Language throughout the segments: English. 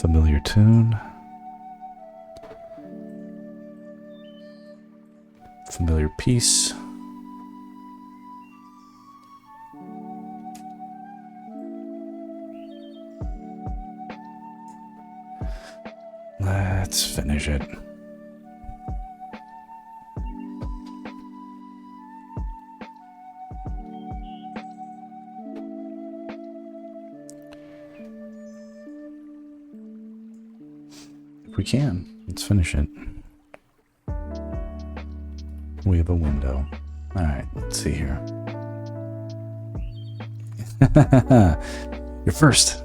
Familiar tune. Familiar piece. Let's finish it. If we can, let's finish it. We have a window. All right, let's see here. You're first.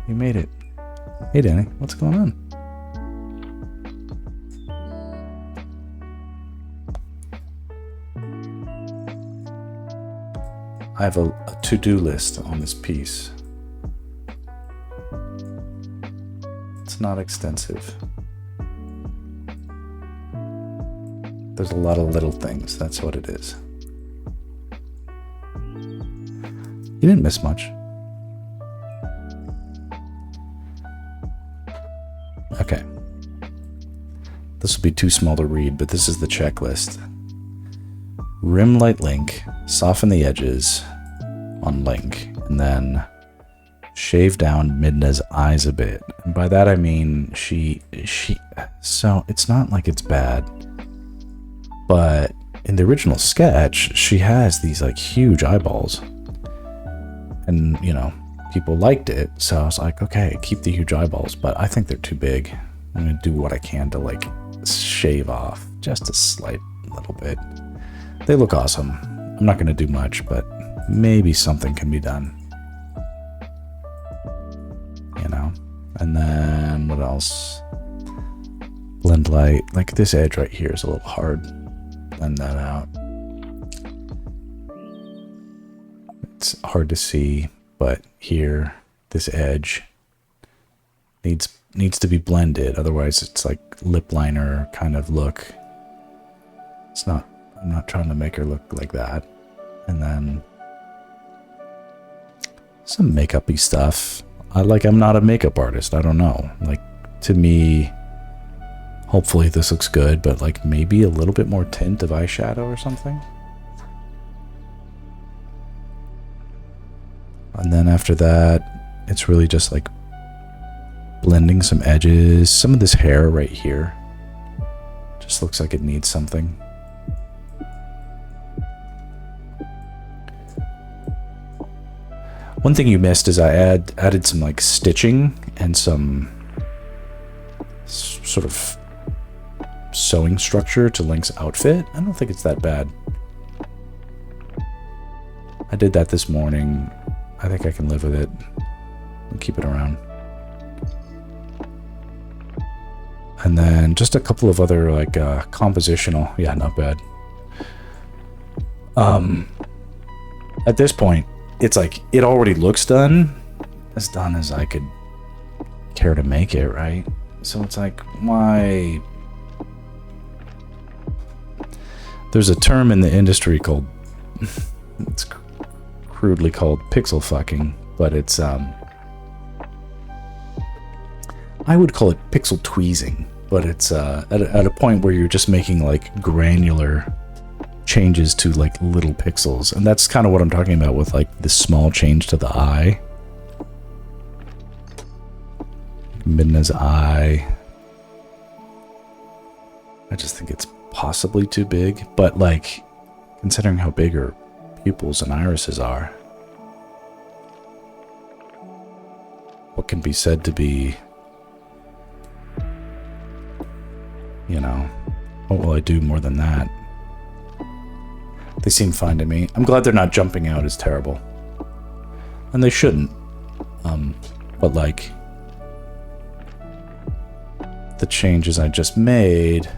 You made it. Hey, Danny, what's going on? I have a to-do list on this piece. It's not extensive. There's a lot of little things. That's what it is. You didn't miss much. Okay. This will be too small to read, but this is the checklist. Rim light link, soften the edges on link, and then shave down Midna's eyes a bit. And by that I mean so it's not like it's bad, but in the original sketch, she has these like huge eyeballs. And, you know, people liked it, so I was like, okay, keep the huge eyeballs, but I think they're too big. I'm gonna do what I can to like shave off just a slight little bit. They look awesome. I'm not gonna do much, but maybe something can be done. You know? And then what else? Blend light. Like this edge right here is a little hard. Blend that out. It's hard to see, but here, this edge needs to be blended. Otherwise, it's like lip liner kind of look. It's not. I'm not trying to make her look like that. And then some makeup-y stuff. I'm not a makeup artist. I don't know. Like, to me, hopefully this looks good, but like maybe a little bit more tint of eyeshadow or something. And then after that, it's really just like blending some edges. Some of this hair right here just looks like it needs something. One thing you missed is I added some like stitching and some sort of sewing structure to Link's outfit. I don't think it's that bad. I did that this morning. I think I can live with it and keep it around. And then just a couple of other like compositional, yeah, not bad. At this point, it's like it already looks done, as done as I could care to make it, right? So it's like, why? There's a term in the industry called it's crudely called pixel fucking, but it's I would call it pixel tweezing, but it's at a point where you're just making like granular changes to like little pixels, and that's kind of what I'm talking about with like this small change to the eye. Midna's eye. I just think it's possibly too big, but like considering how big her pupils and irises are, what can be said to be, you know, what will I do more than that? They seem fine to me. I'm glad they're not jumping out as terrible. And they shouldn't. But like, the changes I just made,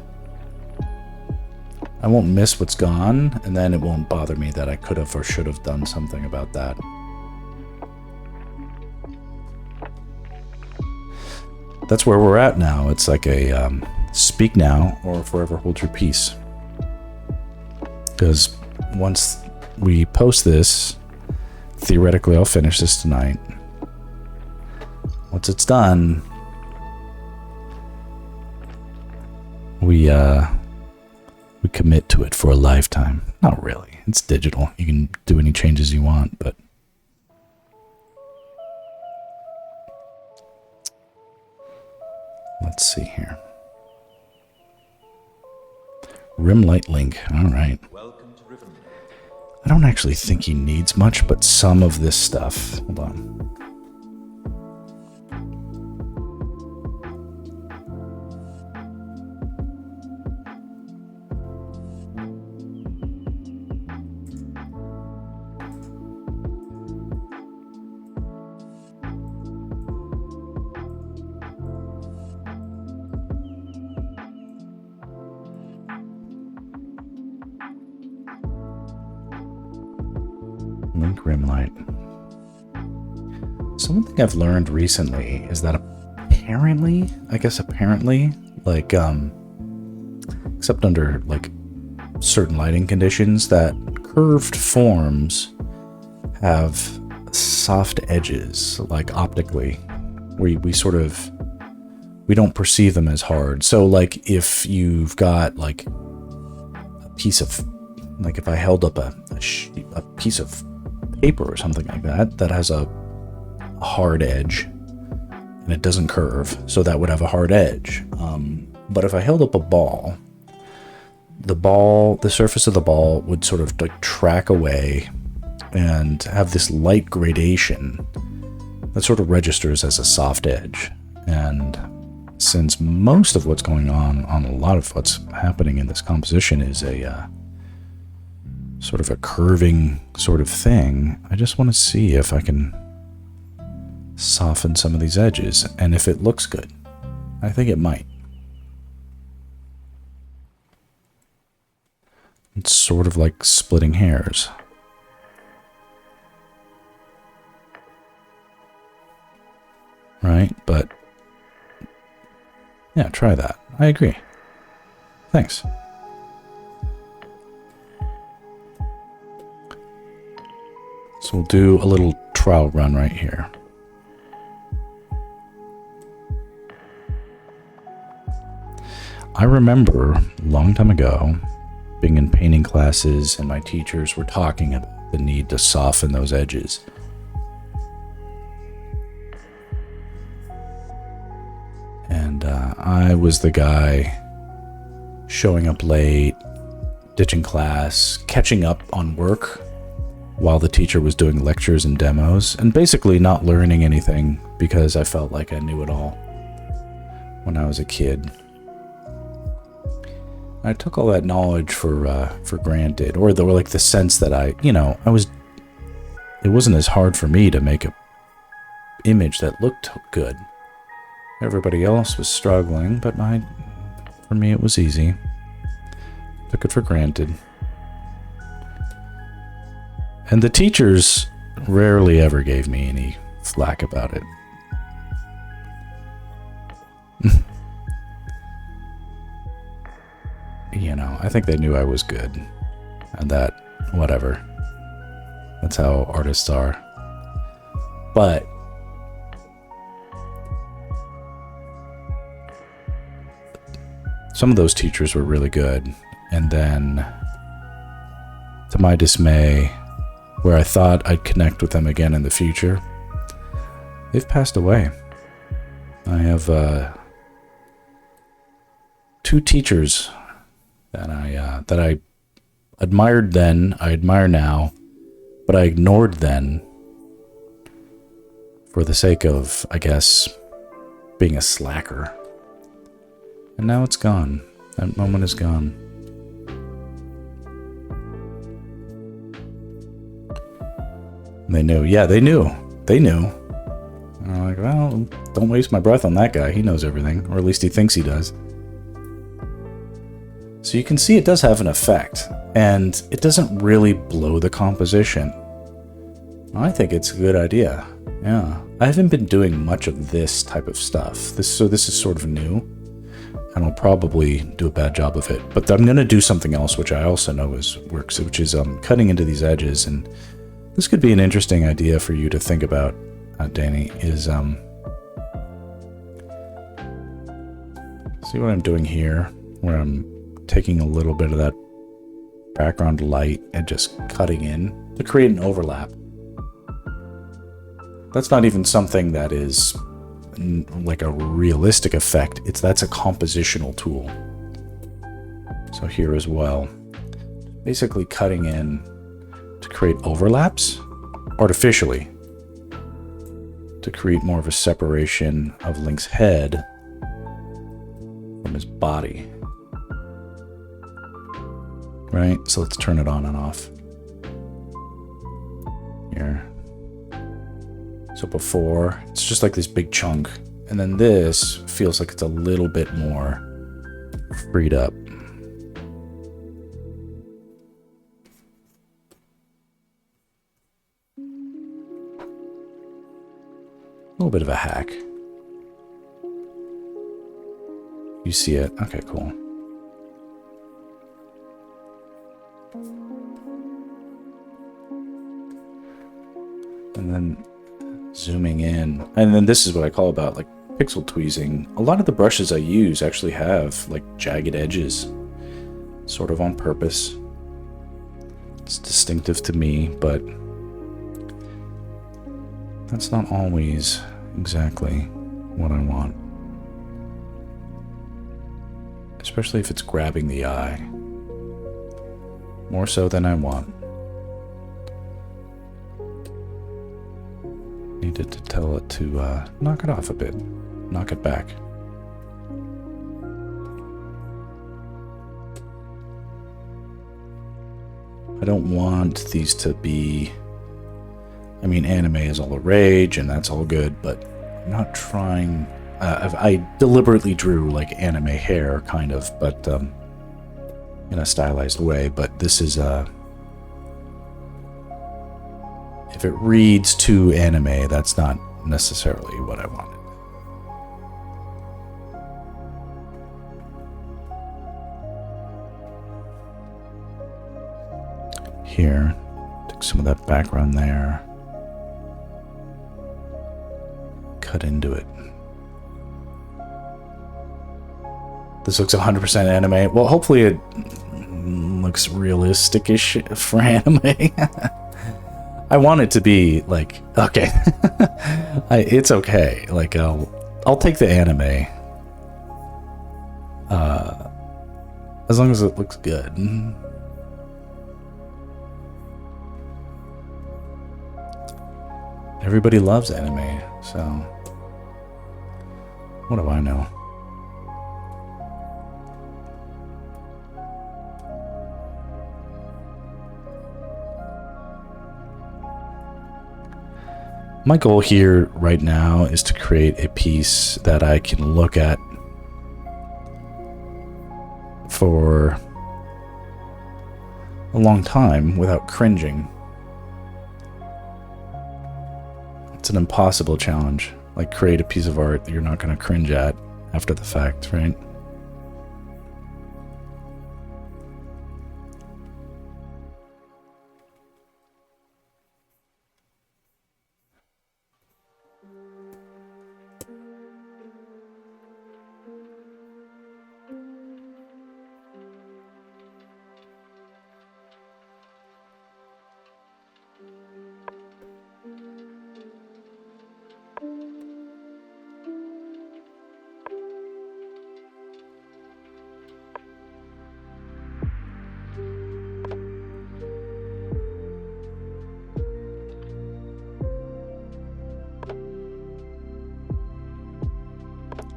I won't miss what's gone, and then it won't bother me that I could have or should have done something about that. That's where we're at now. It's like a speak now or forever hold your peace. Because once we post this, theoretically I'll finish this tonight. Once it's done, we commit to it for a lifetime. Not really. It's digital. You can do any changes you want, but let's see here. Rim light link. All right. I don't actually think he needs much, but some of this stuff. Hold on. Link rim light. So one thing I've learned recently is that apparently, like, except under, like, certain lighting conditions, that curved forms have soft edges, like, optically, where we don't perceive them as hard. So, like, if you've got, like, a piece of, like, if I held up a piece of paper or something like that that has a hard edge and it doesn't curve, so that would have a hard edge. But if I held up a ball, the surface of the ball would sort of like track away and have this light gradation that sort of registers as a soft edge. And since most of what's going on a lot of what's happening in this composition is a sort of a curving sort of thing, I just want to see if I can soften some of these edges and if it looks good. I think it might. It's sort of like splitting hairs. Right? But yeah, try that. I agree. Thanks. So we'll do a little trial run right here. I remember a long time ago being in painting classes and my teachers were talking about the need to soften those edges. And I was the guy showing up late, ditching class, catching up on work while the teacher was doing lectures and demos, and basically not learning anything because I felt like I knew it all when I was a kid. I took all that knowledge for granted, or the sense that it wasn't as hard for me to make a image that looked good. Everybody else was struggling, but for me it was easy. Took it for granted. And the teachers rarely ever gave me any flack about it. I think they knew I was good. And that, whatever. That's how artists are. But some of those teachers were really good. And then, to my dismay, where I thought I'd connect with them again in the future, they've passed away. I have two teachers that I admired then, I admire now, but I ignored then for the sake of, I guess, being a slacker. And now it's gone. That moment is gone. They knew. Yeah, they knew. They knew. And I'm like, well, don't waste my breath on that guy. He knows everything, or at least he thinks he does. So you can see it does have an effect, and it doesn't really blow the composition. I think it's a good idea. Yeah. I haven't been doing much of this type of stuff. This is sort of new, and I'll probably do a bad job of it. But I'm going to do something else, which I also know works, which is cutting into these edges. And this could be an interesting idea for you to think about, Danny, is see what I'm doing here? where I'm taking a little bit of that background light and just cutting in to create an overlap. That's not even something that is like a realistic effect. That's a compositional tool. So here as well, basically cutting in to create overlaps artificially to create more of a separation of Link's head from his body. Right? So let's turn it on and off. Here. So before, it's just like this big chunk. And then this feels like it's a little bit more freed up. A little bit of a hack. You see it? Okay, cool. And then zooming in. And then this is what I call about like pixel tweezing. A lot of the brushes I use actually have like jagged edges, sort of on purpose. It's distinctive to me, but that's not always exactly what I want. Especially if it's grabbing the eye. More so than I want. Needed to tell it to knock it off a bit. Knock it back. I don't want these to be... I mean, anime is all the rage, and that's all good, but I'm not trying... I deliberately drew, like, anime hair, kind of, but in a stylized way, but this is... if it reads too anime, that's not necessarily what I wanted. Here, take some of that background there. Cut into it. This looks 100% anime. Well, hopefully it looks realistic-ish for anime. I want it to be like, okay. It's okay. Like, I'll take the anime. As long as it looks good. Everybody loves anime, so what do I know? My goal here right now is to create a piece that I can look at for a long time without cringing. It's an impossible challenge. Like, create a piece of art that you're not going to cringe at after the fact, right?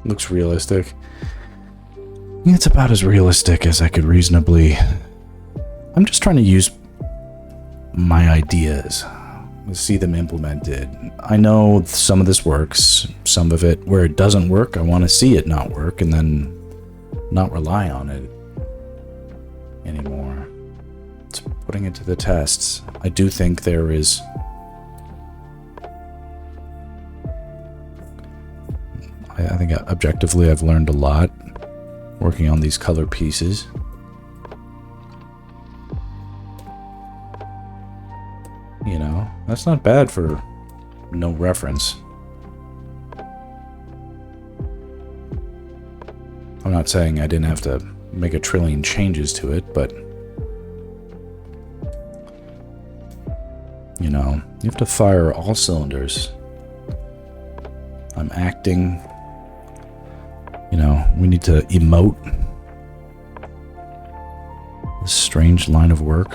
Looks realistic. It's about as realistic as I could reasonably... I'm just trying to use my ideas, see them implemented. I know some of this works, some of it, where it doesn't work, I want to see it not work, and then not rely on it anymore. It's putting it to the tests. I do think there is... I think objectively I've learned a lot working on these color pieces. You know, that's not bad for no reference. I'm not saying I didn't have to make a trillion changes to it, but you know, you have to fire all cylinders. I'm acting. You know, we need to emote. This strange line of work.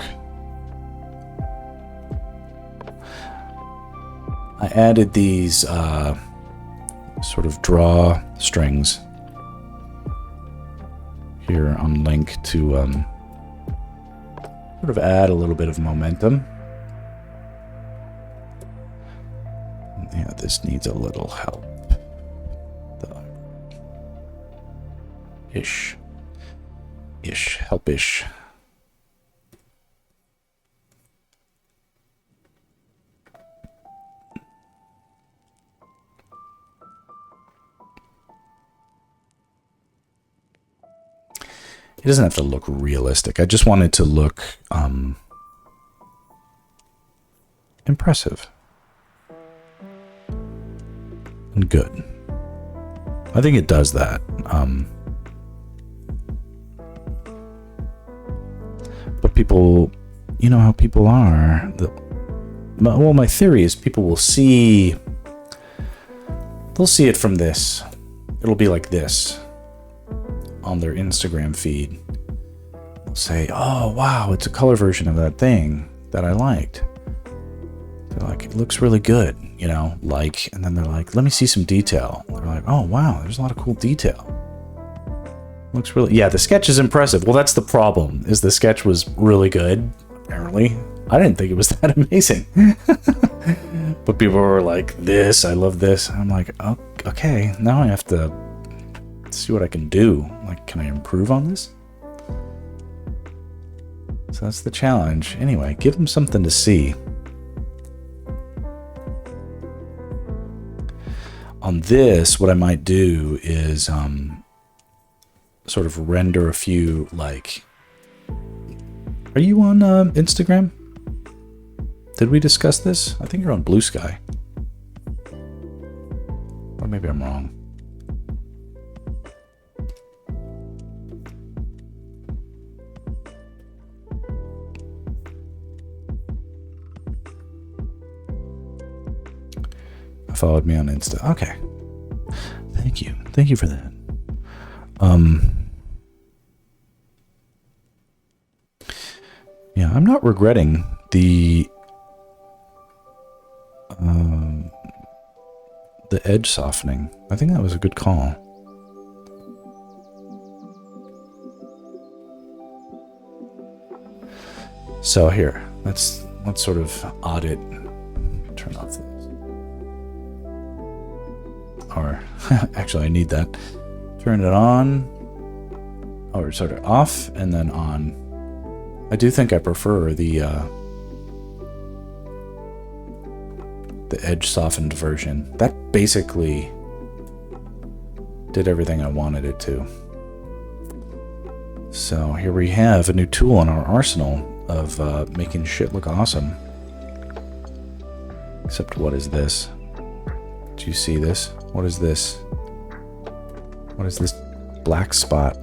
I added these sort of draw strings here on Link to sort of add a little bit of momentum. Yeah, this needs a little help. Help-ish. It doesn't have to look realistic. I just want it to look impressive and good. I think it does that. But people, you know how people are. Well, my theory is people will see. They'll see it from this. It'll be like this on their Instagram feed. They'll say, "Oh, wow, it's a color version of that thing that I liked." They're like, "It looks really good," you know, like, and then they're like, "Let me see some detail." They're like, "Oh, wow, there's a lot of cool detail. Looks really, yeah, the sketch is impressive." Well, that's the problem, is the sketch was really good, apparently. I didn't think it was that amazing. But people were like, "This, I love this." I'm like, "Oh, okay, now I have to see what I can do. Like, can I improve on this?" So that's the challenge. Anyway, give them something to see. On this, what I might do is sort of render a few, like... Are you on Instagram? Did we discuss this? I think you're on Blue Sky. Or maybe I'm wrong. Followed me on Insta. Okay. Thank you. Thank you for that. Yeah, I'm not regretting the edge softening. I think that was a good call. So here, let's sort of audit. Turn off this. Or actually I need that. Turn it on, or sort of off and then on. I do think I prefer the edge softened version. That basically did everything I wanted it to. So here we have a new tool in our arsenal of making shit look awesome. Except what is this? Do you see this? What is this? What is this black spot?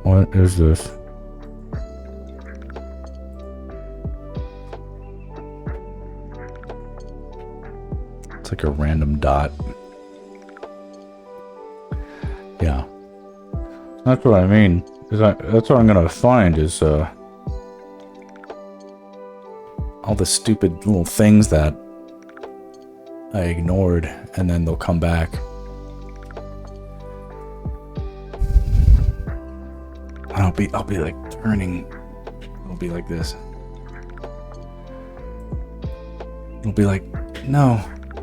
What is this? It's like a random dot. Yeah. That's what I mean. That's what I'm gonna find is all the stupid little things that I ignored, and then they'll come back. I'll be like turning. It'll be like this. It'll be like, no.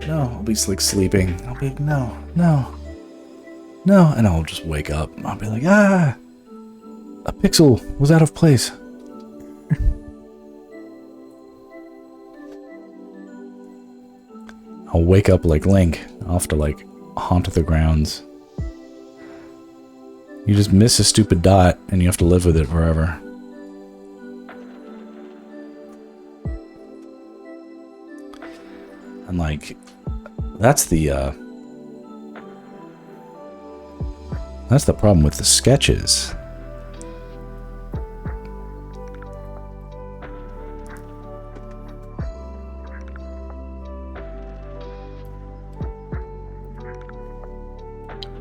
I'll be like sleeping. I'll be like, no, and I'll just wake up. I'll be like, a pixel was out of place. I'll wake up like Link. I'll have to like haunt the grounds. You just miss a stupid dot and you have to live with it forever. And like, that's the problem with the sketches.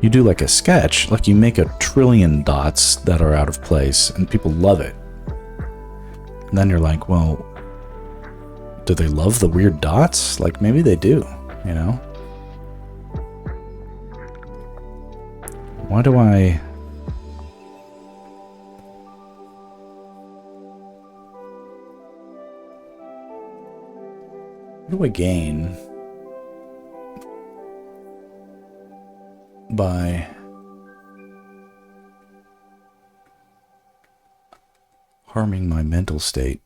You do like a sketch, like you make a trillion dots that are out of place and people love it. And then you're like, well, do they love the weird dots? Like maybe they do, you know? Why do I... What do I gain by harming my mental state,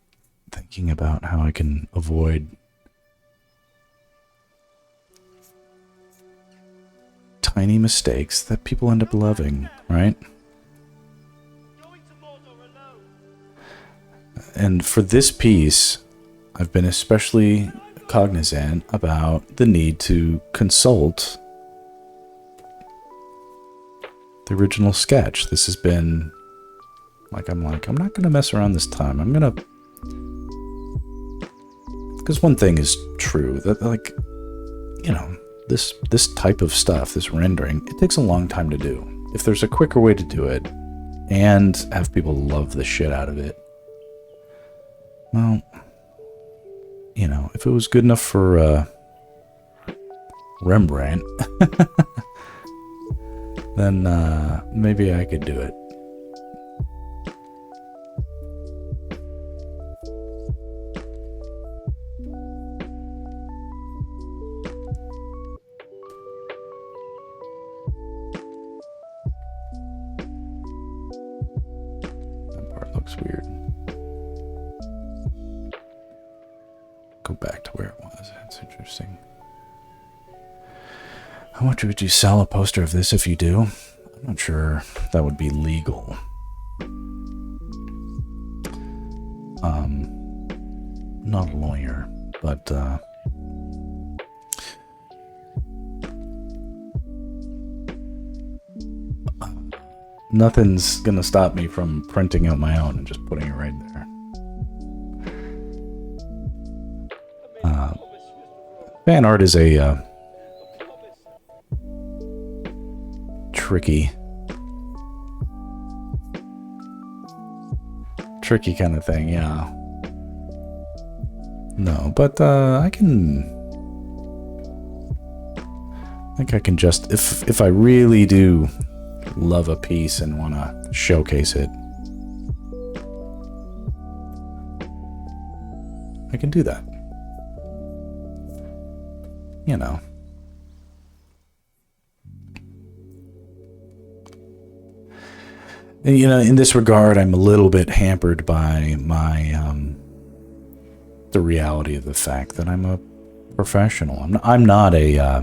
thinking about how I can avoid tiny mistakes that people end up loving, right? And for this piece, I've been especially cognizant about the need to consult the original sketch. This has been like, I'm not going to mess around this time. I'm going to... Because one thing is true, that like, you know, this type of stuff, this rendering, it takes a long time to do. If there's a quicker way to do it and have people love the shit out of it, well, you know, if it was good enough for Rembrandt, then maybe I could do it. That part looks weird. Go back to where it was. That's interesting. How much would you sell a poster of this if you do? I'm not sure that would be legal. Not a lawyer, but nothing's gonna stop me from printing out my own and just putting it right there. Fan art is a tricky kind of thing, yeah. No, but I think I can just, if I really do love a piece and want to showcase it, I can do that. You know. And, you know, in this regard, I'm a little bit hampered by my the reality of the fact that I'm a professional. I'm not a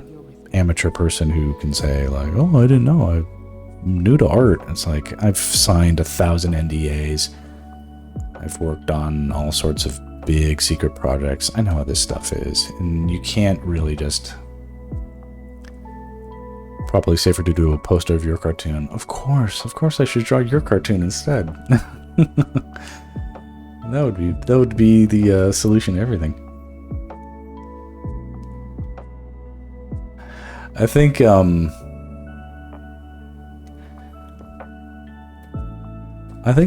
amateur person who can say like, "Oh, I didn't know. I'm new to art." It's like I've signed 1,000 NDAs. I've worked on all sorts of big secret projects. I know how this stuff is, and you can't really just probably safer to do a poster of your cartoon. Of course I should draw your cartoon instead. That would be the solution to everything. I think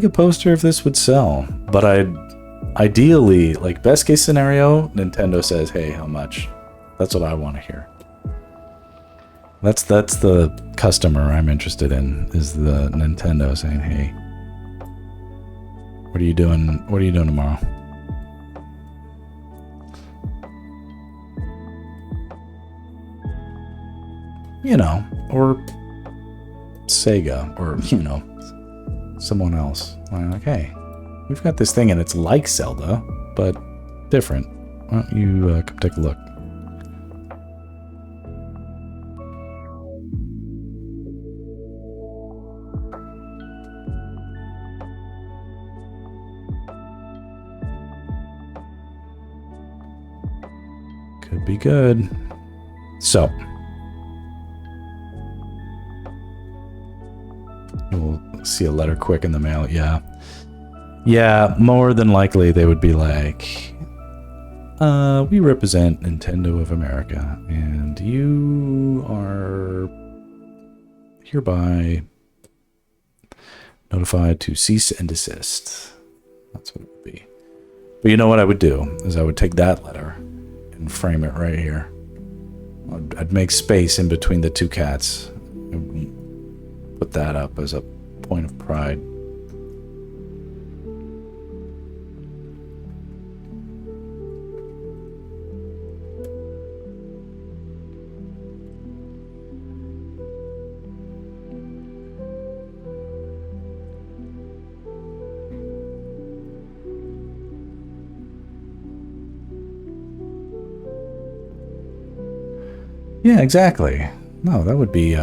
a poster of this would sell, but ideally, like best case scenario, Nintendo says, "Hey, how much?" That's what I want to hear. That's the customer I'm interested in, is the Nintendo saying, "Hey, what are you doing? What are you doing tomorrow?" You know, or Sega, or, you know, someone else. Like, hey, we've got this thing and it's like Zelda, but different. Why don't you come take a look? Should be good. So, we'll see a letter quick in the mail. Yeah. Yeah, more than likely they would be like, we represent Nintendo of America, and you are hereby notified to cease and desist. That's what it would be. But you know what I would do is I would take that letter and frame it right here. I'd make space in between the two cats and put that up as a point of pride. Yeah, exactly. No, that would be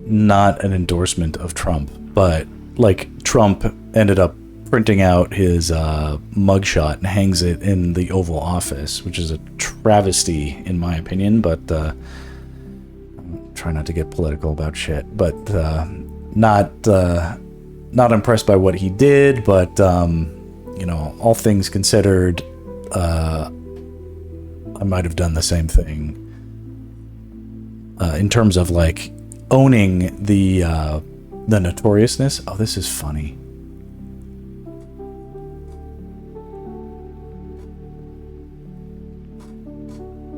not an endorsement of Trump, but like Trump ended up printing out his mugshot and hangs it in the Oval Office, which is a travesty in my opinion, but try not to get political about shit, but not impressed by what he did, but you know, all things considered, I might have done the same thing in terms of like owning the notoriousness. Oh, this is funny.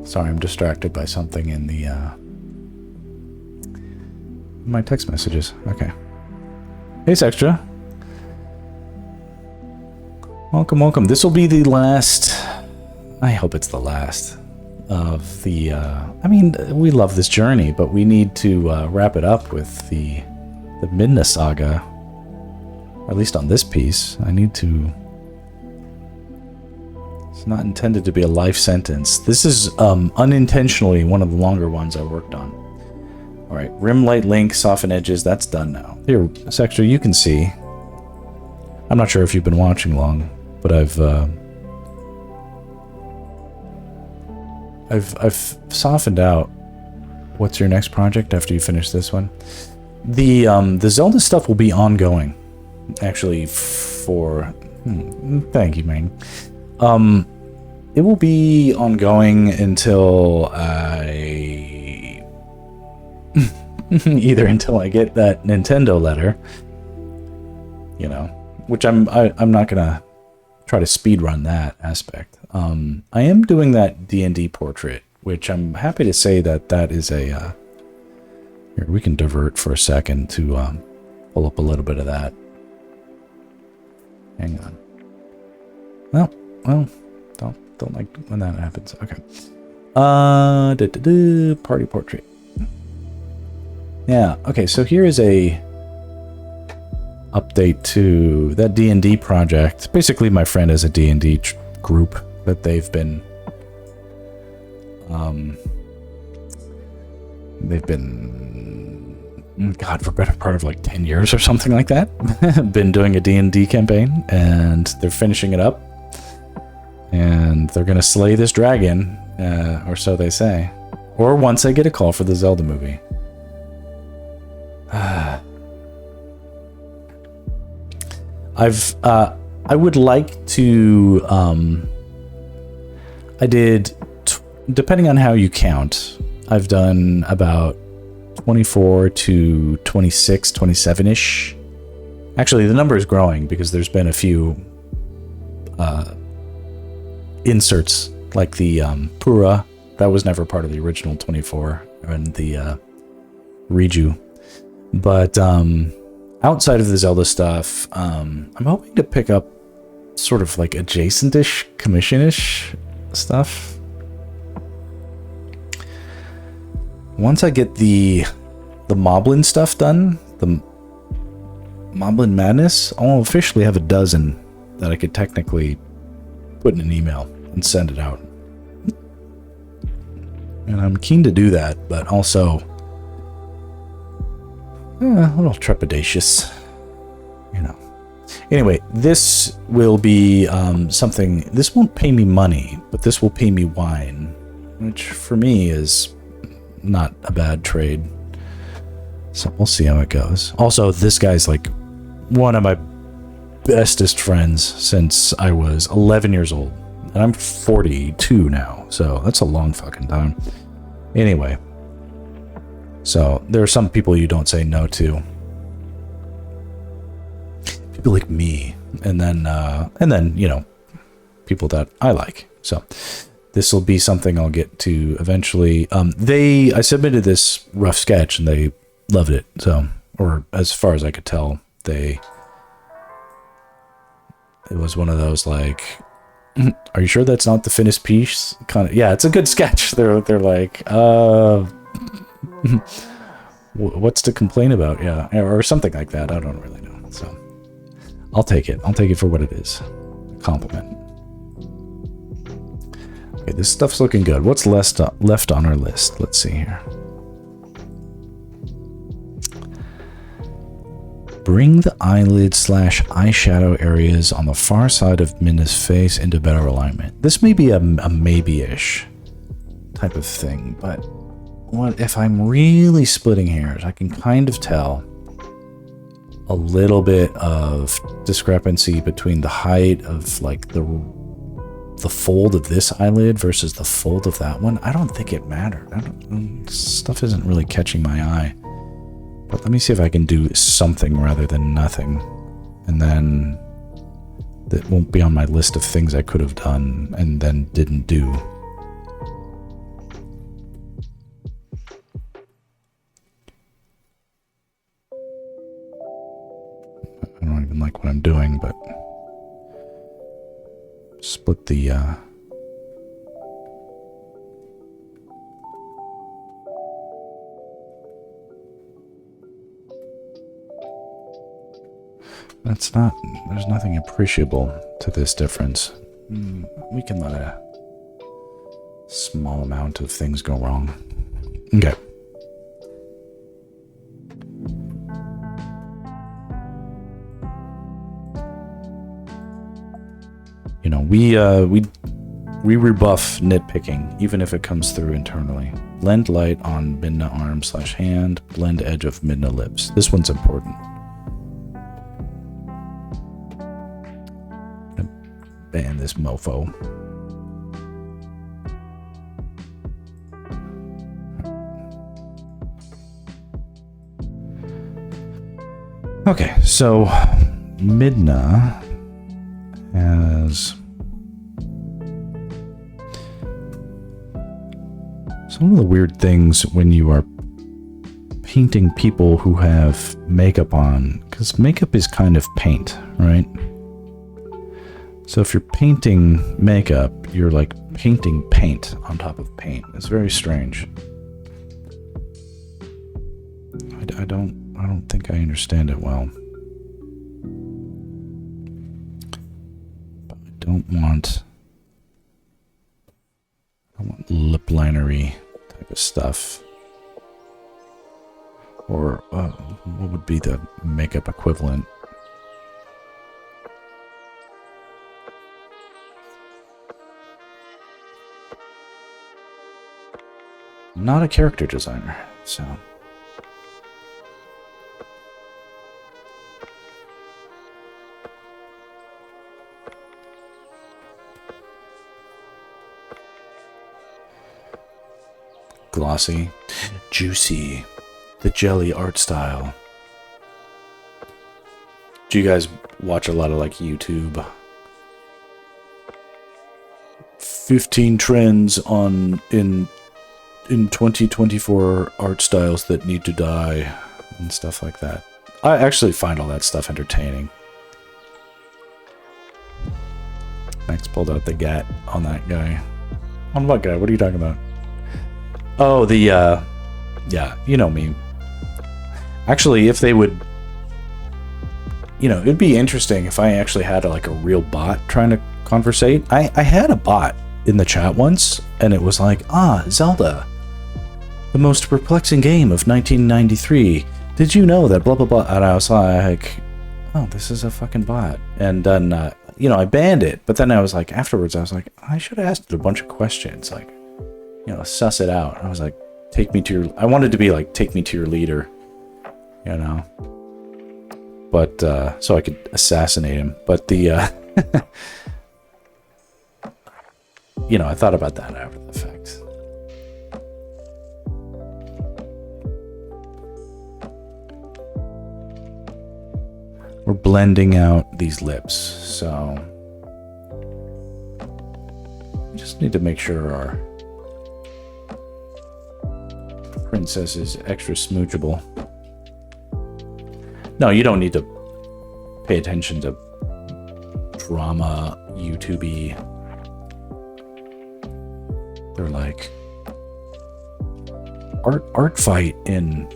Sorry, I'm distracted by something in the my text messages. Okay. Hey, Sextra. Welcome, welcome. This will be the last. I hope it's the last of the, I mean, we love this journey, but we need to wrap it up with the Midna saga, or at least on this piece. I need to, it's not intended to be a life sentence. This is unintentionally one of the longer ones I worked on. All right, rim light link, soften edges, that's done now. Here, Sextra, you can see. I'm not sure if you've been watching long, but I've softened out. What's your next project after you finish this one? The Zelda stuff will be ongoing, actually. Thank you, man. It will be ongoing until I either until I get that Nintendo letter, you know, which I'm not gonna try to speed run that aspect. I am doing that D&D portrait, which I'm happy to say that is a here, we can divert for a second to pull up a little bit of that. Hang on. Well, don't like when that happens. Okay. Party portrait. Yeah, okay, so here is a update to that D&D project. Basically, my friend has a D&D group that they've been God, for a better part of like 10 years or something like that, been doing a D&D campaign, and they're finishing it up, and they're gonna slay this dragon, or so they say, or once I get a call for the Zelda movie. I would like to, I did, depending on how you count, I've done about 24 to 26, 27-ish. Actually, the number is growing because there's been a few inserts, like the Pura, that was never part of the original 24, and the Riju. But outside of the Zelda stuff, I'm hoping to pick up sort of like adjacent-ish, commission-ish stuff. Once I get the Moblin stuff done, the Moblin Madness, I'll officially have a dozen that I could technically put in an email and send it out. And I'm keen to do that, but also a little trepidatious, you know. Anyway, this will be something. This won't pay me money, but this will pay me wine, which for me is not a bad trade. So we'll see how it goes. Also, this guy's like one of my bestest friends since I was 11 years old. And I'm 42 now, so that's a long fucking time. Anyway, so there are some people you don't say no to. People like me, and then you know, people that I like. So this will be something I'll get to eventually. I submitted this rough sketch and they loved it. So, or as far as I could tell, it was one of those like, are you sure that's not the finished piece? Kind of, yeah, it's a good sketch. They're like, what's to complain about? Yeah, or something like that. I don't really know. So I'll take it. I'll take it for what it is. A compliment. Okay, this stuff's looking good. What's left on our list? Let's see here. Bring the eyelid / eyeshadow areas on the far side of Minna's face into better alignment. This may be a maybe-ish type of thing, but what if I'm really splitting hairs? I can kind of tell a little bit of discrepancy between the height of like the fold of this eyelid versus the fold of that one. I don't think it mattered. Stuff isn't really catching my eye. But let me see if I can do something rather than nothing. And then that won't be on my list of things I could have done and then didn't do. I don't even like what I'm doing, but split the there's nothing appreciable to this difference. We can let a small amount of things go wrong. Okay. You know, we rebuff nitpicking, even if it comes through internally. Blend light on Midna arm / hand, blend edge of Midna lips. This one's important. Ban this mofo. Okay, so Midna has some of the weird things when you are painting people who have makeup on, because makeup is kind of paint, right? So if you're painting makeup, you're like painting paint on top of paint. It's very strange. I don't think I understand it well. But I don't want lip linery type of stuff. Or what would be the makeup equivalent? Not a character designer, so. Glossy, juicy, the jelly art style. Do you guys watch a lot of like YouTube? 15 trends in 2024 art styles that need to die and stuff like that. I actually find all that stuff entertaining. Max pulled out the gat on that guy. On what guy? What are you talking about? Oh, the, yeah, you know me. Actually, if they would, you know, it'd be interesting if I actually had like a real bot trying to conversate. I had a bot in the chat once, and it was like, Zelda, the most perplexing game of 1993. Did you know that blah, blah, blah? And I was like, oh, this is a fucking bot. And then, I banned it. But then I was like, afterwards, I was like, I should have asked it a bunch of questions. Like, suss it out. I was like, I wanted to be like, take me to your leader, But, so I could assassinate him. But the, I thought about that after the fact. We're blending out these lips, so we just need to make sure our princess is extra smoochable. No, you don't need to pay attention to drama, YouTube-y. They're like, art fight in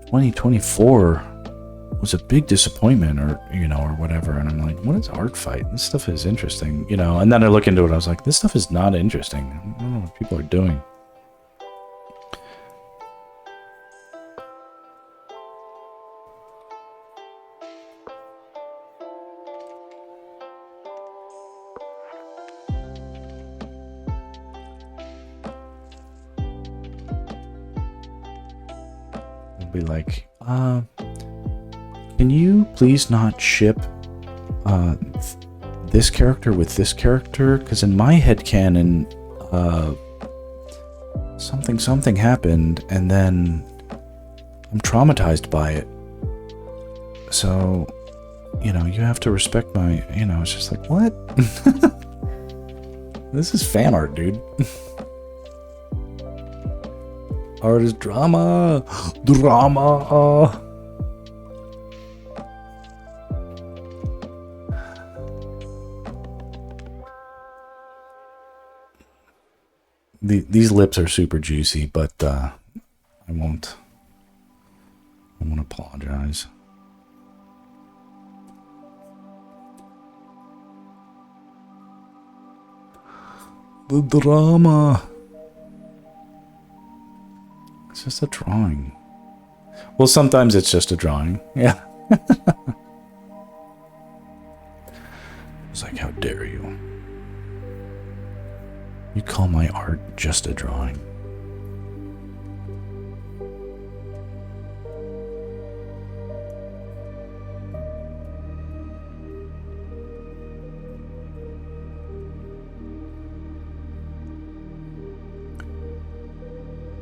2024 was a big disappointment, or whatever. And I'm like, what is art fight? This stuff is interesting, And then I look into it, I was like, this stuff is not interesting. I don't know what people are doing. I'll be like, can you please not ship this character with this character? Because in my headcanon, something happened, and then I'm traumatized by it. So, you have to respect my, it's just like, what? This is fan art, dude. Art is drama. Drama. These lips are super juicy, but I won't apologize. The drama. It's just a drawing. Well, sometimes it's just a drawing. Yeah. It's like, how dare you? You call my art just a drawing?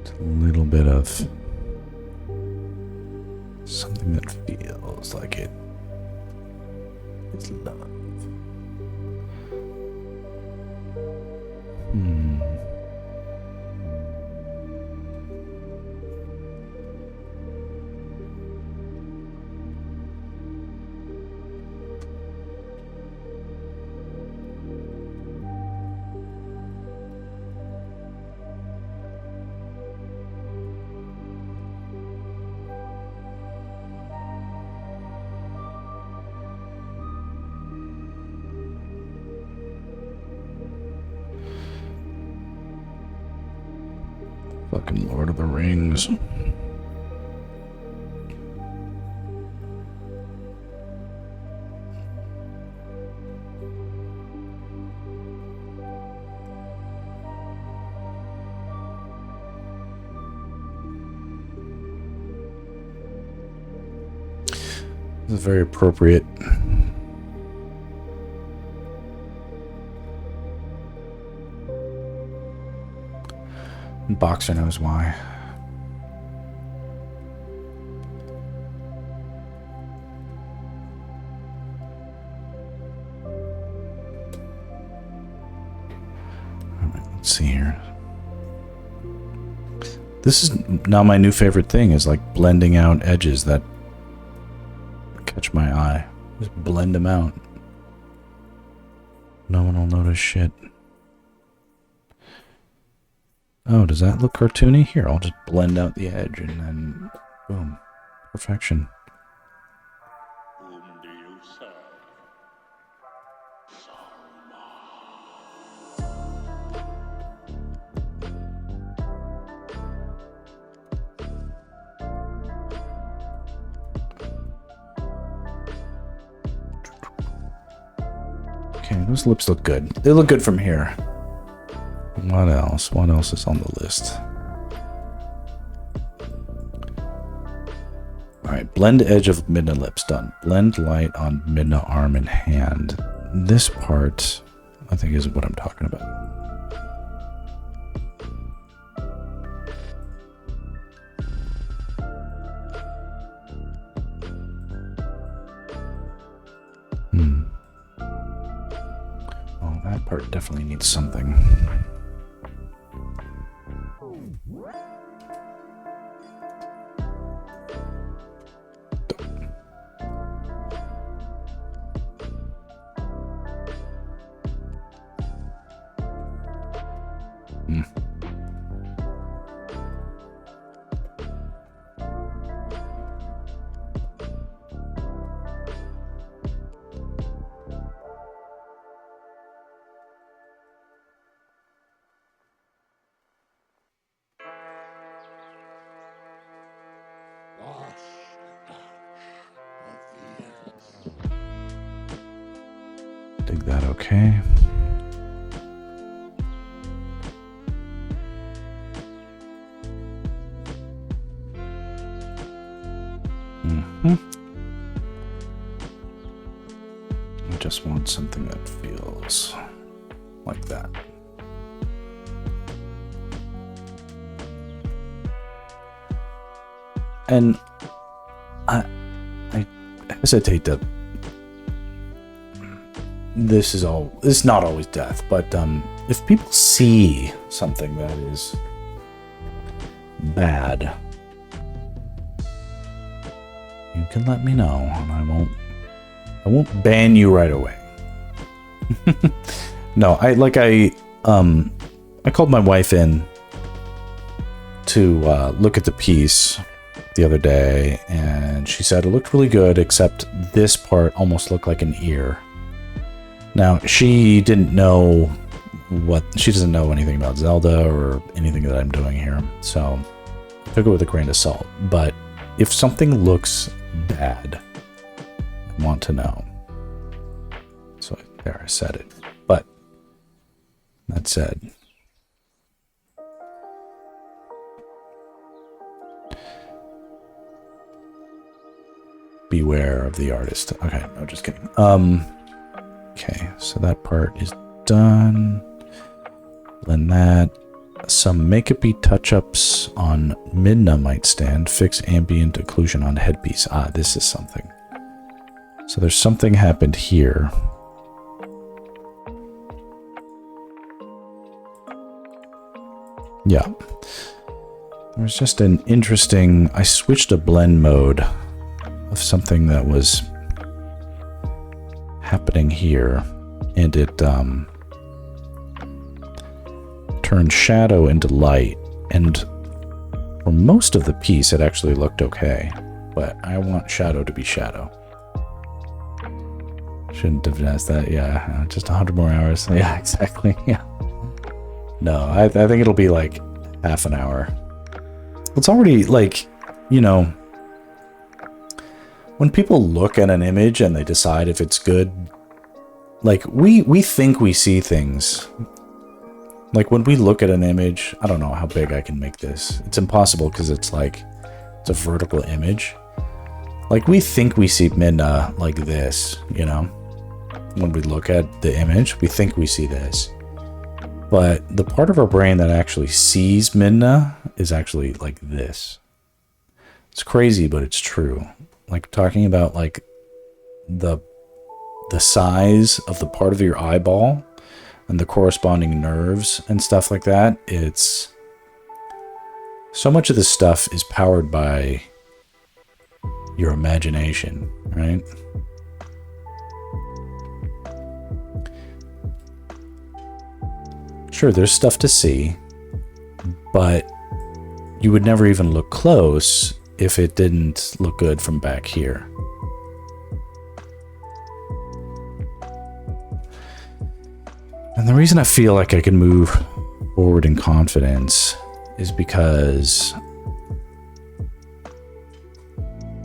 It's a little bit of something that feels like it is love. Fucking Lord of the Rings. This is very appropriate. Boxer knows why. Alright, let's see here. This is now my new favorite thing, is like blending out edges that catch my eye. Just blend them out. No one will notice shit. Oh, does that look cartoony? Here, I'll just blend out the edge and then, boom, perfection. Whom do you serve? Okay, those lips look good. They look good from here. What else? What else is on the list? Alright, blend edge of Midna lips done. Blend light on Midna arm and hand. This part, I think, is what I'm talking about. Oh, that part definitely needs something. Dig that okay. I just want something that feels like that. And I hesitate to. This is not always death, but if people see something that is bad, you can let me know, and I won't ban you right away. No, I called my wife in to look at the piece the other day, and she said it looked really good, except this part almost looked like an ear. Now, she doesn't know anything about Zelda or anything that I'm doing here, so I took it with a grain of salt. But if something looks bad, I want to know. So there, I said it. But that said, beware of the artist. Okay, no, just kidding. Okay, so that part is done. Then that. Some make-up-y touch-ups on Midna might stand. Fix ambient occlusion on headpiece. Ah, this is something. So there's something happened here. Yeah. There's just an interesting... I switched a blend mode of something that was happening here, and it turned shadow into light, and for most of the piece it actually looked okay, but I want shadow to be shadow. Shouldn't have asked that. Yeah, just 100 more hours. Yeah, exactly. Yeah. No, I think it'll be like half an hour. It's already like, you know, when people look at an image and they decide if it's good, like we think we see things. Like when we look at an image, I don't know how big I can make this. It's impossible because it's like, it's a vertical image. Like we think we see Midna like this, you know? When we look at the image, we think we see this. But the part of our brain that actually sees Midna is actually like this. It's crazy, but it's true. Like talking about like the size of the part of your eyeball and the corresponding nerves and stuff like that. It's so much of this stuff is powered by your imagination, right? Sure, there's stuff to see, but you would never even look close if it didn't look good from back here. And the reason I feel like I can move forward in confidence is because,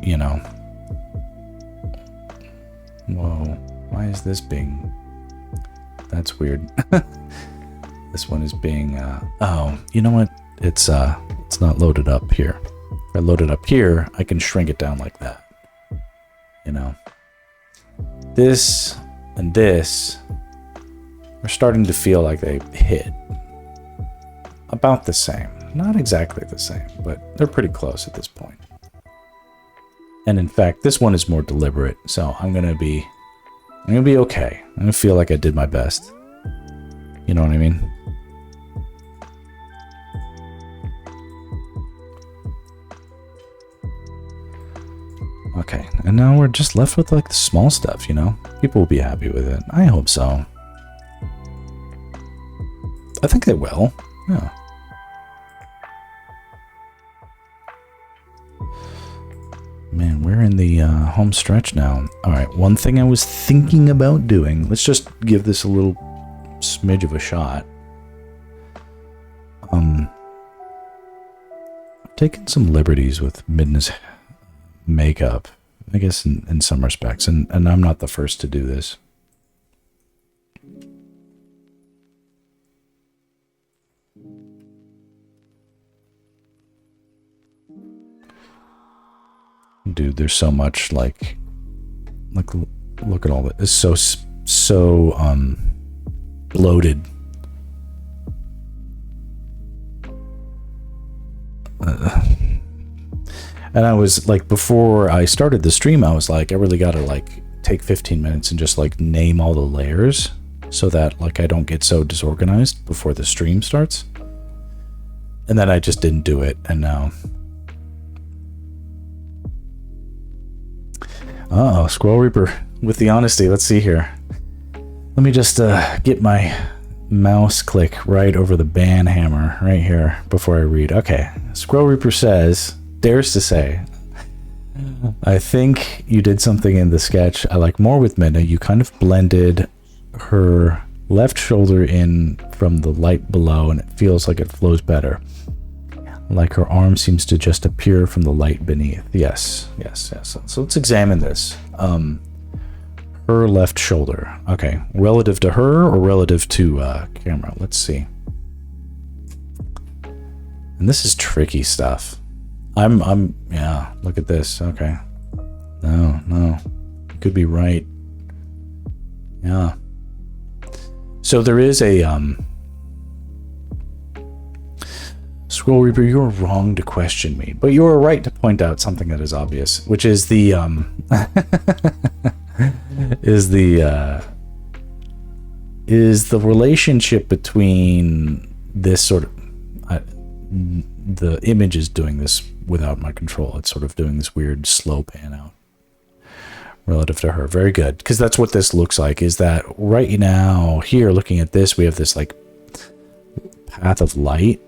you know, whoa, why is this being That's weird. This one is being, oh, you know what? It's not loaded up here. If I load it up here, I can shrink it down like that. You know, this and this are starting to feel like they hit about the same. Not exactly the same, but they're pretty close at this point. And in fact, this one is more deliberate, so I'm gonna be okay. I'm gonna feel like I did my best. You know what I mean? Okay, and now we're just left with like the small stuff, you know? People will be happy with it. I hope so. I think they will. Yeah. Man, we're in the home stretch now. Alright, one thing I was thinking about doing, let's just give this a little smidge of a shot. I've taken some liberties with Midna's makeup, I guess in some respects, and I'm not the first to do this. Dude, there's so much like look at all that. It's so bloated. And I was like, before I started the stream, I was like, I really gotta like take 15 minutes and just like name all the layers so that like I don't get so disorganized before the stream starts. And then I just didn't do it, and now uh-oh, Squirrel Reaper with the honesty. Let's see here. Let me just get my mouse click right over the ban hammer right here before I read. Okay, Squirrel Reaper dares to say, I think you did something in the sketch I like more with Midna. You kind of blended her left shoulder in from the light below, and it feels like it flows better. Like her arm seems to just appear from the light beneath. Yes. So let's examine this. Her left shoulder. Okay, relative to her or relative to camera? Let's see. And this is tricky stuff. Yeah, look at this. Okay. No. You could be right. Yeah. So there is a, Squirrel Reaper, you're wrong to question me, but you're right to point out something that is obvious, which is the, is the relationship between this sort of, the image is doing this without my control. It's sort of doing this weird slow pan out relative to her. Very good, because that's what this looks like, is that right now here, looking at this, we have this like path of light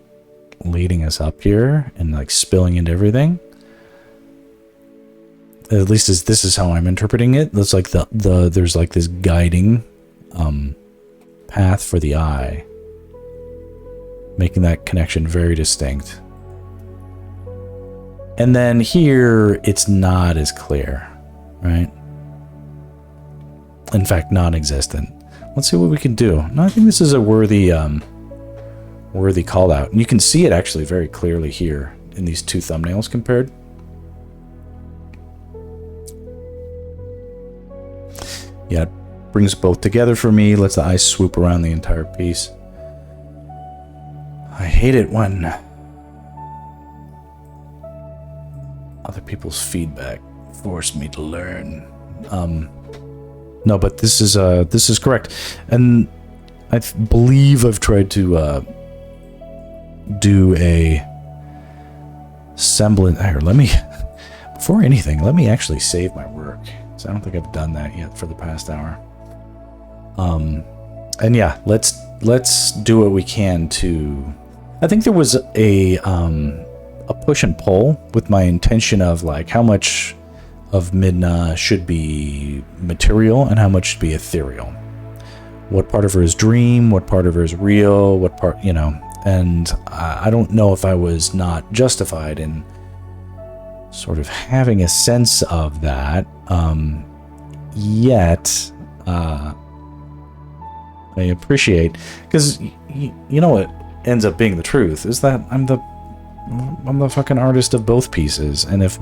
leading us up here and like spilling into everything. At least this is how I'm interpreting it. It's like there's like this guiding path for the eye, making that connection very distinct. And then here it's not as clear, right? In fact, non-existent. Let's see what we can do. No, I think this is a worthy call out. And you can see it actually very clearly here in these two thumbnails compared. Yeah, it brings both together for me, lets the eyes swoop around the entire piece. I hate it when other people's feedback force me to learn. No, but this is correct. And I believe I've tried to do a semblance. Here, before anything, let me actually save my work. So I don't think I've done that yet for the past hour. And yeah, let's do what we can to. I think there was a push and pull with my intention of like how much of Midna should be material and how much should be ethereal. What part of her is dream? What part of her is real? What part, you know? And I don't know if I was not justified in sort of having a sense of that. Yet, I appreciate, because you know what ends up being the truth is that I'm the fucking artist of both pieces, and if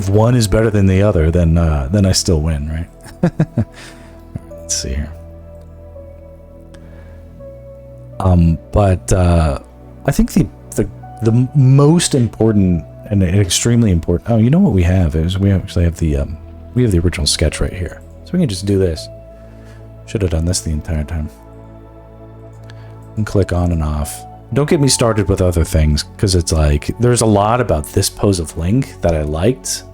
one is better than the other, then I still win, right? Let's see here. But I think the most important and extremely important. Oh, you know what we have is we actually have the original sketch right here, so we can just do this. Should have done this the entire time. And click on and off. Don't get me started with other things, because it's like there's a lot about this pose of Link that I liked,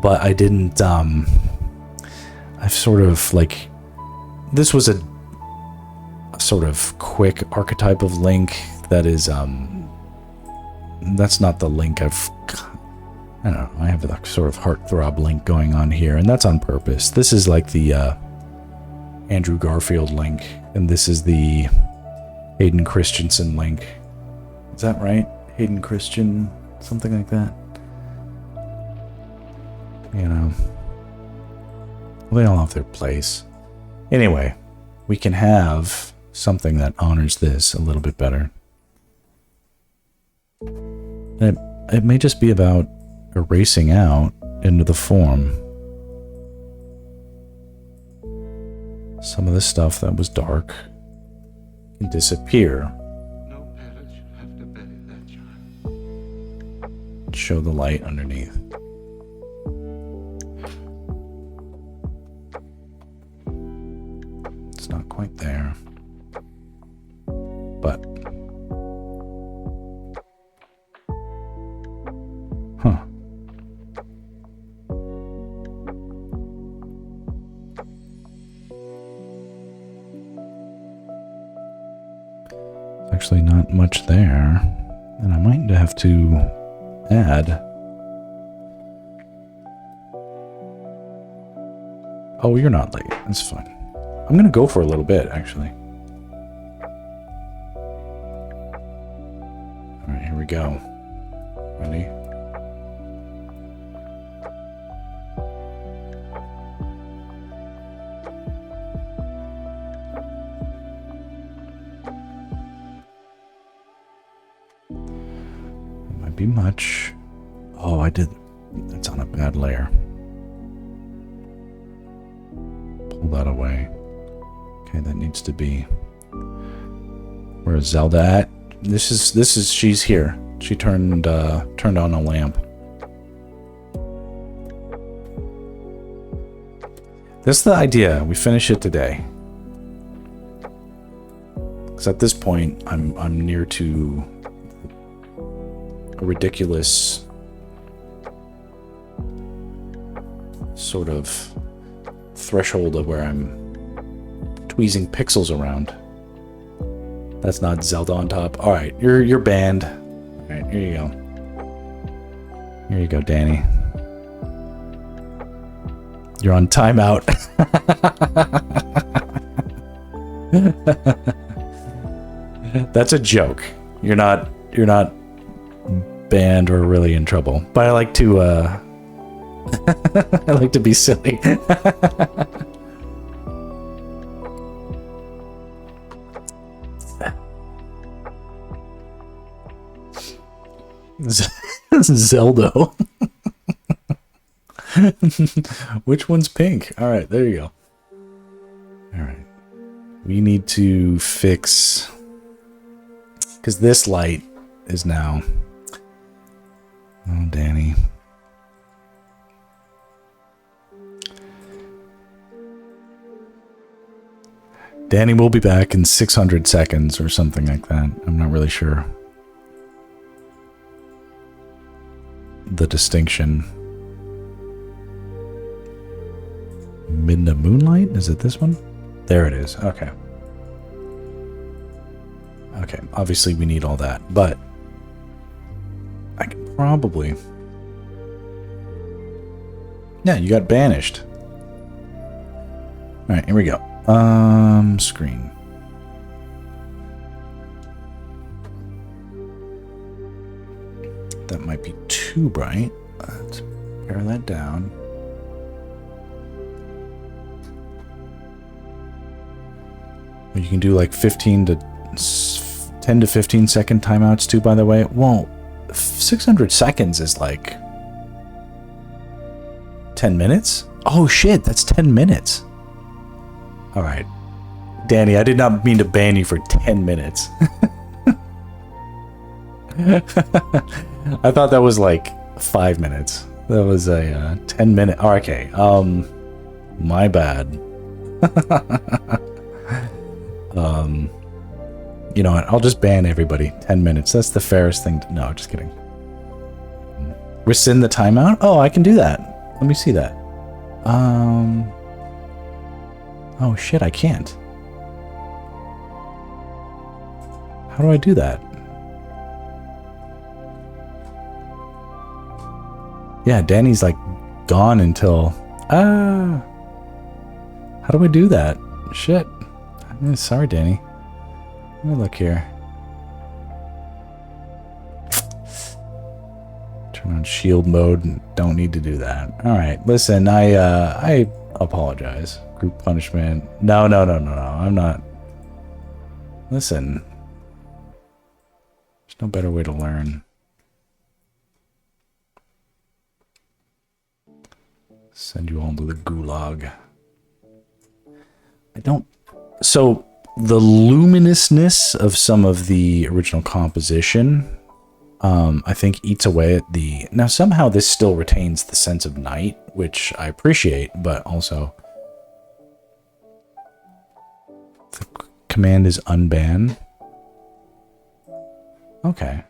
but I didn't. I've sort of like, this was a sort of quick archetype of Link that is that's not the Link I don't know, I have a sort of heartthrob Link going on here, and that's on purpose. This is like the Andrew Garfield Link, and this is the Hayden Christensen Link. Is that right? Hayden Christian, something like that. You know, they all have their place. Anyway, we can have something that honors this a little bit better. It may just be about erasing out into the form some of the stuff that was dark can disappear. No parent should have to bury their child. Show the light underneath. It's not quite there, but actually not much there, and I might have to add. Oh, you're not late. That's fine. I'm gonna go for a little bit, actually. All right, here we go. Ready? Be much. Oh, I did. That's on a bad layer. Pull that away. Okay, that needs to be. Where is Zelda at? This is. She's here. She turned on a lamp. That's the idea. We finish it today. Because at this point, I'm near to a ridiculous sort of threshold of where I'm tweezing pixels around. That's not Zelda on top. All right, you're banned. All right, here you go. Here you go, Danny. You're on timeout. That's a joke. You're not banned or really in trouble. But I like to I like to be silly. Zelda. Which one's pink? All right, there you go. All right. We need to fix, because this light is now. Oh, Danny. Danny will be back in 600 seconds or something like that. I'm not really sure the distinction. Midna Moonlight? Is it this one? There it is. Okay. Okay, obviously we need all that, but I can probably... Yeah, you got banished. Alright, here we go. Screen. That might be too bright. Let's pare that down. You can do like 10 to 15 second timeouts too, by the way. Well, 600 seconds is like 10 minutes? Oh shit, that's 10 minutes. All right. Danny, I did not mean to ban you for 10 minutes. I thought that was like 5 minutes. That was a 10 minute. Oh, okay. My bad. You know what? I'll just ban everybody. 10 minutes. That's the fairest thing to... No, just kidding. Rescind the timeout? Oh, I can do that. Let me see that. Oh, shit, I can't. How do I do that? Yeah, Danny's like gone until... How do I do that? Shit. Sorry, Danny. Let me look here. Turn on shield mode. Don't need to do that. Alright, listen, I apologize. Group punishment. No. I'm not. Listen. There's no better way to learn. Send you all to the gulag. I don't... So, the luminousness of some of the original composition, I think eats away at the... Now, somehow this still retains the sense of night, which I appreciate, but also... The command is unban. Okay.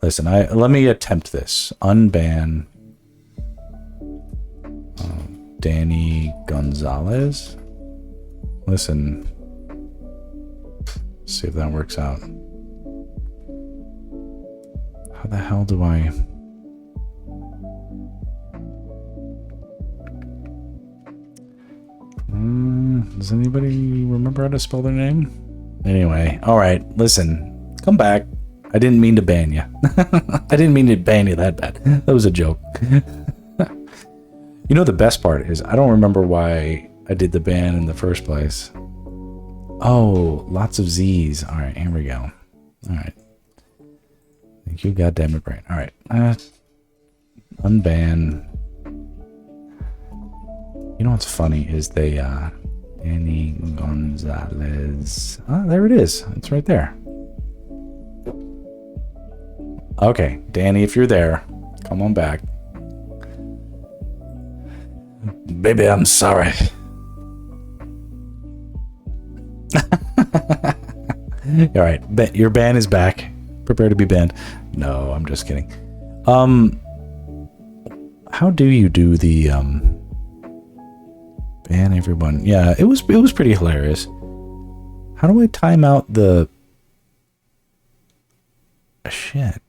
Listen, let me attempt this. Unban... Danny Gonzalez. Listen. See if that works out. How the hell do I... Does anybody remember how to spell their name? Anyway, alright, listen. Come back. I didn't mean to ban you. I didn't mean to ban you that bad. That was a joke. You know, the best part is I don't remember why I did the ban in the first place. Oh, lots of Z's. All right, here we go. All right. Thank you, goddamn it, brain. All right. Unban. You know what's funny is they, Danny Gonzalez. Oh, there it is. It's right there. Okay, Danny, if you're there, come on back. Baby, I'm sorry. All right, your ban is back. Prepare to be banned. No, I'm just kidding. How do you do the ban everyone? Yeah, it was pretty hilarious. How do I time out the shit?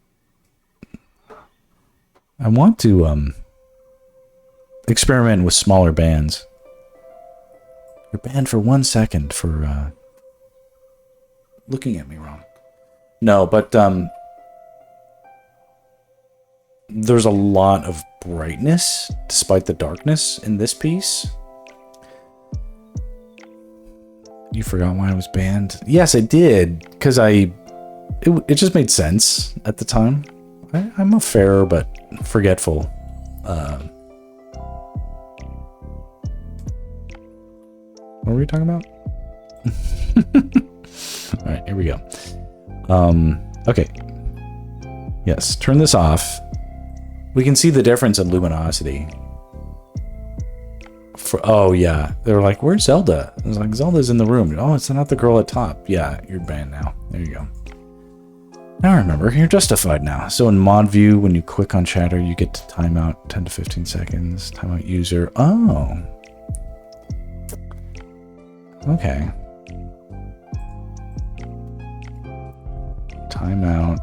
I want to experiment with smaller bands. You're banned for 1 second for looking at me wrong. No, but there's a lot of brightness despite the darkness in this piece. You forgot why I was banned? Yes, I did, because it just made sense at the time. I'm a fair but forgetful what were we talking about? All right, here we go. Okay. Yes, turn this off. We can see the difference in luminosity. Oh, yeah. They were like, where's Zelda? I was like, Zelda's in the room. Oh, it's not the girl at top. Yeah, you're banned now. There you go. Now remember, you're justified now. So in mod view, when you click on chatter, you get to timeout 10 to 15 seconds. Timeout user. Oh. Okay. Timeout.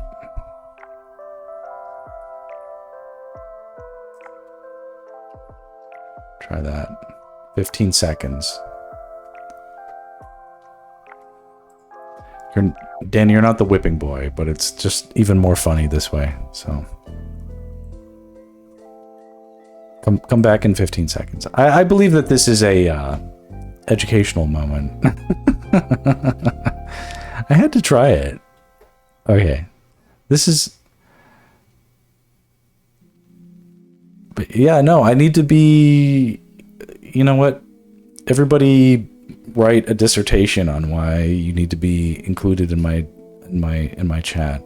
Try that. 15 seconds. Danny, you're not the whipping boy, but it's just even more funny this way. So come back in 15 seconds. I believe that this is a educational moment. I had to try it. Okay. This is... But yeah, no, I need to be... You know what? Everybody write a dissertation on why you need to be included in my chat.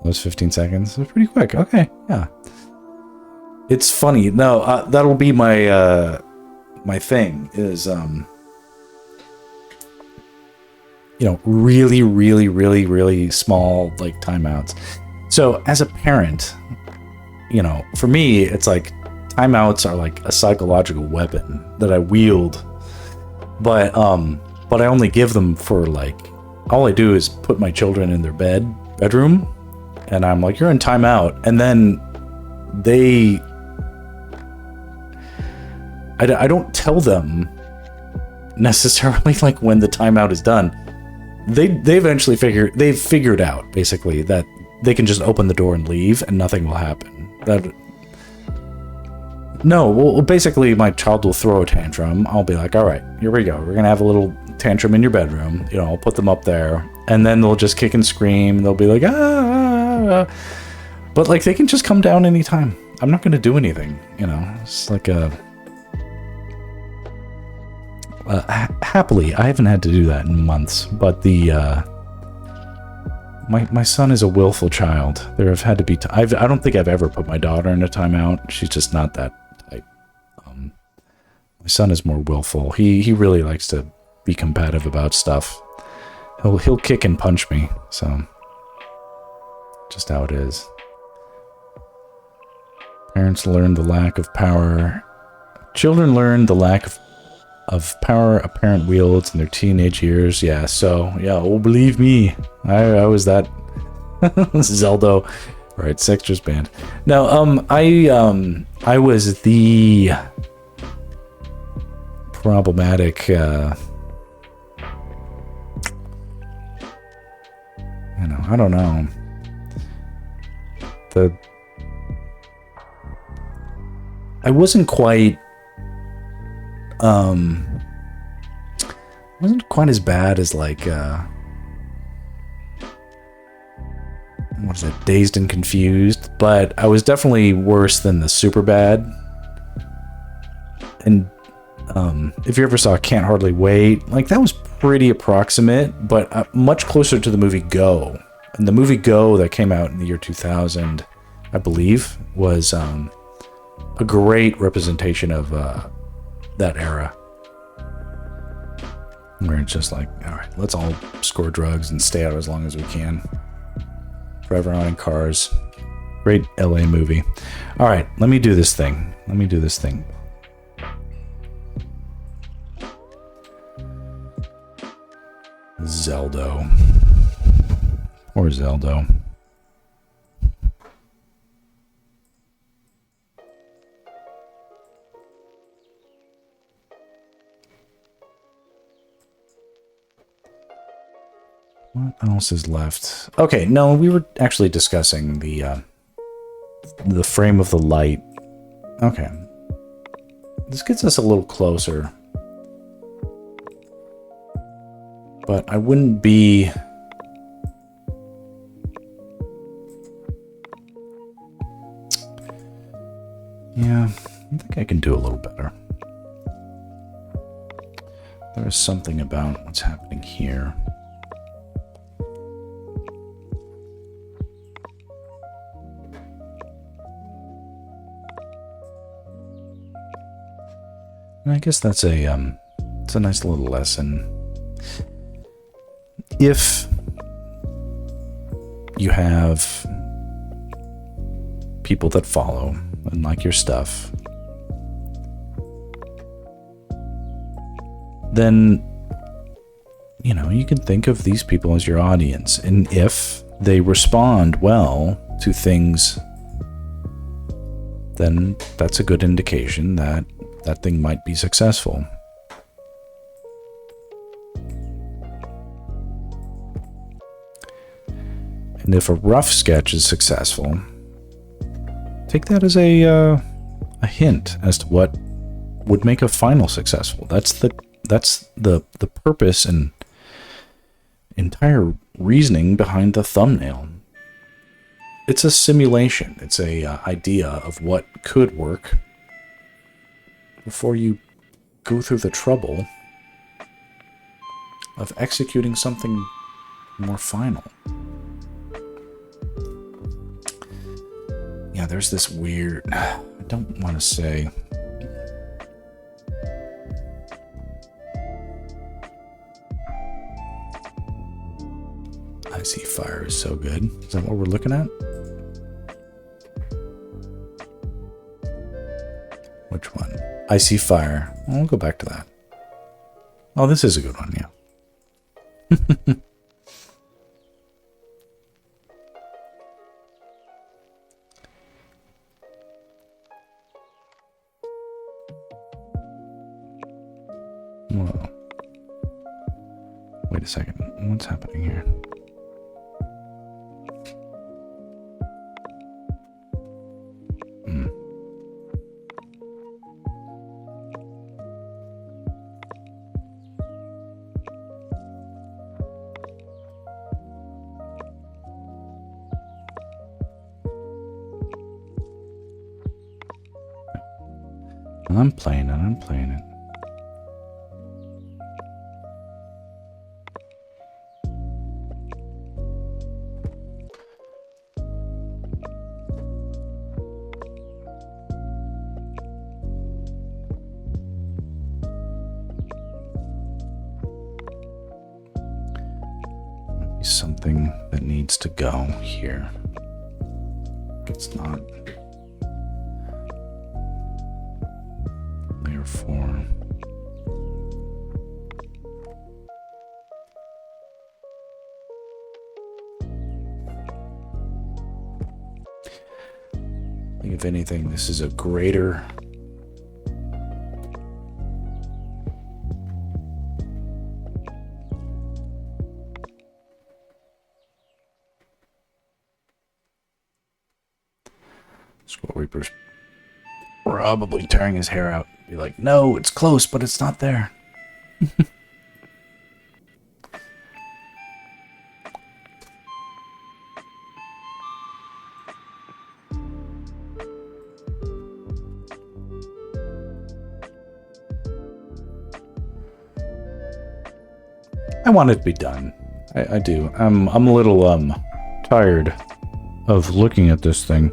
Those 15 seconds? It was pretty quick. Okay, yeah. It's funny. No, that'll be my my thing is you know, really, really, really, really small like timeouts. So as a parent, you know, for me, it's like timeouts are like a psychological weapon that I wield, but I only give them for like, all I do is put my children in their bedroom, and I'm like, you're in timeout, and then I don't tell them necessarily like when the timeout is done. They eventually they've figured out basically that they can just open the door and leave and nothing will happen. Well, basically my child will throw a tantrum. I'll be like, all right, here we go. We're going to have a little tantrum in your bedroom. You know, I'll put them up there, and then they'll just kick and scream. They'll be like, ah. But like, they can just come down anytime. I'm not going to do anything, you know. It's like happily, I haven't had to do that in months, but my son is a willful child. There have had to be I don't think I've ever put my daughter in a timeout. She's just not that type. My son is more willful. He really likes to be combative about stuff. He'll kick and punch me. So just how it is. Parents learn the lack of power. Children learn the lack of power a parent wields in their teenage years. Yeah, so, yeah, well, believe me, I was that. Zeldo. Right, Sextras band. No, I was the problematic, you know, I don't know. I wasn't quite as bad as like what is it, Dazed and Confused, but I was definitely worse than the Super Bad. And if you ever saw Can't Hardly Wait, like that was pretty approximate, but much closer to the movie Go. And the movie Go that came out in the year 2000, I believe, was a great representation of that era, where it's just like, all right, let's all score drugs and stay out as long as we can. Forever on in cars. Great LA movie. All right, let me do this thing. Zeldo. Or Zeldo. What else is left? Okay, no, we were actually discussing the frame of the light. Okay. This gets us a little closer. But I wouldn't be... Yeah, I think I can do a little better. There is something about what's happening here. And I guess that's it's a nice little lesson. If you have people that follow and like your stuff, then, you know, you can think of these people as your audience. And if they respond well to things, then that's a good indication that that thing might be successful. And if a rough sketch is successful, take that as a hint as to what would make a final successful. That's That's the purpose and entire reasoning behind the thumbnail. It's a simulation. It's a idea of what could work before you go through the trouble of executing something more final. Yeah, there's this weird... I don't want to say... I See Fire is so good. Is that what we're looking at? Which one? I See Fire. I'll go back to that. Oh, this is a good one, yeah. Whoa. Wait a second. What's happening here? I'm playing it, I'm playing it. Might be something that needs to go here. It's not. Layer 4. I think if anything, this is a greater Scroll Reaper's probably tearing his hair out. Be like, no, it's close, but it's not there. I want it to be done. I do. I'm a little tired of looking at this thing.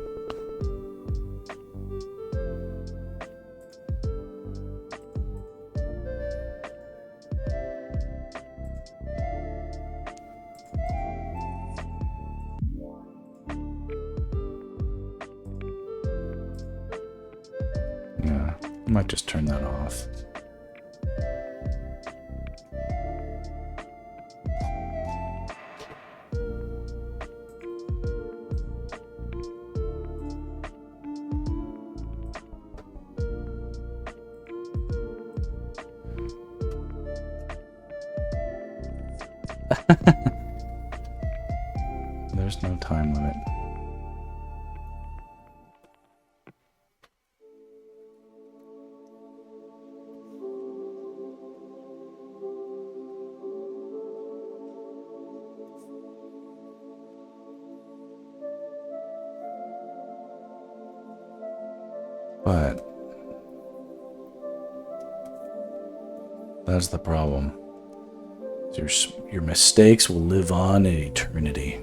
Yeah, I might just turn that off. There's no time limit. But that's the problem. Your mistakes will live on in eternity.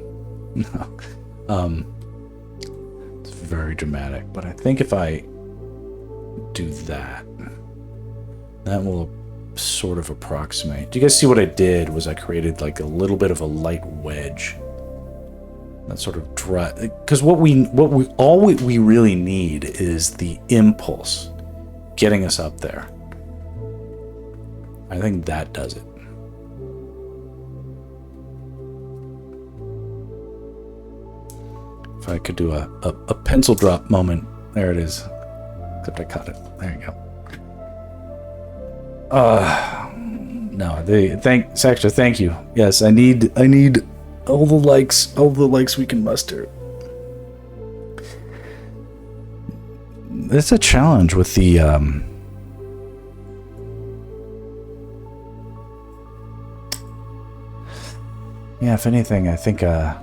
It's very dramatic, but I think if I do that, that will sort of approximate. Do you guys see what I did? Was I created like a little bit of a light wedge that sort of drive, because what we really need is the impulse getting us up there. I think that does it. If I could do a pencil drop moment. There it is. Except I caught it. There you go. No, Saxtra, thank you. Yes, I need all the likes we can muster. It's a challenge with the Yeah, if anything, I think I'm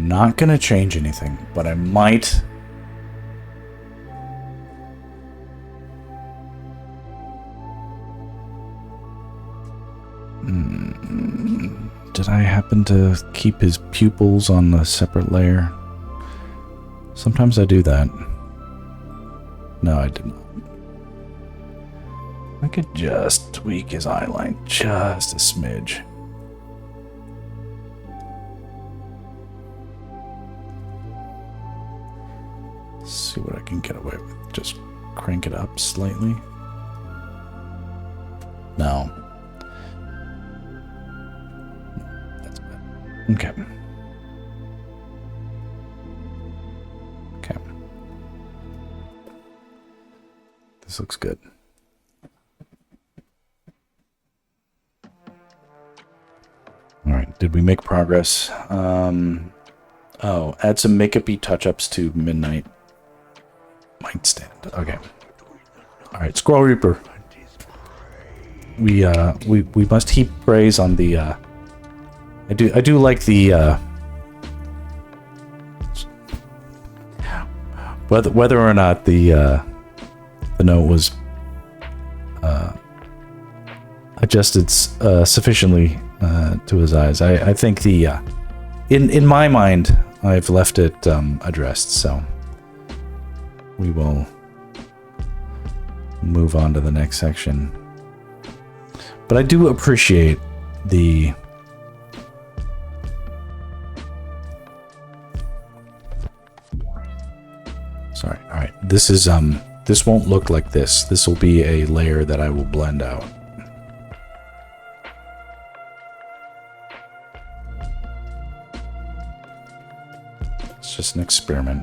not gonna change anything, but I might. Did I happen to keep his pupils on a separate layer? Sometimes I do that. No, I did not. I could just tweak his eyeline just a smidge. Let's see what I can get away with. Just crank it up slightly. No. That's bad. Okay. Okay. This looks good. All right. Did we make progress? Oh, add some makeup-y touch-ups to Midnight Might Stand. Okay. All right, Squirrel Reaper. We must heap praise on the. I do like the. Whether or not the note was adjusted sufficiently to his eyes. I think the in my mind I've left it addressed, so we will move on to the next section. But I do appreciate the sorry. All right. This is this won't look like this. This will be a layer that I will blend out. It's just an experiment.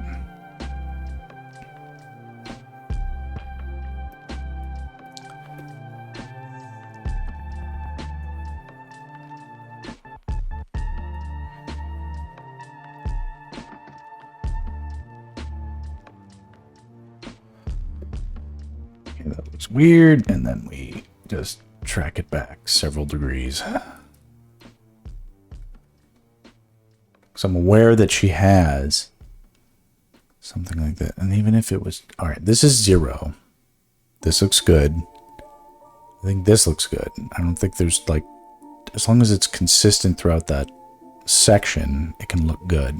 That looks weird, and then we just track it back several degrees. So I'm aware that she has something like that. And even if it was... Alright, this is 0. This looks good. I think this looks good. I don't think there's like... As long as it's consistent throughout that section, it can look good.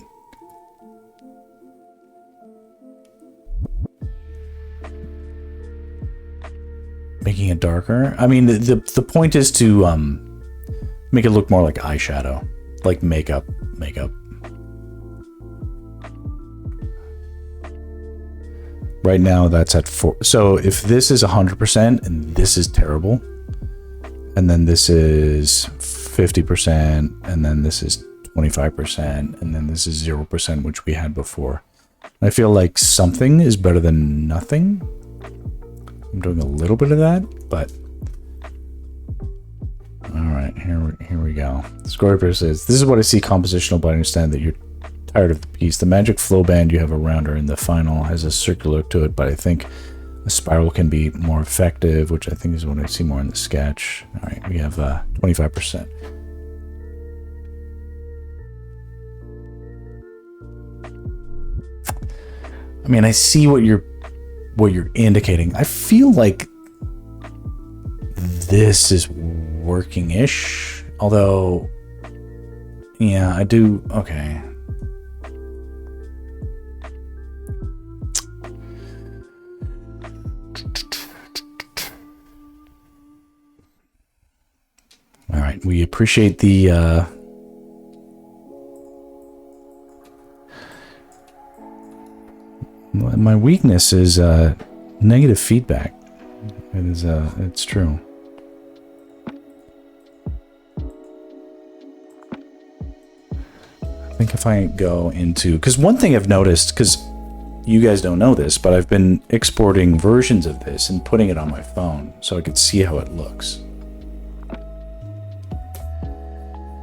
Making it darker? I mean, the point is to make it look more like eyeshadow. Like makeup. Right now, that's at 4. So if this is 100% and this is terrible, and then this is 50%, and then this is 25%, and then this is 0%, which we had before. I feel like something is better than nothing. I'm doing a little bit of that, but all right, here we go. Scorpio says, "This is what I see compositional, but I understand that you're tired of the piece. The magic flow band you have around her in the final has a circular to it, but I think a spiral can be more effective, which I think is what I see more in the sketch." All right, we have 25%. I mean, I see what you're indicating. I feel like this is working-ish, although, yeah, I do. Okay. All right, we appreciate the my weakness is negative feedback. It is it's true. I think if I go into, because one thing I've noticed, because you guys don't know this, but I've been exporting versions of this and putting it on my phone so I could see how it looks.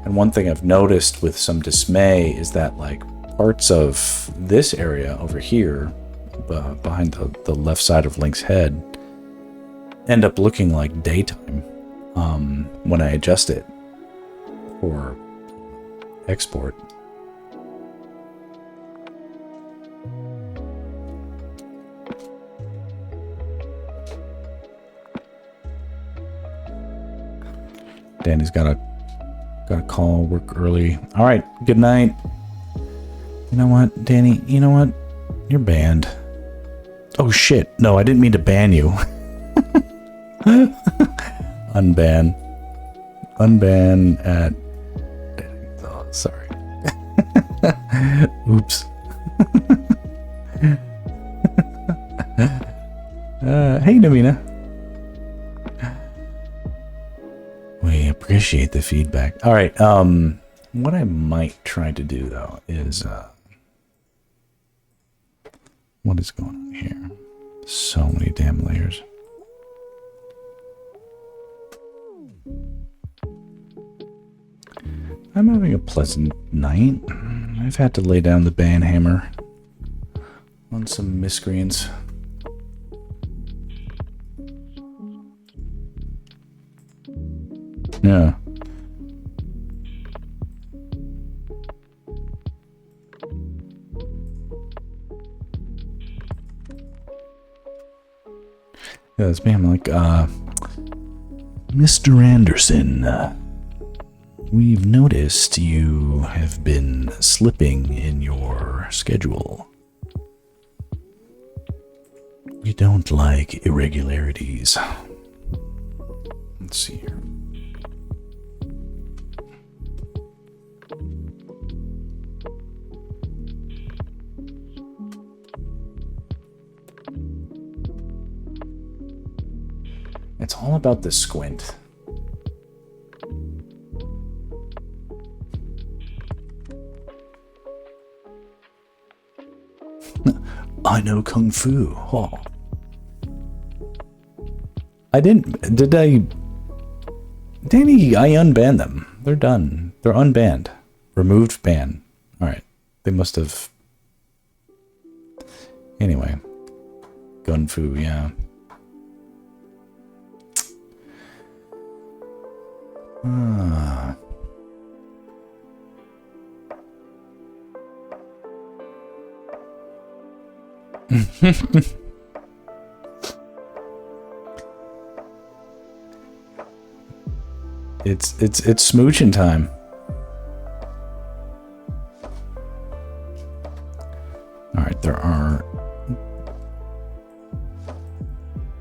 And one thing I've noticed with some dismay is that like parts of this area over here behind the left side of Link's head end up looking like daytime when I adjust it for export. Danny's got a call, work early. All right, good night. You know what, Danny? You know what? You're banned. Oh shit! No, I didn't mean to ban you. Unban. Unban at. Oh, sorry. Oops. Hey, Navina. We appreciate the feedback. All right. What I might try to do though is what is going on here? So many damn layers. I'm having a pleasant night. I've had to lay down the ban hammer on some miscreants. Yeah. Yeah, that's me. I'm like, Mr. Anderson, we've noticed you have been slipping in your schedule. We don't like irregularities. Let's see here. It's all about the squint. I know Kung Fu. Oh. I didn't... Did I... Danny, I unbanned them. They're done. They're unbanned. Removed ban. Alright. They must have... Anyway. Kung Fu, yeah. Ah. It's smooching time. All right, there are...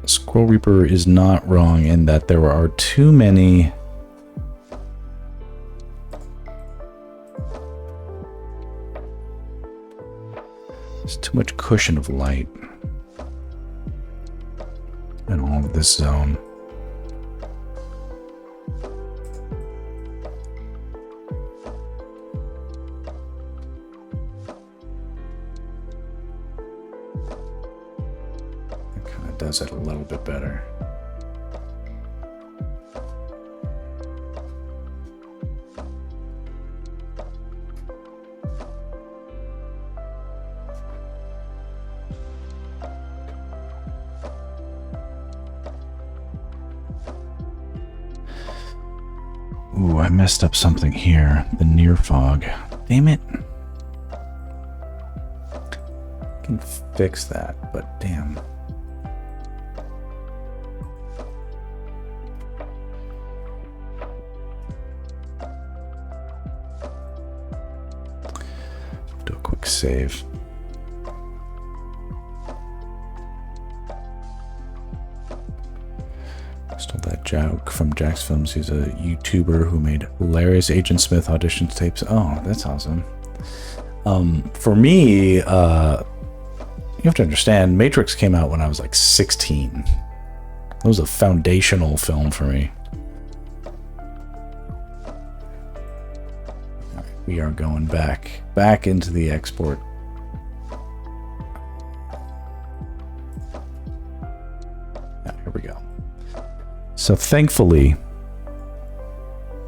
Squirrel Reaper is not wrong in that there are too many... There's too much cushion of light in all of this zone. It kind of does it a little bit better. Ooh, I messed up something here. The near fog. Damn it. I can fix that, but damn. Do a quick save. Stole that joke from Jack's Films. He's a YouTuber who made hilarious Agent Smith audition tapes. Oh, that's awesome. For me, you have to understand, Matrix came out when I was like 16. That was a foundational film for me. All right, we are going back into the export. Yeah, here we go. So thankfully,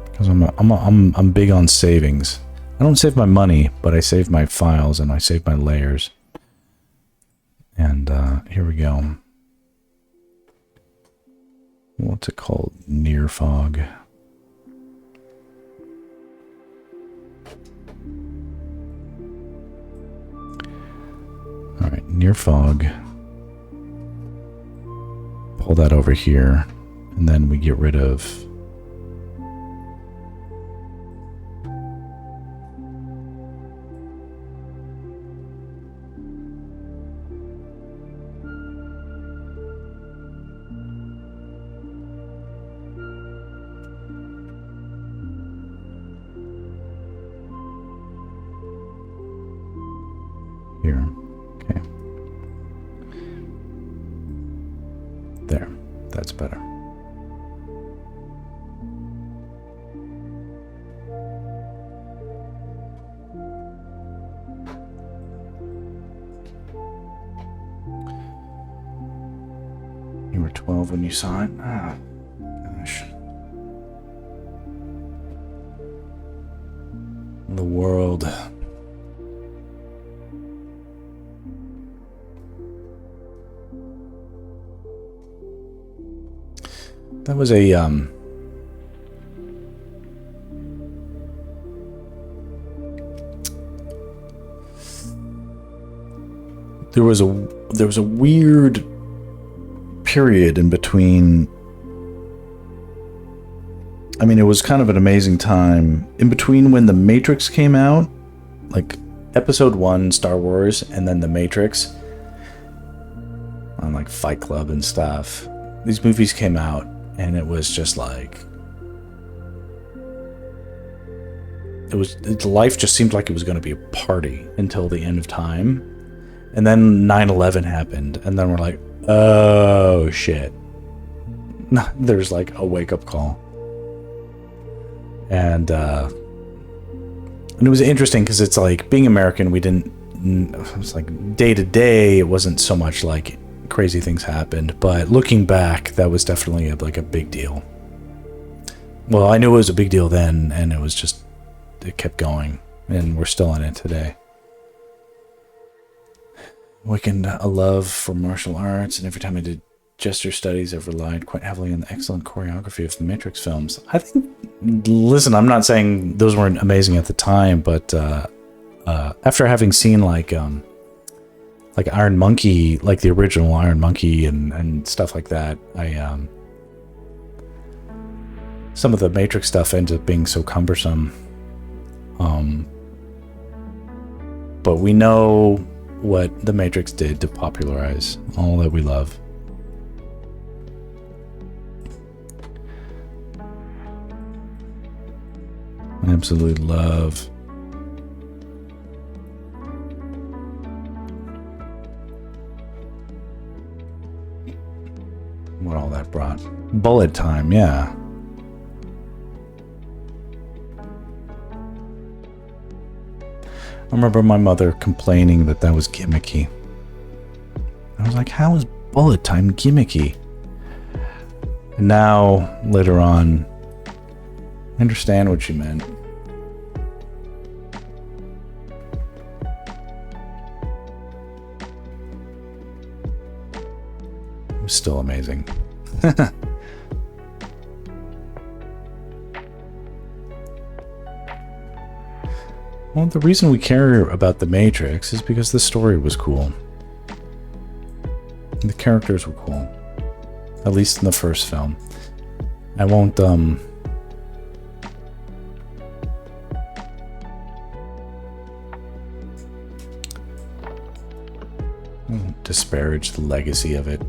because I'm big on savings. I don't save my money, but I save my files and I save my layers. And here we go. What's it called? Near fog. All right, near fog. Pull that over here, and then we get rid of here. Okay. There. That's better. You were 12 when you saw it? Ah, gosh. The world. That was a there was a weird period in between. I mean, it was kind of an amazing time in between when The Matrix came out, like Episode 1, Star Wars, and then The Matrix, on like Fight Club and stuff. These movies came out, and it was just like, life just seemed like it was going to be a party until the end of time. And then 9/11 happened, and then we're like, oh shit. There's like a wake-up call. And it was interesting because it's like, being American, it was like day to day, it wasn't so much like crazy things happened, but looking back, that was definitely like a big deal. Well, I knew it was a big deal then, and it was just, it kept going, and we're still in it today. Awakened a love for martial arts, and every time I did gesture studies, I've relied quite heavily on the excellent choreography of the Matrix films. I think, listen, I'm not saying those weren't amazing at the time, but after having seen like Iron Monkey, like the original Iron Monkey and stuff like that, some of the Matrix stuff ended up being so cumbersome. But we know what the Matrix did to popularize all that we love. I absolutely love what all that brought. Bullet time, yeah. I remember my mother complaining that that was gimmicky. I was like, how is bullet time gimmicky? And now, later on, I understand what she meant. It was still amazing. Well, the reason we care about The Matrix is because the story was cool. And the characters were cool. At least in the first film. I won't, disparage the legacy of it.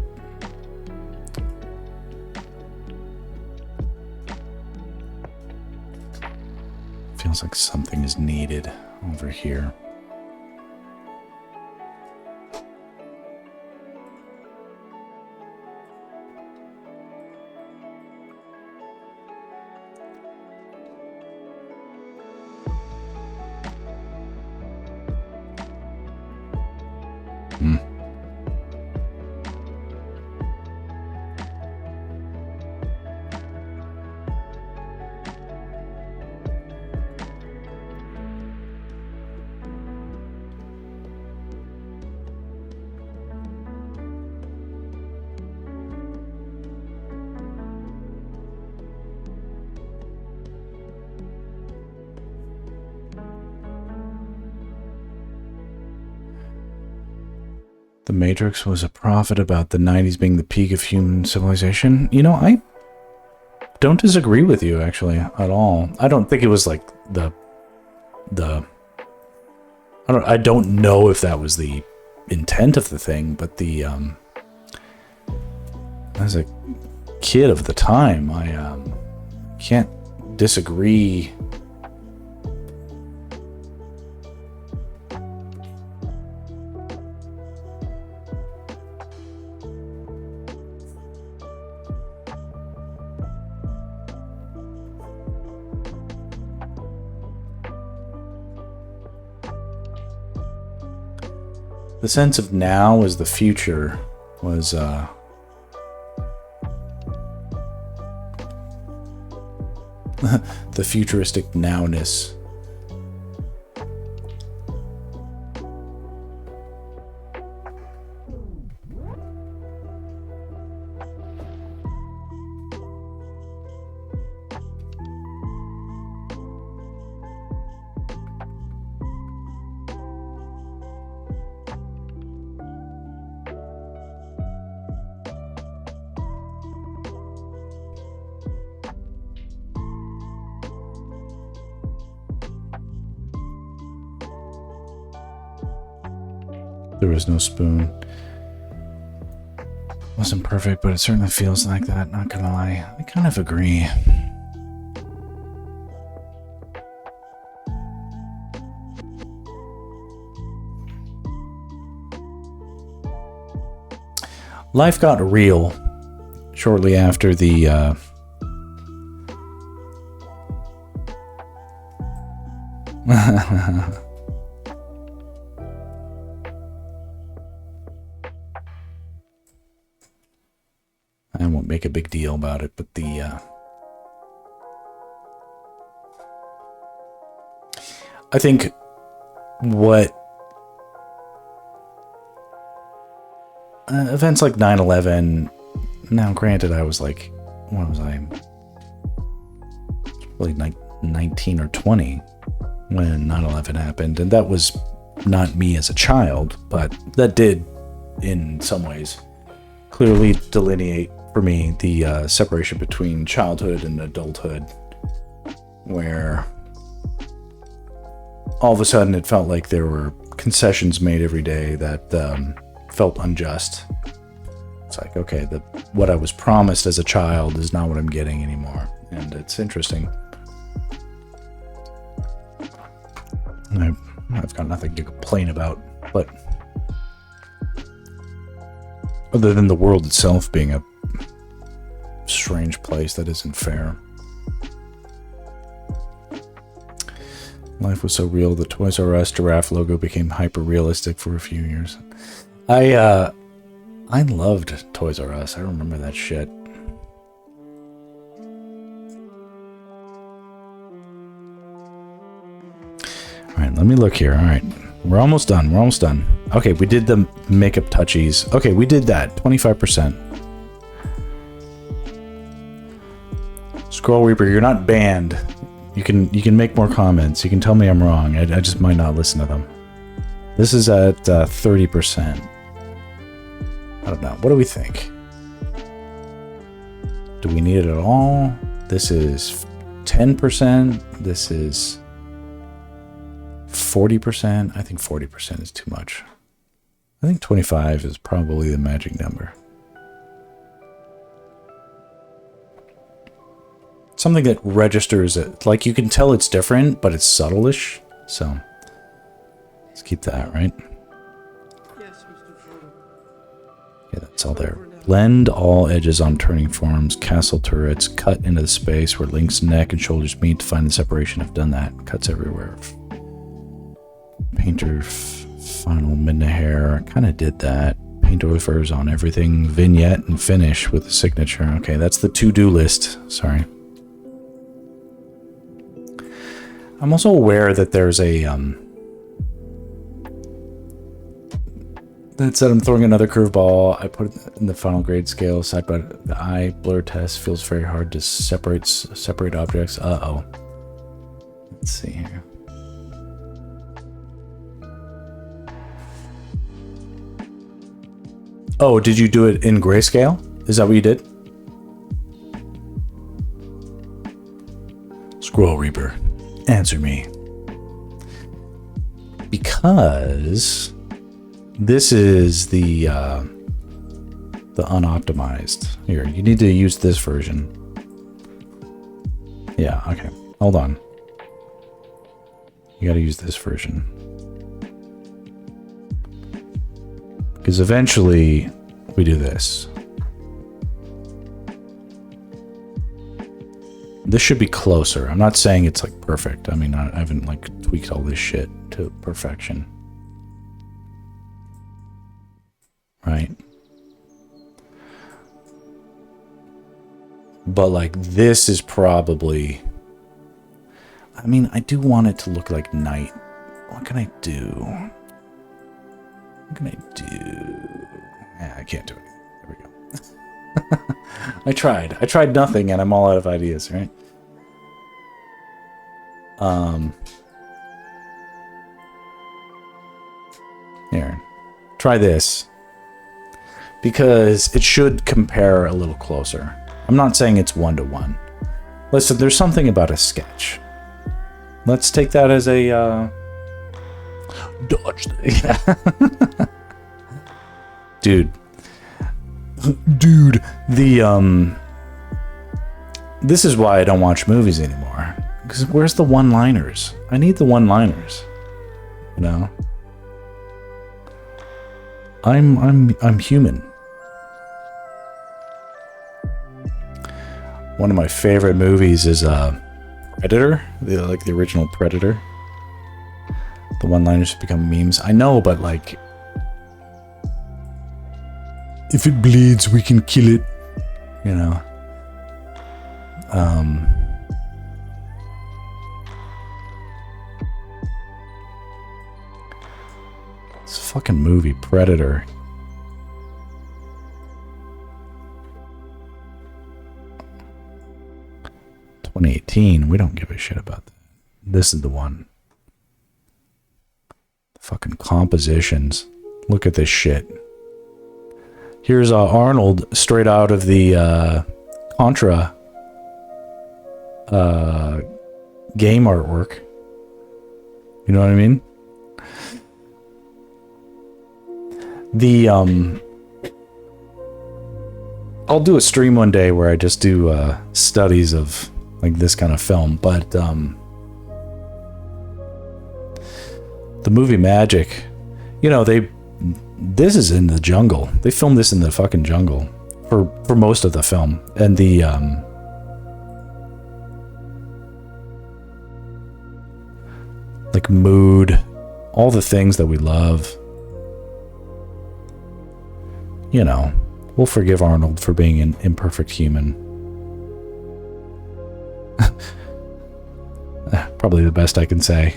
Feels like something is needed over here. The Matrix was a prophet about the 90s being the peak of human civilization. You know, I don't disagree with you, actually, at all. I don't think it was like I don't know if that was the intent of the thing, but as a kid of the time, I can't disagree. The sense of now as the future was the futuristic nowness. There was no spoon. Wasn't perfect, but it certainly feels like that, not gonna lie. I kind of agree. Life got real shortly after the I won't make a big deal about it, but I think what events like 9/11. Now, granted, I was like, what was I? Probably 19 or 20 when 9/11 happened, and that was not me as a child, but that did, in some ways, clearly delineate for me the separation between childhood and adulthood, where all of a sudden it felt like there were concessions made every day that felt unjust. It's like, okay, what I was promised as a child is not what I'm getting anymore, and it's interesting. I've got nothing to complain about, but other than the world itself being a strange place that isn't fair. Life was so real, the Toys R Us giraffe logo became hyper-realistic for a few years. I loved Toys R Us. I remember that shit. Alright, let me look here. Alright. We're almost done. We're almost done. Okay, we did the makeup touchies. Okay, we did that. 25%. Scroll Reaper, you're not banned. You can make more comments. You can tell me I'm wrong. I just might not listen to them. This is at 30%. I don't know. What do we think? Do we need it at all? This is 10%. This is 40%. I think 40% is too much. I think 25 is probably the magic number. Something that registers it. Like, you can tell it's different, but it's subtle-ish. So, let's keep that, right? Yes, Mr. Frodo. Yeah, that's all there. Blend all edges on turning forms, castle turrets, cut into the space where Link's neck and shoulders meet to find the separation. I've done that. Cuts everywhere. Painter final midna hair. I kind of did that. Paint overs on everything. Vignette and finish with a signature. Okay, that's the to-do list. Sorry. I'm also aware that there's a that said I'm throwing another curveball. I put it in the final grade scale side by the eye blur test feels very hard to separate objects. Uh-oh. Let's see here. Oh, did you do it in grayscale? Is that what you did? Scroll Reaper, answer me. Because this is the unoptimized. Here, you need to use this version. Yeah, okay. Hold on. You gotta use this version. Because eventually we do this. This should be closer. I'm not saying it's like perfect. I mean, I haven't like tweaked all this shit to perfection. Right? But like this is probably... I mean, I do want it to look like night. What can I do? What can I do? I can't do anything. There we go. I tried nothing and I'm all out of ideas, right? Here. Try this. Because it should compare a little closer. I'm not saying it's 1-to-1. Listen, there's something about a sketch. Let's take that as a dodge. Dude, this is why I don't watch movies anymore. Because where's the one-liners? I need the one-liners. You know? I'm human. One of my favorite movies is Predator, the original Predator. The one-liners become memes. I know, but like, if it bleeds, we can kill it. You know. This fucking movie, Predator. We don't give a shit about that. This is the one. Fucking compositions. Look at this shit. Here's Arnold straight out of the Contra game artwork. You know what I mean? I'll do a stream one day where I just do studies of like this kind of film, but the movie Magic, you know, this is in the jungle. They filmed this in the fucking jungle for most of the film, and the like mood, all the things that we love. You know, we'll forgive Arnold for being an imperfect human. Probably the best I can say.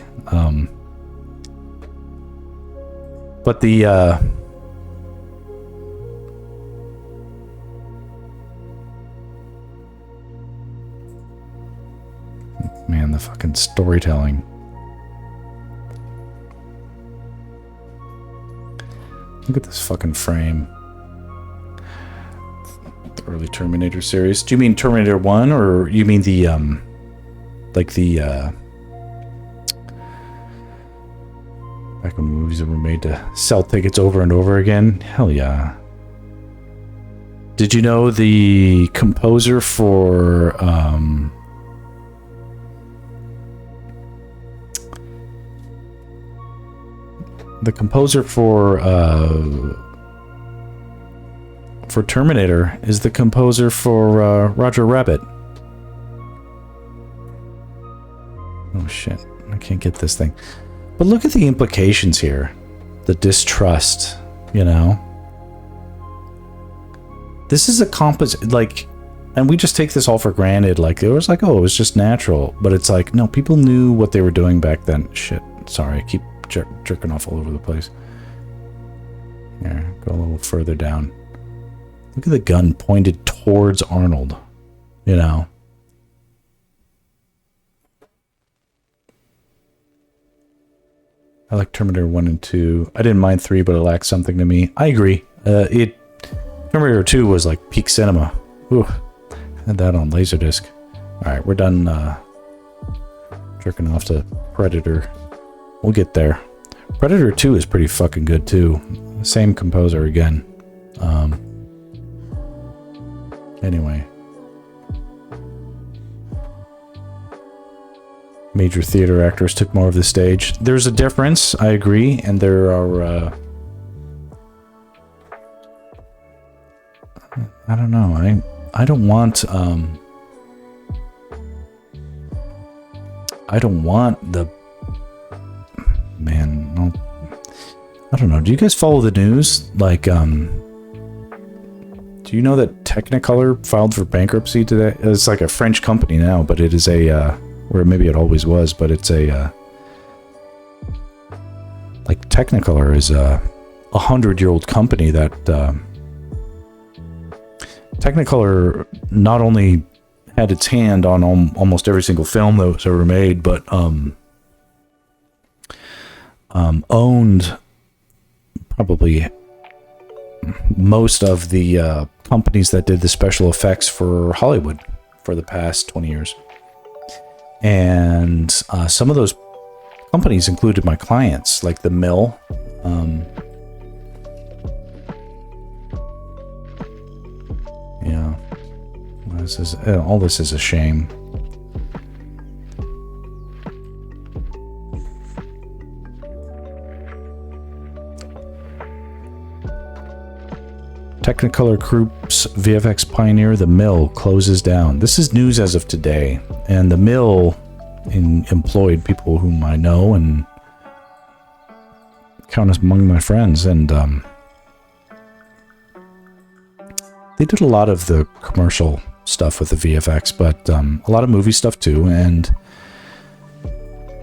But the man, the fucking storytelling. Look at this fucking frame. The early Terminator series. Do you mean Terminator 1 or you mean the like the back when movies were made to sell tickets over and over again? Hell yeah. Did you know the composer for Terminator is the composer for Roger Rabbit? Oh shit, I can't get this thing. But look at the implications here. The distrust, you know? This is a composite, like, and we just take this all for granted. Like, it was like, oh, it was just natural. But it's like, no, people knew what they were doing back then. Shit, sorry, I keep jerking off all over the place. Here, go a little further down. Look at the gun pointed towards Arnold, you know? I like Terminator 1 and 2. I didn't mind 3, but it lacks something to me. I agree. It Terminator 2 was like peak cinema. Ooh, had that on Laserdisc. Alright, we're done jerking off to Predator. We'll get there. Predator 2 is pretty fucking good too. Same composer again. Anyway. Major theater actors took more of the stage. There's a difference, I agree, and there are I don't know. I don't want I don't want the man. No, I don't know. Do you guys follow the news? Like, do you know that Technicolor filed for bankruptcy today? It's like a French company now, but it is a or maybe it always was, but it's a like Technicolor is a 100-year-old company that Technicolor not only had its hand on almost every single film that was ever made, but owned probably most of the companies that did the special effects for Hollywood for the past 20 years. And some of those companies included my clients, like the Mill. Yeah. This is all. This is a shame. Technicolor Group's VFX pioneer, the Mill, closes down. This is news as of today, and the Mill employed people whom I know and count as among my friends, and they did a lot of the commercial stuff with the VFX, but a lot of movie stuff too. And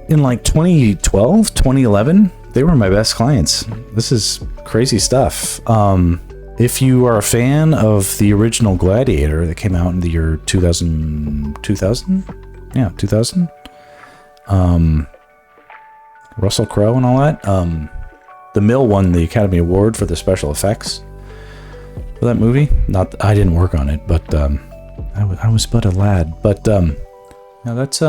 in like 2012, 2011, they were my best clients. This is crazy stuff. If you are a fan of the original Gladiator that came out in the year 2000, yeah, 2000, Russell Crowe and all that, the Mill won the Academy Award for the special effects for that movie. Not, I didn't work on it, but I was but a lad. But now that's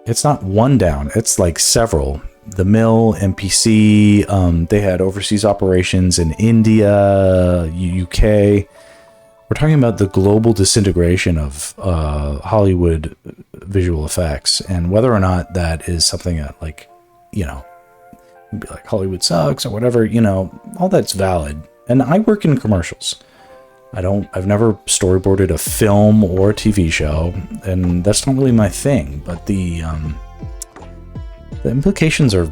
it's not one down. It's like several. The Mill, MPC, they had overseas operations in India, UK. We're talking about the global disintegration of Hollywood visual effects, and whether or not that is something that, like, you know, be like Hollywood sucks or whatever, you know, all that's valid. And I work in commercials. I've never storyboarded a film or a TV show, and that's not really my thing, but the implications are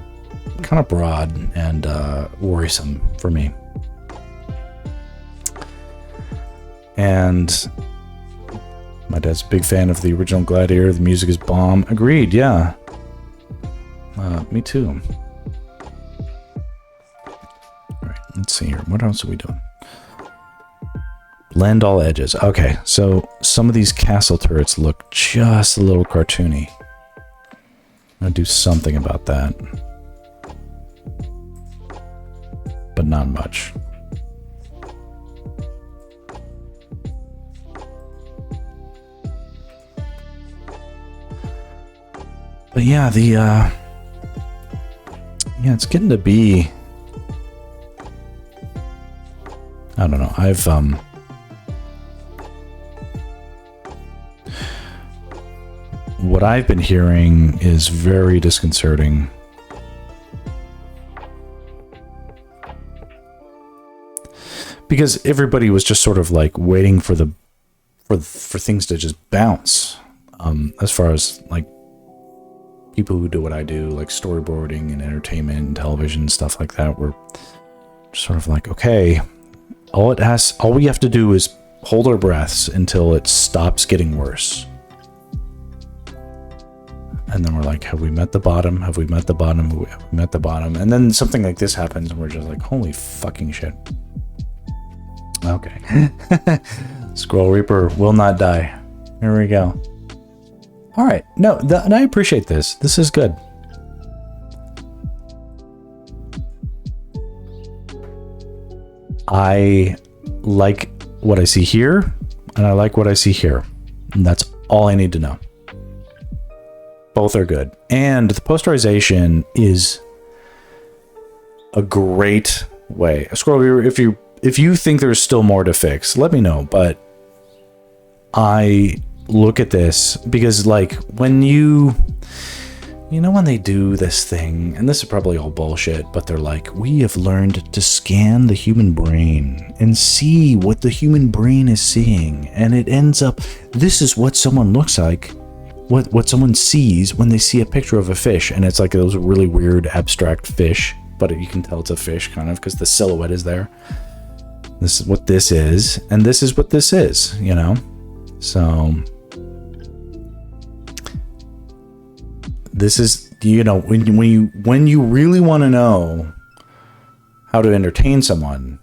kind of broad and worrisome for me. And my dad's a big fan of the original Gladiator. The music is bomb. Agreed, yeah. Me too. Alright, let's see here. What else are we doing? Blend all edges. Okay, so some of these castle turrets look just a little cartoony. I'm gonna do something about that, but not much. But yeah, it's getting to be, I don't know. What I've been hearing is very disconcerting. Because everybody was just sort of like waiting for things to just bounce. As far as like people who do what I do, like storyboarding and entertainment and television, stuff like that, were sort of like, okay, all we have to do is hold our breaths until it stops getting worse. And then we're like, have we met the bottom? Have we met the bottom? Have we met the bottom? And then something like this happens and we're just like, holy fucking shit. Okay. Scroll Reaper will not die. Here we go. All right. No, and I appreciate this. This is good. I like what I see here, and I like what I see here. And that's all I need to know. Both are good. And the posterization is a great way. Squirrel Viewer, if you think there's still more to fix, let me know. But I look at this because, like, when when they do this thing, and this is probably all bullshit, but they're like, we have learned to scan the human brain and see what the human brain is seeing. And it ends up, this is what someone looks like, what someone sees when they see a picture of a fish. And it's like those really weird abstract fish, but you can tell it's a fish kind of because the silhouette is there. This is what this is, and this is what this is, you know? So this is, you know, when you really want to know how to entertain someone,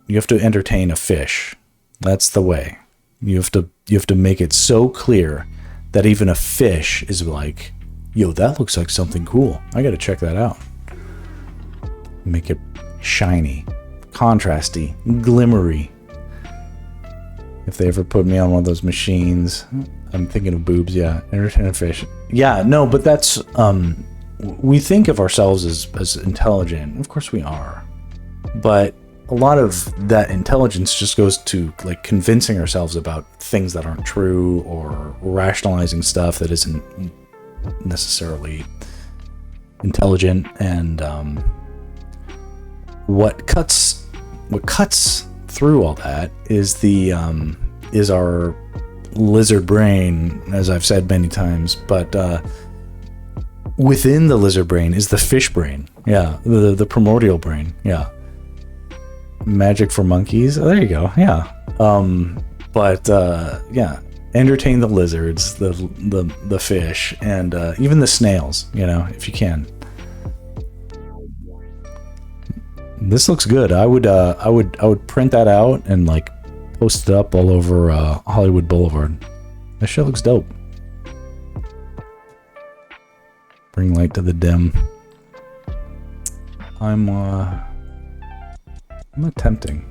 you have to entertain a fish. That's the way. You have to make it so clear that even a fish is like, yo, that looks like something cool. I got to check that out. Make it shiny, contrasty, glimmery. If they ever put me on one of those machines, I'm thinking of boobs, yeah. Entertain a fish. Yeah, no, but that's, we think of ourselves as intelligent. Of course we are. But a lot of that intelligence just goes to, like, convincing ourselves about things that aren't true, or rationalizing stuff that isn't necessarily intelligent. And what cuts through all that is our lizard brain, as I've said many times, but within the lizard brain is the fish brain. Yeah, the primordial brain. Yeah. Magic for monkeys. Oh, there you go. Yeah. Yeah, entertain the lizards, the fish, and even the snails, you know, if you can. This looks good. I would print that out and, like, post it up all over Hollywood Boulevard. That shit looks dope. Bring light to the dim. I'm attempting.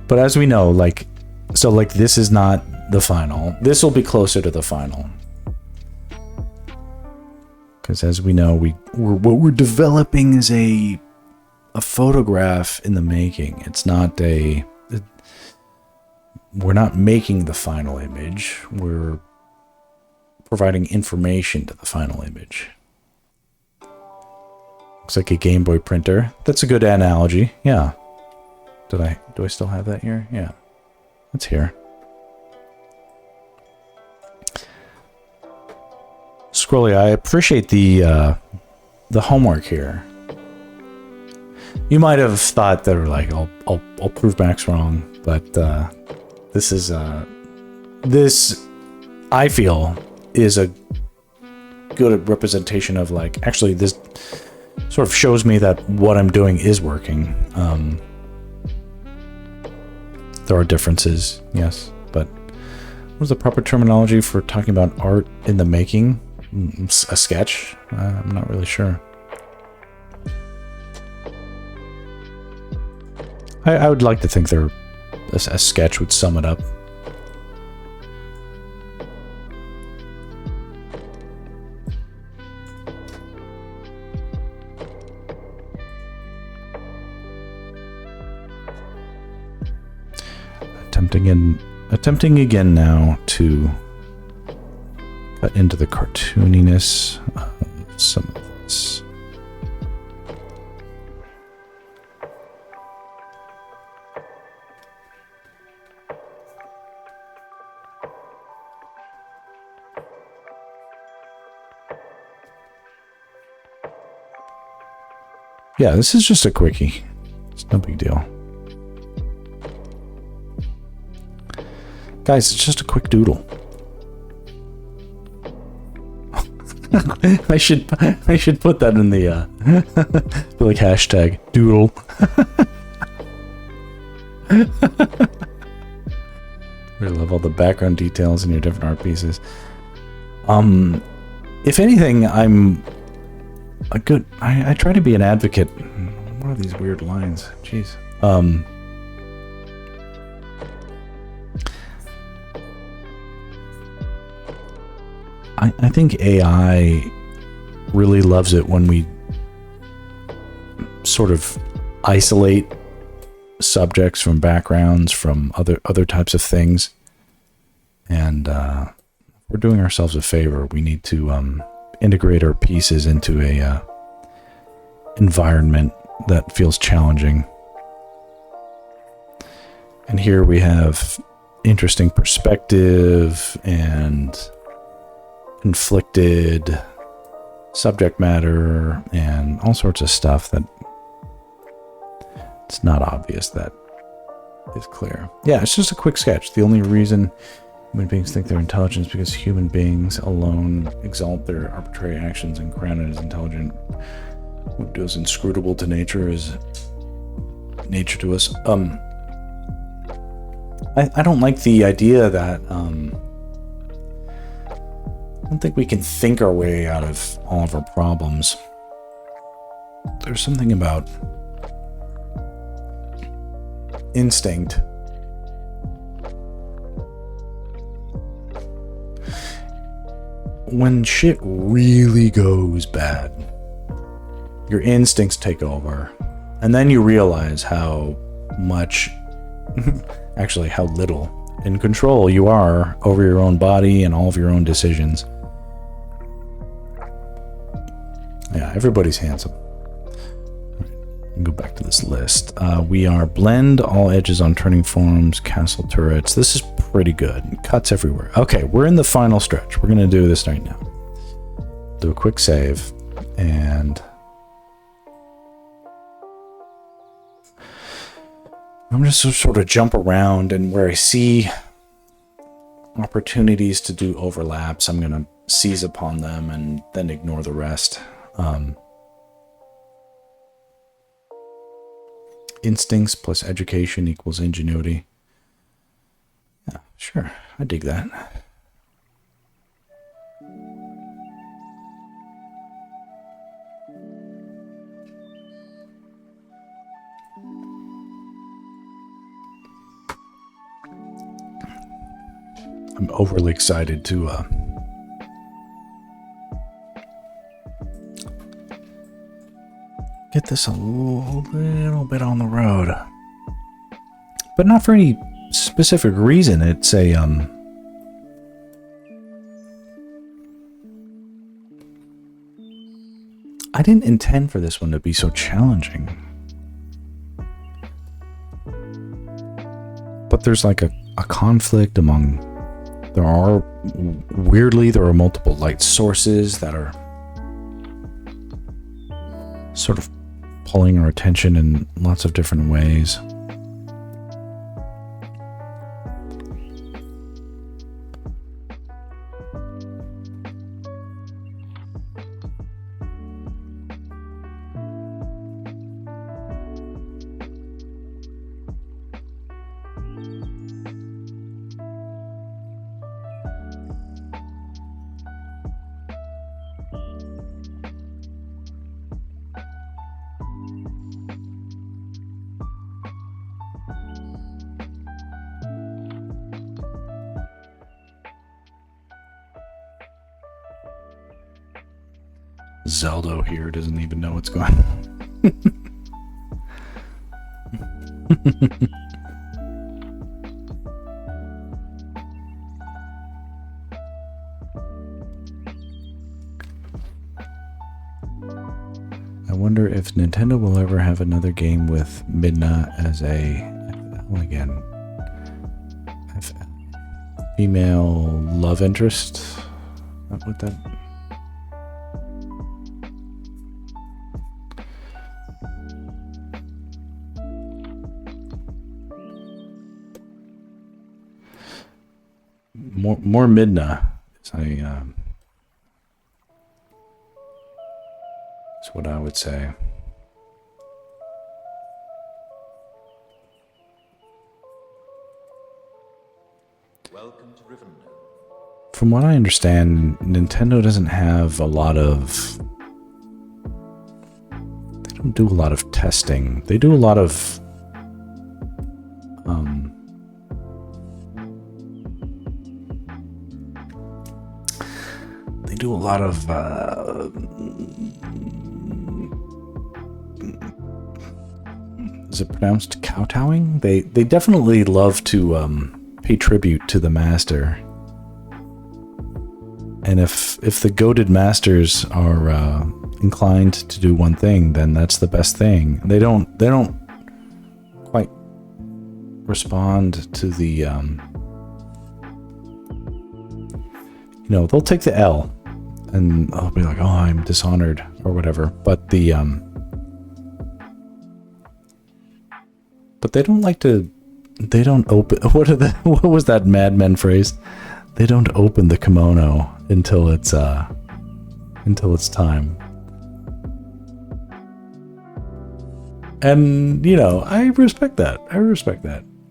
But as we know, like, so, like, this is not the final. This will be closer to the final. Because as we know, what we're developing is a photograph in the making. It's not we're not making the final image. We're providing information to the final image. Looks like a Game Boy printer. That's a good analogy. Yeah. Do I still have that here? Yeah. That's here. Scrolly, I appreciate the homework here. You might have thought that, like, I'll prove Max wrong, but this is this, I feel, is a good representation of, like, actually this sort of shows me that what I'm doing is working. There are differences, yes, but what's the proper terminology for talking about art in the making? A sketch? I'm not really sure. I would like to think a sketch would sum it up. Attempting again now to cut into the cartooniness of some of this. Yeah, this is just a quickie. It's no big deal. Guys, it's just a quick doodle. I should put that in the like hashtag doodle. I love all the background details in your different art pieces. If anything, I'm a good. I try to be an advocate. What are these weird lines? Jeez. I think AI really loves it when we sort of isolate subjects from backgrounds, from other types of things. And we're doing ourselves a favor. We need to integrate our pieces into a environment that feels challenging. And here we have interesting perspective and conflicted subject matter and all sorts of stuff that it's not obvious that is clear. Yeah, it's just a quick sketch. The only reason human beings think they're intelligent is because human beings alone exalt their arbitrary actions and crown it as intelligent. What is inscrutable to nature is nature to us. I don't like the idea that I don't think we can think our way out of all of our problems. There's something about instinct. When shit really goes bad, your instincts take over, and then you realize how much, actually how little in control you are over your own body and all of your own decisions. Yeah, everybody's handsome. Go back to this list. We are blend all edges on turning forms, castle turrets. This is pretty good. Cuts everywhere. Okay, we're in the final stretch. We're going to do this right now. Do a quick save. And I'm just going to sort of jump around, and where I see opportunities to do overlaps, I'm going to seize upon them and then ignore the rest. Instincts plus education equals ingenuity. Yeah, sure. I dig that. I'm overly excited to get this a little bit on the road, but not for any specific reason. It's a I didn't intend for this one to be so challenging, but there's like a conflict among, there are multiple light sources that are sort of pulling our attention in lots of different ways. Zeldo here doesn't even know what's going on. I wonder if Nintendo will ever have another game with Midna as a female love interest. Not with that. More Midna is what I would say. Welcome to Rivendell. From what I understand, Nintendo doesn't have a lot of, they don't don't do a lot of testing. They do a lot of is it pronounced kowtowing? They definitely love to pay tribute to the master. And if the goated masters are inclined to do one thing, then that's the best thing. They don't quite respond to the they'll take the L and I'll be like, oh, I'm dishonored or whatever. But the but they don't like to. They don't open. What was that Mad Men phrase? They don't open the kimono until it's time. And I respect that.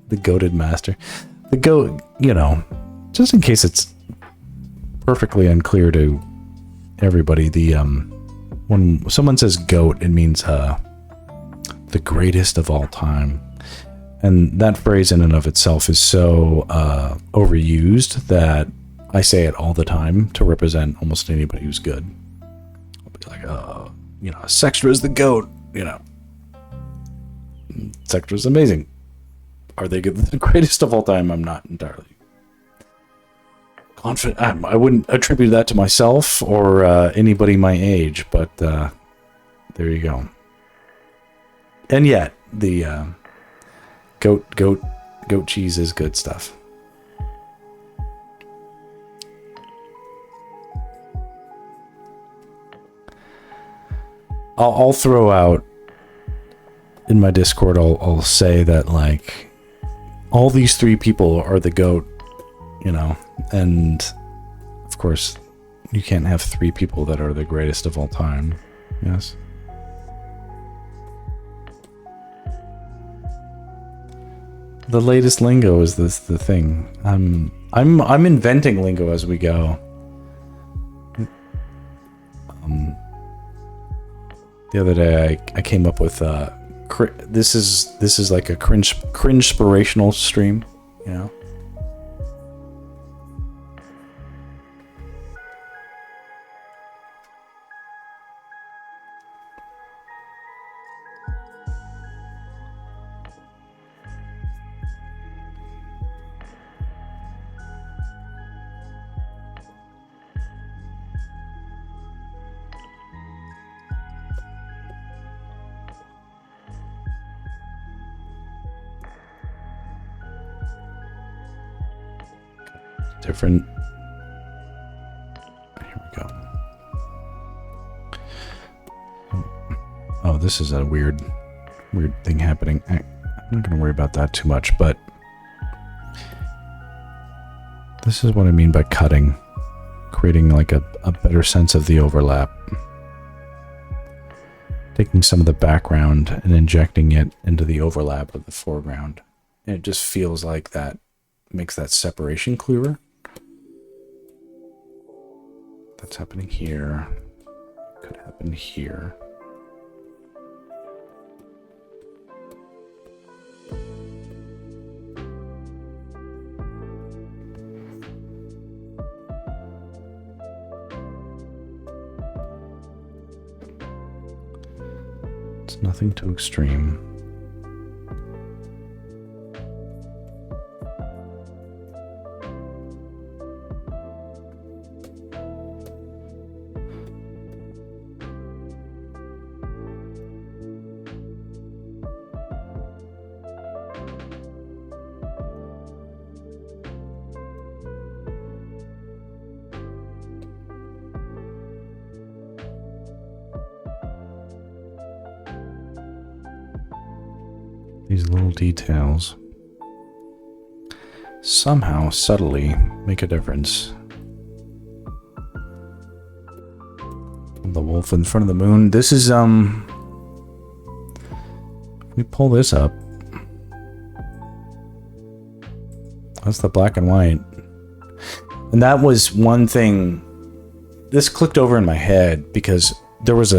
The goated master, the goat. Just in case it's perfectly unclear to everybody, when someone says goat, it means the greatest of all time. And that phrase in and of itself is so overused that I say it all the time to represent almost anybody who's good. I'll be like, Sextra is the GOAT, Sextra is amazing. Are they good? The greatest of all time? I'm not entirely confident. I wouldn't attribute that to myself or anybody my age, but there you go. And yet, the goat cheese is good stuff. I'll throw out in my Discord. I'll say that like all these three people are the goat, and of course you can't have three people that are the greatest of all time. Yes. The latest lingo is the thing. I'm inventing lingo as we go. The other day I came up with this is like a cringe inspirational stream, different. Here we go. Oh, this is a weird thing happening. I'm not going to worry about that too much, but this is what I mean by cutting, creating like a better sense of the overlap. Taking some of the background and injecting it into the overlap of the foreground. And it just feels like that makes that separation clearer. That's happening here. Could happen here. It's nothing too extreme. These little details somehow subtly make a difference. The wolf in front of the moon. This is if we pull this up, that's the black and white. And that was one thing this clicked over in my head because there was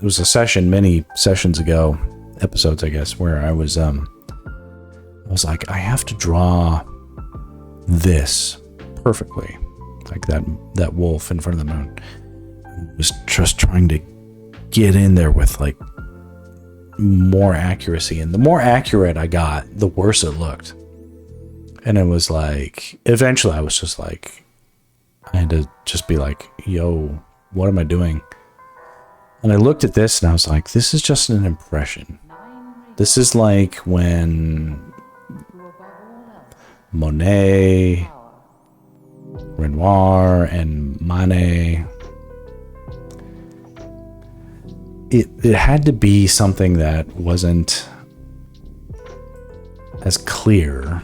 was a session many sessions ago, episodes I guess, where I was like, I have to draw this perfectly, like that wolf in front of the moon. I was just trying to get in there with like more accuracy, and the more accurate I got, the worse it looked. And it was like, eventually I was just like, I had to just be like, yo, what am I doing? And I looked at this and I was like, this is just an impression. This is like when Monet, Renoir, and Manet, it had to be something that wasn't as clear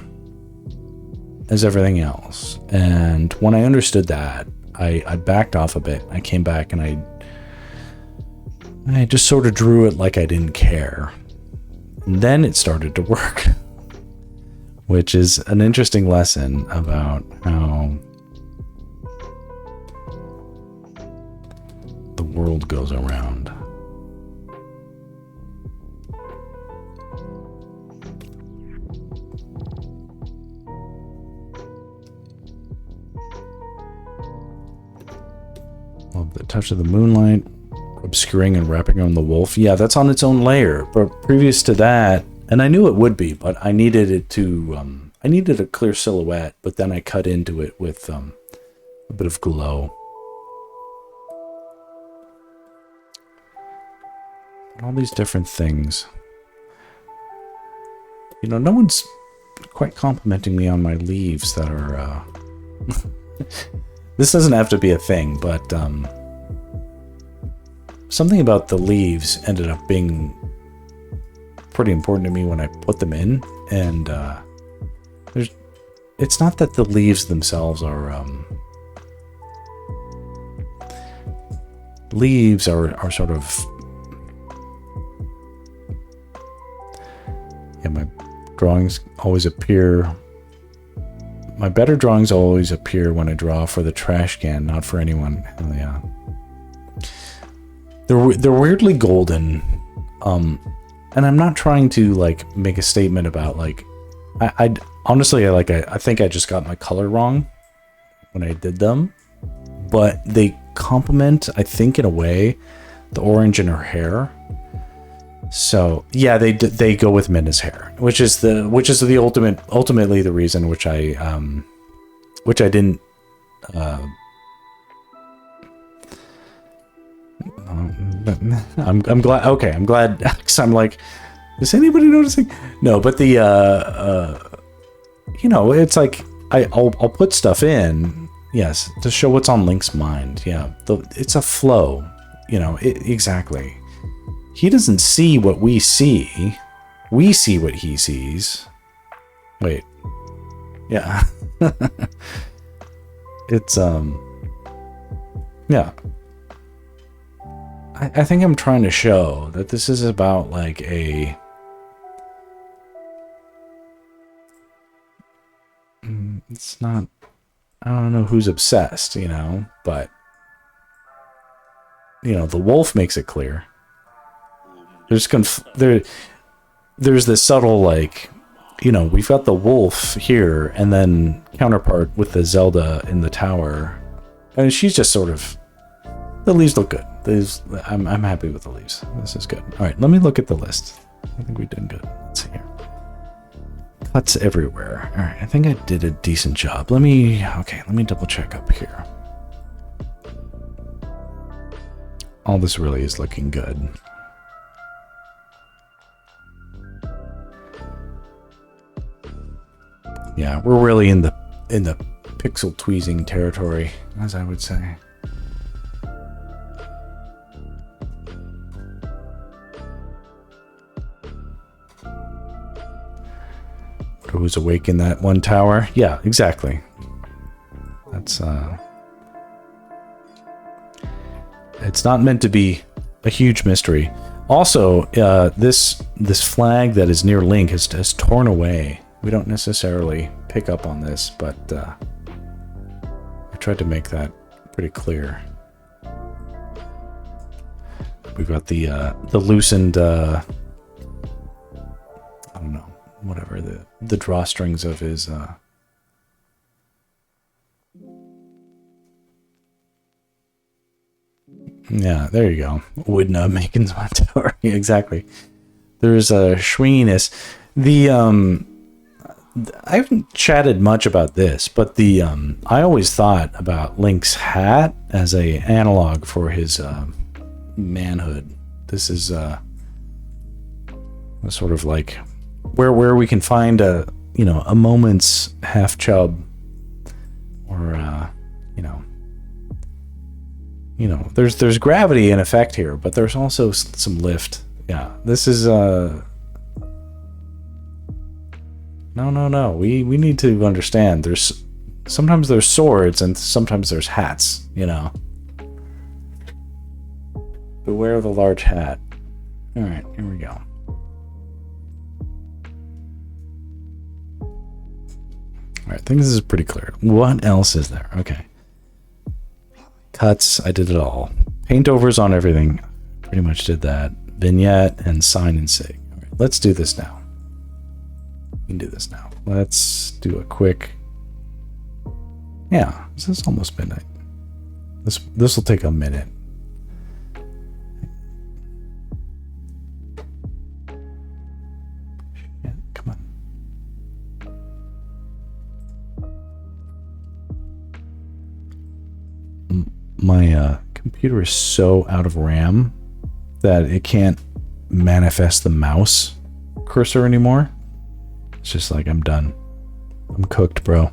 as everything else. And when I understood that, I backed off a bit. I came back and I just sort of drew it like I didn't care. And then it started to work, which is an interesting lesson about how the world goes around. Love the touch of the moonlight obscuring and wrapping around the wolf. Yeah, that's on its own layer. But previous to that, and I knew it would be, but I needed it to, I needed a clear silhouette, but then I cut into it with a bit of glow. All these different things. You know, no one's quite complimenting me on my leaves that are, this doesn't have to be a thing, but something about the leaves ended up being pretty important to me when I put them in. And it's not that the leaves themselves are leaves are sort of, yeah, my drawings always appear, my better drawings always appear when I draw for the trash can, not for anyone. Yeah, they're weirdly golden, and I'm not trying to like make a statement about like, I honestly I think I just got my color wrong when I did them, but they complement, I think, in a way, the orange in her hair. So yeah, they go with Minna's hair, which is the ultimately the reason which I didn't I'm glad. Okay, I'm glad, because I'm like, is anybody noticing? No, but the you know, it's like I'll put stuff in, yes, to show what's on Link's mind. Yeah, it's a flow, you know. Exactly. He doesn't see what we see. We see what he sees. Wait. Yeah. It's yeah. I think I'm trying to show that this is about like a it's not, I don't know who's obsessed, you know, but you know, the wolf makes it clear. There's this subtle, like, you know, we've got the wolf here and then counterpart with the Zelda in the tower, and she's just sort of, the leaves look good. I'm happy with the leaves. This is good. All right, let me look at the list. I think we did good. Let's see here. Cuts everywhere. All right, I think I did a decent job. Let me double check up here. All this really is looking good. Yeah, we're really in the pixel tweezing territory, as I would say. Who's awake in that one tower? Yeah, exactly. That's it's not meant to be a huge mystery. Also, this flag that is near Link has torn away. We don't necessarily pick up on this, but I tried to make that pretty clear. We've got the loosened, I don't know, whatever, the drawstrings of his, yeah, there you go. Wooden Macon's One Tower. Exactly. There's a swinginess. I haven't chatted much about this, but I always thought about Link's hat as a analog for his manhood. This is sort of like where we can find a moment's half chub, or there's gravity in effect here, but there's also some lift. Yeah, this is no. We need to understand. Sometimes there's swords and sometimes there's hats. Beware of the large hat. All right, here we go. All right, I think this is pretty clear. What else is there? Okay. Cuts, I did it all. Paint overs on everything. Pretty much did that. Vignette and sign and sig. All right, let's do this now. We can do this now. Let's do a quick. Yeah, this is almost midnight. This will take a minute. Yeah, come on. My computer is so out of RAM that it can't manifest the mouse cursor anymore. It's just like, I'm done. I'm cooked, bro.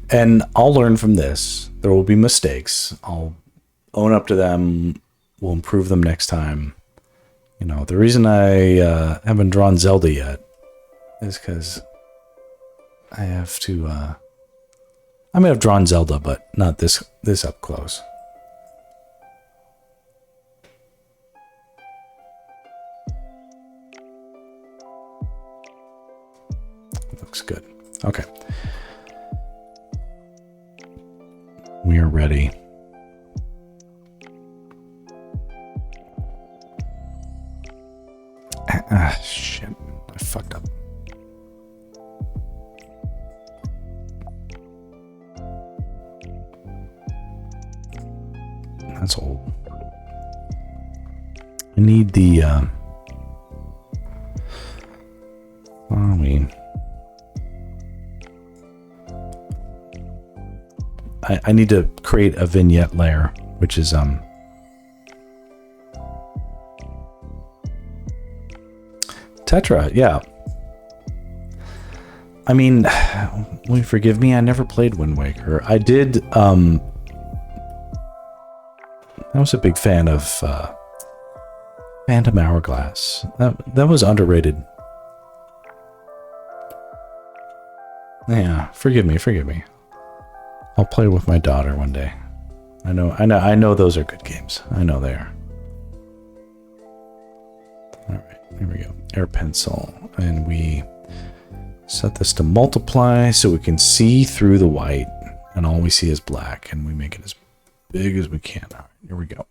And I'll learn from this. There will be mistakes. I'll own up to them. We'll improve them next time. The reason I haven't drawn Zelda yet is because I have to. I may have drawn Zelda, but not this up close. Looks good. Okay. We are ready. Shit. I fucked up. That's old. I need the, I need to create a vignette layer, which is, Tetra, yeah. I mean, will you forgive me? I never played Wind Waker. I did, I was a big fan of Phantom Hourglass. That was underrated. Yeah, forgive me. I'll play with my daughter one day. I know those are good games. I know they are. All right, here we go. Air pencil, and we set this to multiply so we can see through the white, and all we see is black, and we make it as big as we can. All right, here we go.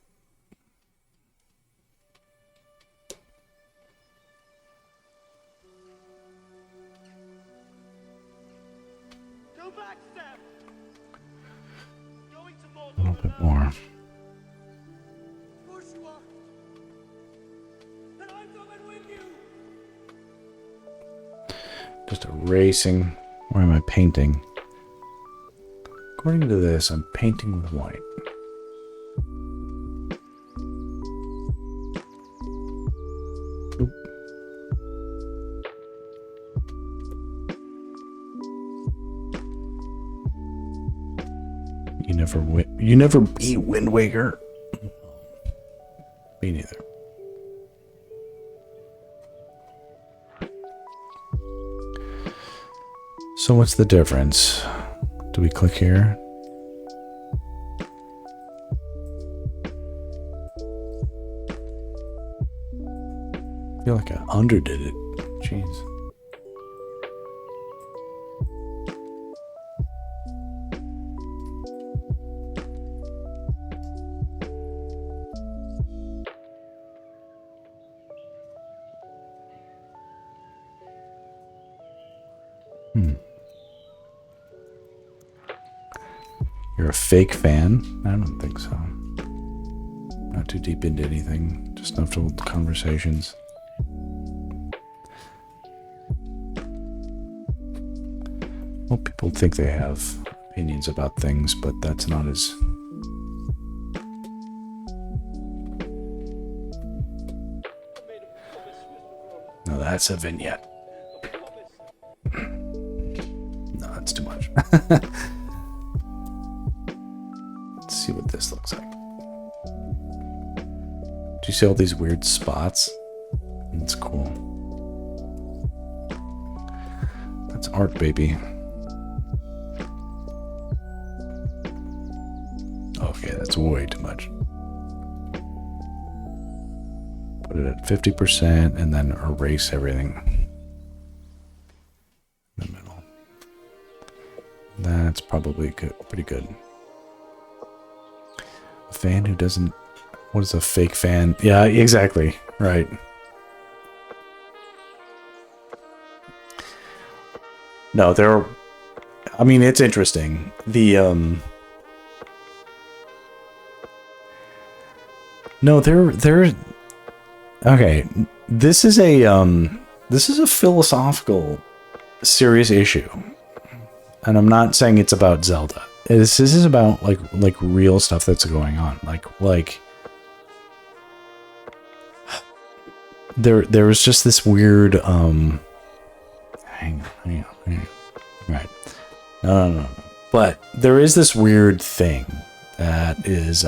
Go back, Steph. Going to A little bit more. Of course you are. And I'm coming with you. Just erasing. Where am I painting? According to this, I'm painting with white. Oop. You never beat Wind Waker. Me neither. So what's the difference? Do we click here? I feel like I underdid it. Jeez. You're a fake fan? I don't think so. Not too deep into anything, just enough to hold conversations. Well, people think they have opinions about things, but that's not as... No, that's a vignette. No, that's too much. Let's see what this looks like. Do you see all these weird spots? That's cool. That's art, baby. Okay, that's way too much. Put it at 50% and then erase everything in the middle. That's probably good, pretty good. A fan who doesn't... What is a fake fan? Yeah, exactly. Right. No, there... I mean, it's interesting. The, No, there... Okay, this is a philosophical, serious issue. And I'm not saying it's about Zelda. This is about, like real stuff that's going on. Like... There was just this weird, hang on. Right. No. But there is this weird thing that is,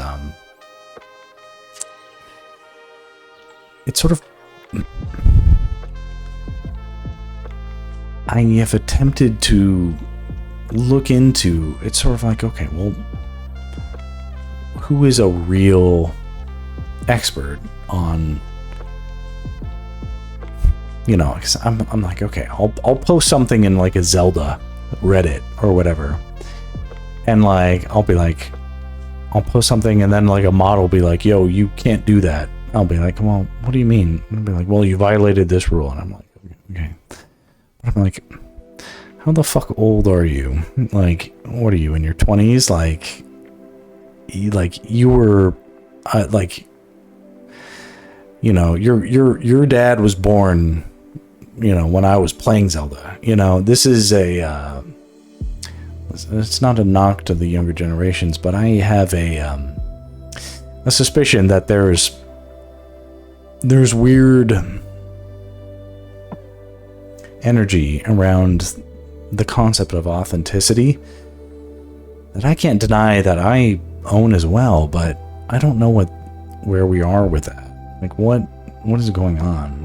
it's sort of, I have attempted to look into, it's sort of like, okay, well, who is a real expert on, you know, cause I'm like, okay, I'll post something in like a Zelda Reddit or whatever. And like, I'll be like, I'll post something and then like a mod will be like, yo, you can't do that. I'll be like, well, what do you mean? I'll be like, well, you violated this rule. And I'm like, okay. But I'm like, how the fuck old are you? Like, what are you, in your 20s? Like you were, like, you know, your dad was born, you know, when I was playing Zelda. You know, this is a, it's not a knock to the younger generations, but I have a suspicion that there's weird energy around the concept of authenticity that I can't deny that I own as well, but I don't know where we are with that. Like, what is going on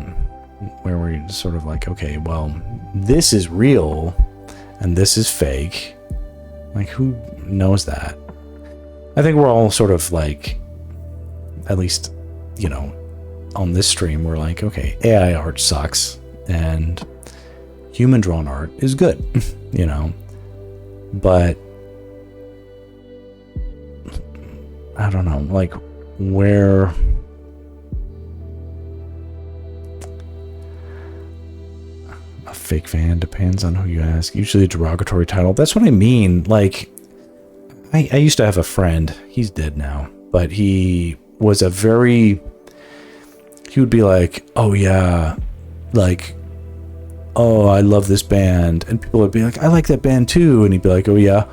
where we're sort of like, okay, well, this is real and this is fake. Like, who knows that? I think we're all sort of like, at least, you know, on this stream, we're like, okay, AI art sucks and human drawn art is good, you know, but I don't know, like, where a fake fan depends on who you ask. Usually a derogatory title. That's what I mean. Like, I used to have a friend, he's dead now, but he was a very, he would be like, oh yeah, like, oh, I love this band. And people would be like, I like that band too. And he'd be like, oh yeah,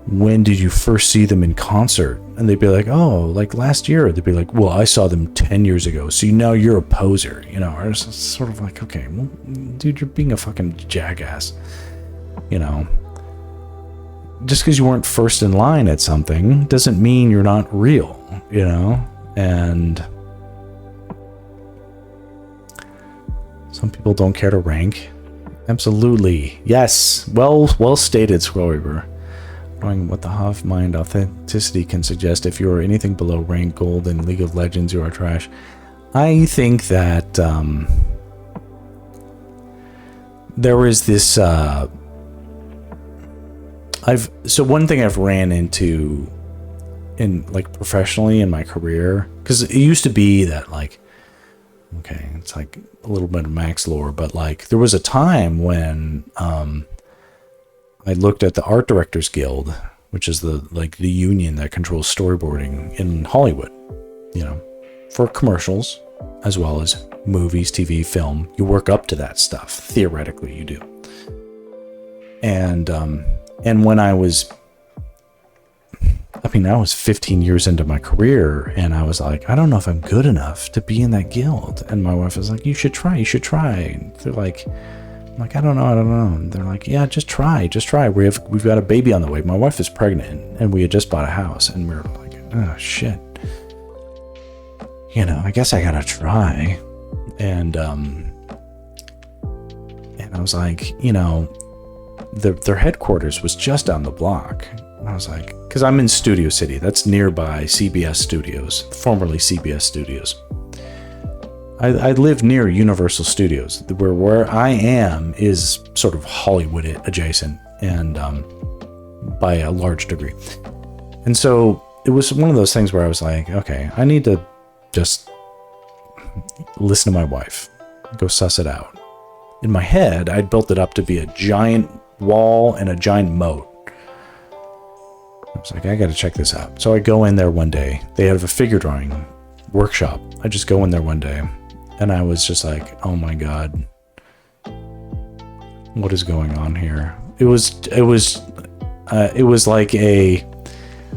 when did you first see them in concert? And they'd be like, oh, like last year. They'd be like, well, I saw them 10 years ago. So now you're a poser, you know? Or it's sort of like, okay, well, dude, you're being a fucking jackass, you know? Just because you weren't first in line at something doesn't mean you're not real, you know? And some people don't care to rank. Absolutely. Yes. Well stated, Squirreber. Knowing what the Hive Mind authenticity can suggest, if you are anything below rank gold in League of Legends, you are trash. I think that there is this so one thing I've ran into in, like, professionally in my career, because it used to be that, like, Okay, it's like a little bit of Max lore, but like there was a time when I looked at the Art Directors Guild, which is the union that controls storyboarding in Hollywood, for commercials as well as movies, TV, film. You work up to that stuff. Theoretically, you do. And when I was 15 years into my career, and I was like, I don't know if I'm good enough to be in that guild. And my wife was like, you should try. And they're like, I'm like, I don't know. And they're like, yeah, just try. We've got a baby on the way. My wife is pregnant, and we had just bought a house, and we were like, oh shit. I guess I gotta try. And I was like, their headquarters was just down the block. And I was like, because I'm in Studio City, that's nearby CBS Studios, formerly CBS Studios. I live near Universal Studios, where I am is sort of Hollywood adjacent, and by a large degree. And so it was one of those things where I was like, okay, I need to just listen to my wife, go suss it out. In my head, I'd built it up to be a giant wall and a giant moat. I was like, I gotta check this out. So I go in there one day. They have a figure drawing workshop. I just go in there one day, and I was just like, oh my God, what is going on here? It was like a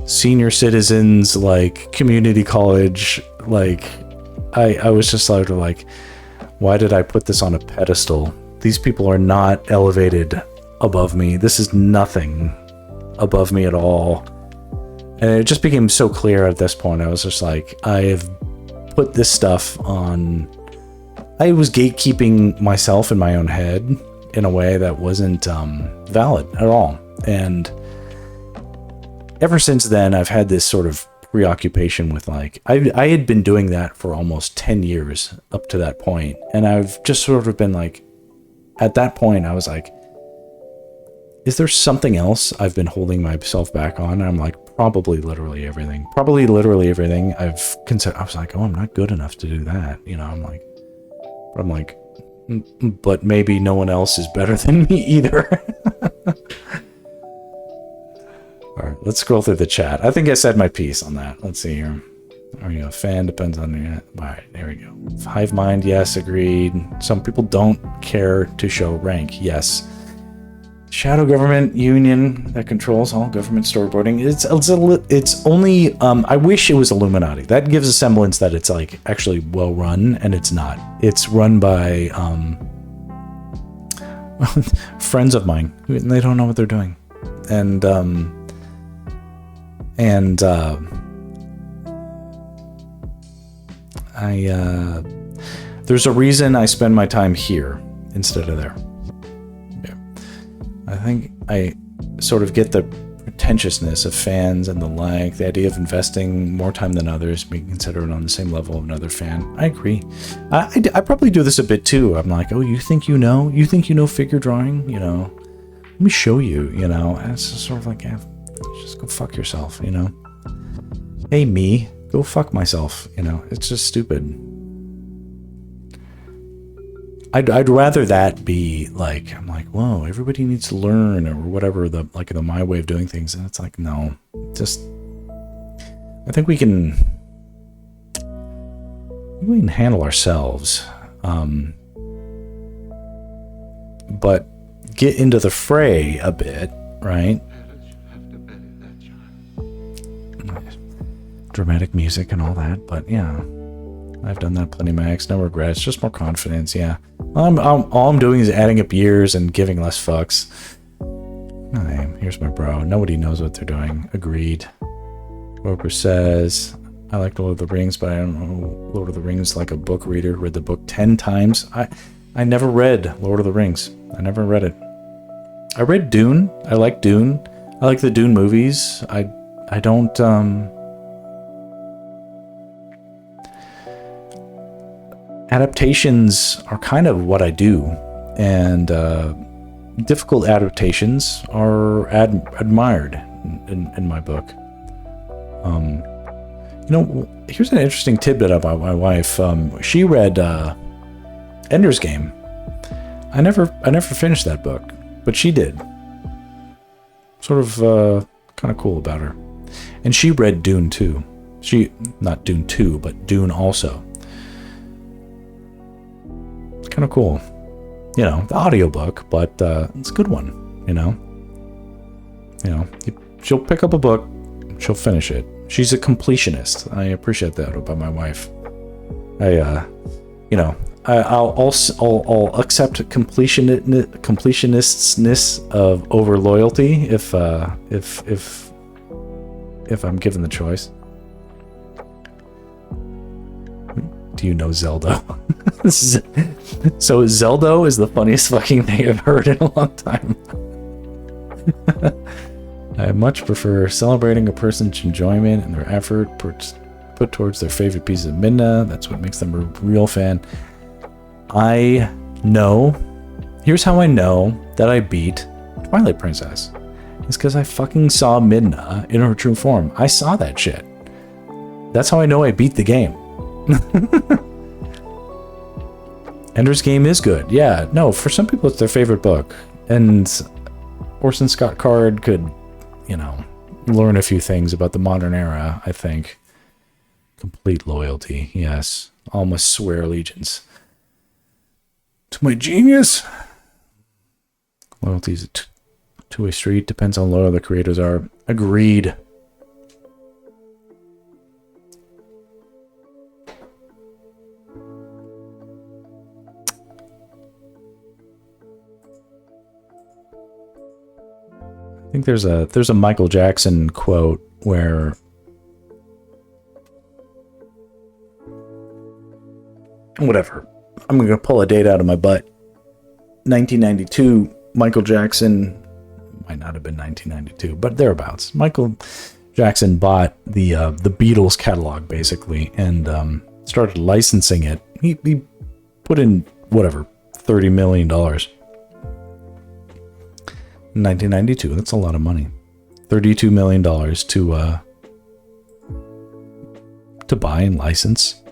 senior citizens, like community college. Like I was just sort of like, why did I put this on a pedestal? These people are not elevated above me. This is nothing above me at all. And it just became so clear at this point. I was just like, I have put this stuff on. I was gatekeeping myself in my own head in a way that wasn't valid at all. And ever since then, I've had this sort of preoccupation with like, I had been doing that for almost 10 years up to that point. And I've just sort of been like, at that point, I was like, is there something else I've been holding myself back on? And I'm like, probably literally everything. I've considered. I was like, oh, I'm not good enough to do that. I'm like, but maybe no one else is better than me either. All right, let's scroll through the chat. I think I said my piece on that. Let's see here. There we go. Fan depends on the. All right, there we go. Hive mind, yes, agreed. Some people don't care to show rank. Yes. Shadow government union that controls all government storyboarding. It's only. I wish it was Illuminati. That gives a semblance that it's like actually well run, and it's not. It's run by friends of mine. They don't know what they're doing, and there's a reason I spend my time here instead of there. Yeah. I think I sort of get the pretentiousness of fans and the like, the idea of investing more time than others, being considered on the same level of another fan. I agree. I probably do this a bit too. I'm like, oh, you think you know figure drawing? Let me show you, And it's just sort of like, yeah, just go fuck yourself, Hey, me, go fuck myself, It's just stupid. I'd rather that be like, I'm like, whoa, everybody needs to learn or whatever, the my way of doing things. And it's like, no, just, I think we can handle ourselves. But get into the fray a bit, right? Dramatic music and all that, but yeah, I've done that plenty, Max. No regrets, just more confidence. Yeah, all I'm doing is adding up years and giving less fucks. Here's my bro. Nobody knows what they're doing. Agreed. Roper says, I like Lord of the Rings, but I don't know Lord of the Rings like a book reader. Read the book 10 times. I never read Lord of the Rings. I never read it. I read Dune. I like Dune. I like the Dune movies. I don't adaptations are kind of what I do, and difficult adaptations are admired in my book. You know, here's an interesting tidbit about my wife. She read Ender's Game. I never finished that book, but she did. Sort of kind of cool about her. And she read Dune too. Not Dune 2, but Dune also. It's kind of cool. You know, the audiobook, but it's a good one, you know. She'll pick up a book, she'll finish it. She's a completionist. I appreciate that about my wife. I'll accept completionistness of over loyalty if I'm given the choice. Do you know Zelda? So Zelda is the funniest fucking thing I've heard in a long time. I much prefer celebrating a person's enjoyment and their effort put towards their favorite piece of midna. That's what makes them a real fan. I know. Here's how I know that I beat Twilight Princess. It's because I fucking saw Midna in her true form. I saw that shit. That's how I know I beat the game. Ender's Game is good. Yeah, no, for some people it's their favorite book. And Orson Scott Card could, learn a few things about the modern era, I think. Complete loyalty, yes. All must swear allegiance to my genius. Loyalty is a two-way street. Depends how loyal the creators are. Agreed. I think there's a Michael Jackson quote where whatever. I'm going to pull a date out of my butt. 1992, Michael Jackson, might not have been 1992, but thereabouts. Michael Jackson bought the Beatles catalog basically and started licensing it. He put in whatever $30 million. 1992. That's a lot of money. $32 million to buy and license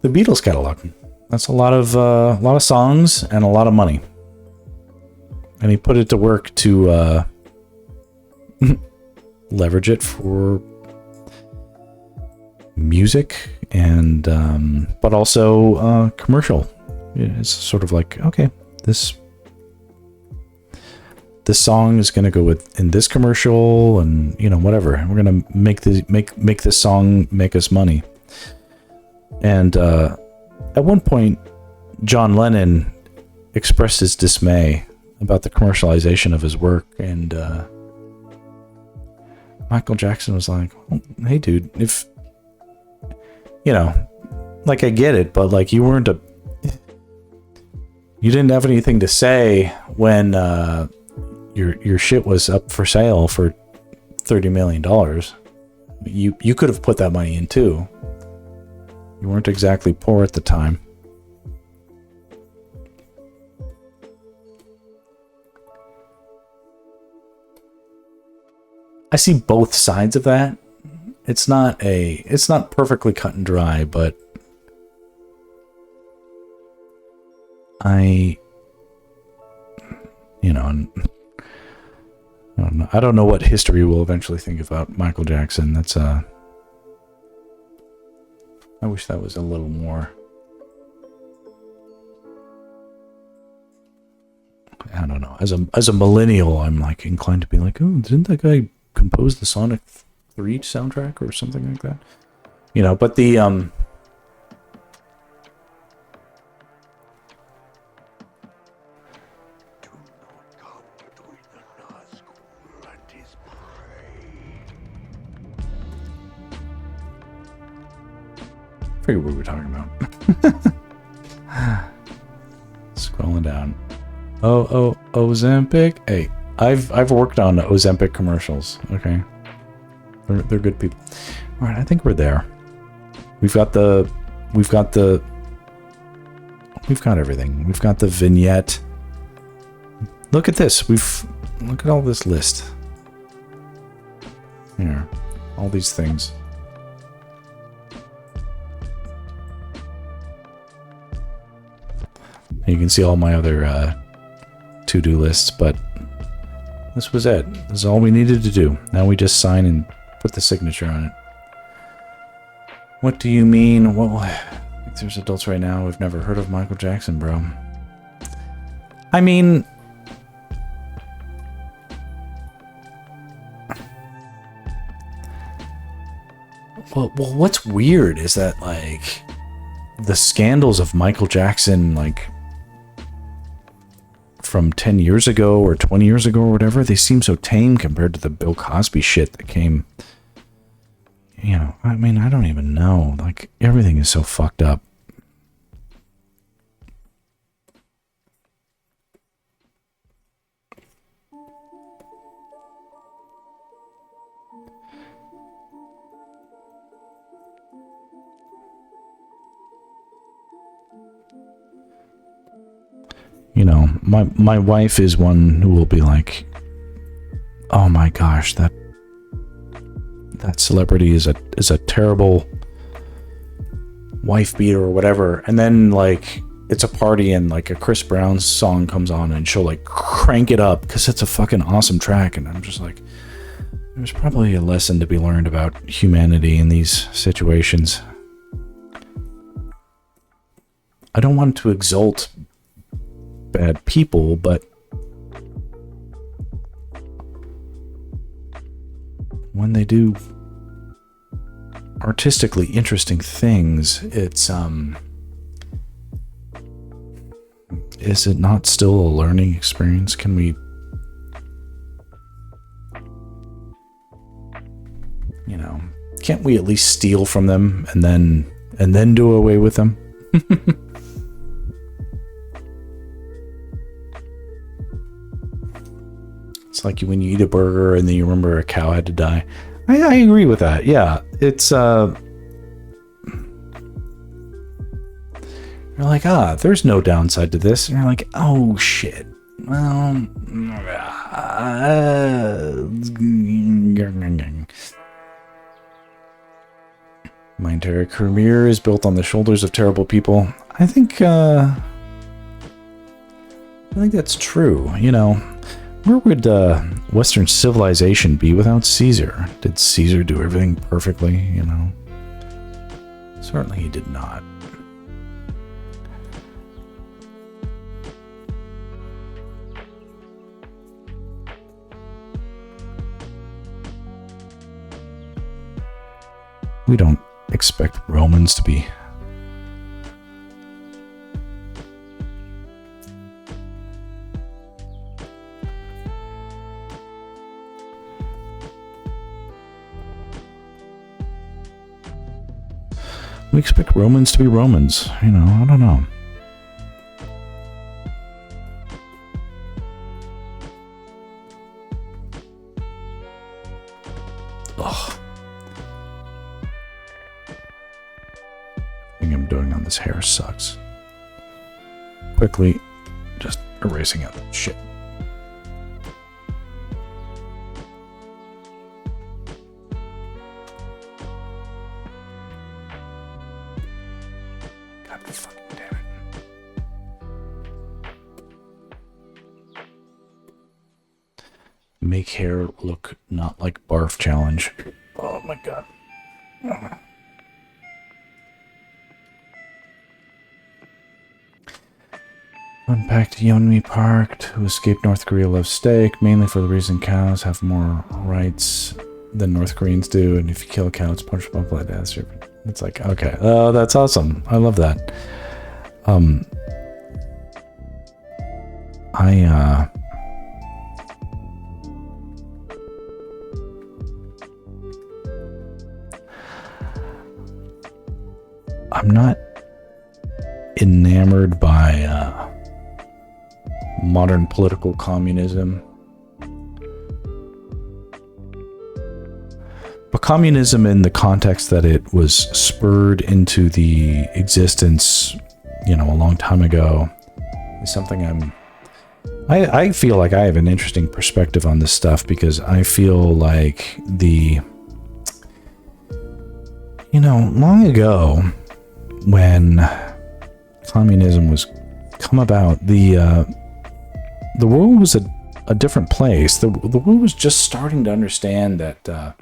the Beatles catalog. That's a lot of songs and a lot of money. And he put it to work to leverage it for music and but also commercial. It's sort of like, okay, this song is going to go in this commercial and whatever. We're going to make this song make us money. And at one point John Lennon expressed his dismay about the commercialization of his work, and Michael Jackson was like, well, hey dude, if like I get it, but like you didn't have anything to say when your shit was up for sale for $30 million. You could have put that money in too. You weren't exactly poor at the time. I see both sides of that. It's not perfectly cut and dry, but I don't know what history will eventually think about Michael Jackson. That's I wish that was a little more. I don't know. As a millennial, I'm like inclined to be like, oh, didn't that guy compose the Sonic 3 soundtrack or something like that? But the I forget what we were talking about. Scrolling down. Oh, Ozempic. Hey, I've worked on Ozempic commercials. Okay, they're good people. All right, I think we're there. We've got everything. We've got the vignette. Look at this. Look at all this list. Here, all these things. You can see all my other to-do lists, but this was it. This is all we needed to do. Now we just sign and put the signature on it. What do you mean? Well, I think there's adults right now who've never heard of Michael Jackson, bro. I mean... Well, what's weird is that, like, the scandals of Michael Jackson, like, from 10 years ago or 20 years ago or whatever, they seem so tame compared to the Bill Cosby shit that came, you know, I mean, I don't even know. Like, everything is so fucked up. You know, my wife is one who will be like, oh my gosh, that celebrity is a terrible wife beater or whatever. And then, like, it's a party and, like, a Chris Brown song comes on and she'll, like, crank it up because it's a fucking awesome track. And I'm just like, there's probably a lesson to be learned about humanity in these situations. I don't want to exalt bad people, but when they do artistically interesting things, it's is it not still a learning experience? Can we, you know, can't we at least steal from them and then do away with them? It's like when you eat a burger and then you remember a cow had to die. I agree with that. Yeah, it's you're like, there's no downside to this, and you're like, oh shit. Well, my entire career is built on the shoulders of terrible people. I think that's true. You know, where would Western civilization be without Caesar? Did Caesar do everything perfectly? You know, certainly he did not. We don't expect Romans to be Romans, you know, I don't know. Ugh. Everything I'm doing on this hair sucks. Quickly, just erasing out that shit. God fucking damn it. Make hair look not like barf challenge. Oh my god. Unpacked Yeonmi Park to escape North Korea loves steak, mainly for the reason cows have more rights than North Koreans do, and if you kill a cow, it's punishable by death. It's like, okay, oh, that's awesome. I love that. I'm not enamored by modern political communism. But communism in the context that it was spurred into the existence, you know, a long time ago, is something I feel like I have an interesting perspective on this stuff, because I feel like long ago, when communism was come about, the world was a different place. The world was just starting to understand that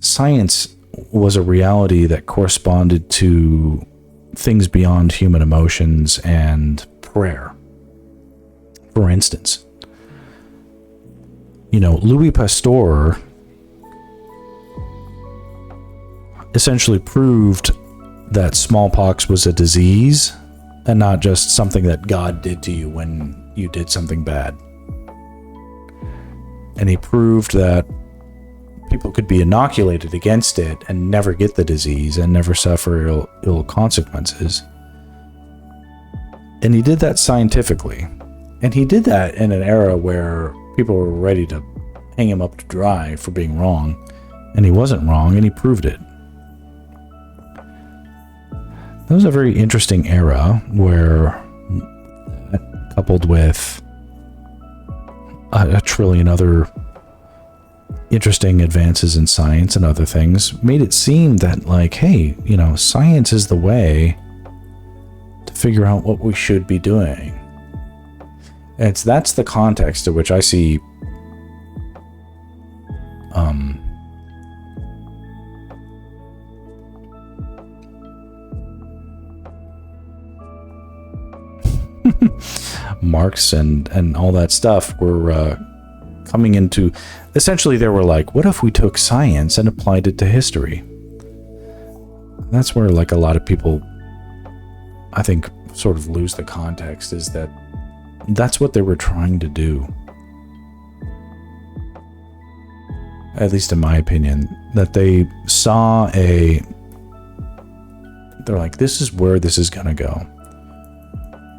science was a reality that corresponded to things beyond human emotions and prayer. For instance, Louis Pasteur essentially proved that smallpox was a disease and not just something that God did to you when you did something bad. And he proved that people could be inoculated against it and never get the disease and never suffer ill consequences. And he did that scientifically. And he did that in an era where people were ready to hang him up to dry for being wrong. And he wasn't wrong, and he proved it. That was a very interesting era where, coupled with a trillion other interesting advances in science and other things, made it seem that, like, hey, science is the way to figure out what we should be doing. And that's the context to which I see Marx and all that stuff were coming into. Essentially, they were like, what if we took science and applied it to history? That's where, like, a lot of people, I think, sort of lose the context, is that that's what they were trying to do. At least in my opinion, that they saw they're like, this is where this is going to go.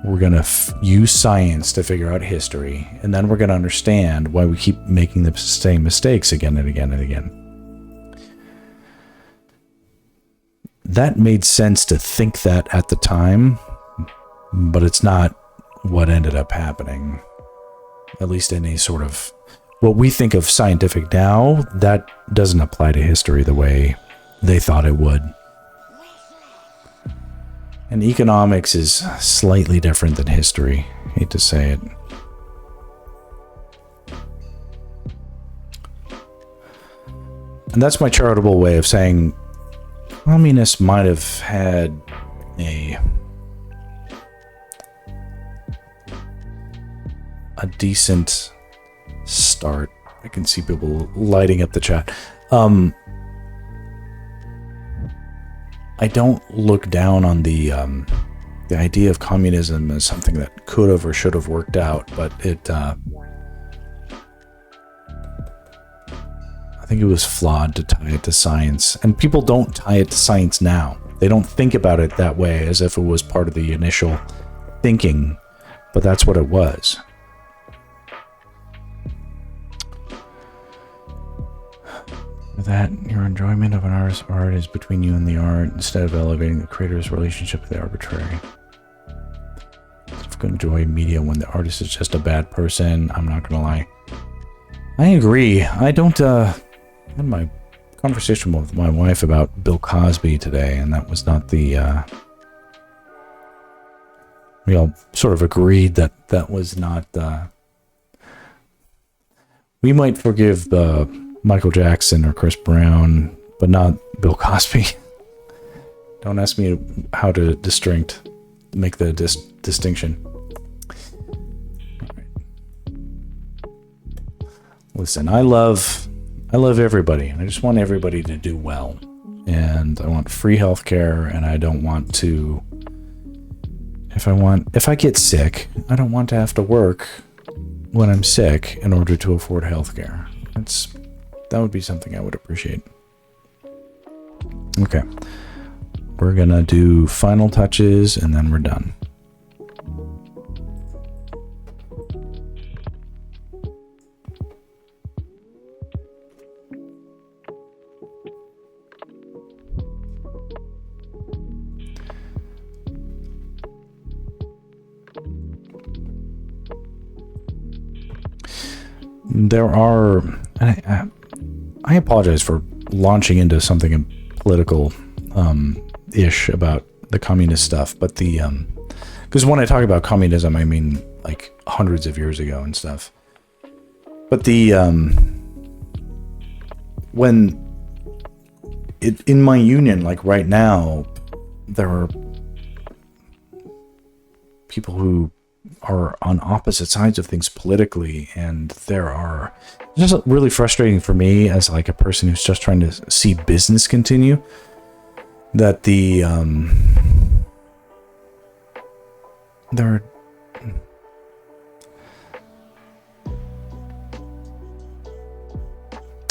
We're going to use science to figure out history, and then we're going to understand why we keep making the same mistakes again and again and again. That made sense to think that at the time, but it's not what ended up happening. At least in a sort of, what we think of scientific now, that doesn't apply to history the way they thought it would. And economics is slightly different than history. Hate to say it. And that's my charitable way of saying communists might have had a decent start. I can see people lighting up the chat. I don't look down on the idea of communism as something that could have or should have worked out, but I think it was flawed to tie it to science. And people don't tie it to science now. They don't think about it that way as if it was part of the initial thinking, but that's what it was. That your enjoyment of an artist's art is between you and the art, instead of elevating the creator's relationship with the arbitrary. If you enjoy media when the artist is just a bad person, I'm not gonna lie. I agree. I don't had my conversation with my wife about Bill Cosby today, and that was not the we all sort of agreed that was not we might forgive Michael Jackson or Chris Brown, but not Bill Cosby. Don't ask me how to make the distinction. All right. Listen, I love everybody, and I just want everybody to do well. And I want free healthcare, and I don't want to. If I get sick, I don't want to have to work when I'm sick in order to afford healthcare. That would be something I would appreciate. Okay. We're gonna do final touches and then we're done. There are, I apologize for launching into something political ish about the communist stuff, but the Because when I talk about communism, I mean like hundreds of years ago and stuff. But the when in my union, like right now, there are people who are on opposite sides of things politically, and there are, it's just really frustrating for me as like a person who's just trying to see business continue, that the there are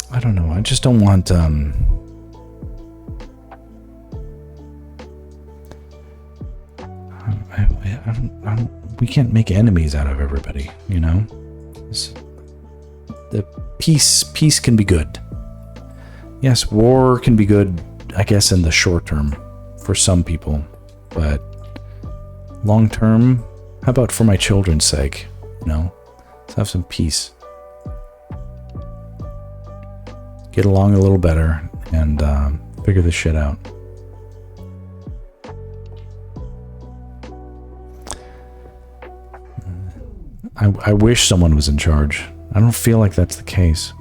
I don't know. I just don't want I don't, we can't make enemies out of everybody, you know? The peace can be good. Yes, war can be good, I guess, in the short term for some people, but long term, how about for my children's sake, you know? Let's have some peace. Get along a little better and figure this shit out. I wish someone was in charge. I don't feel like that's the case.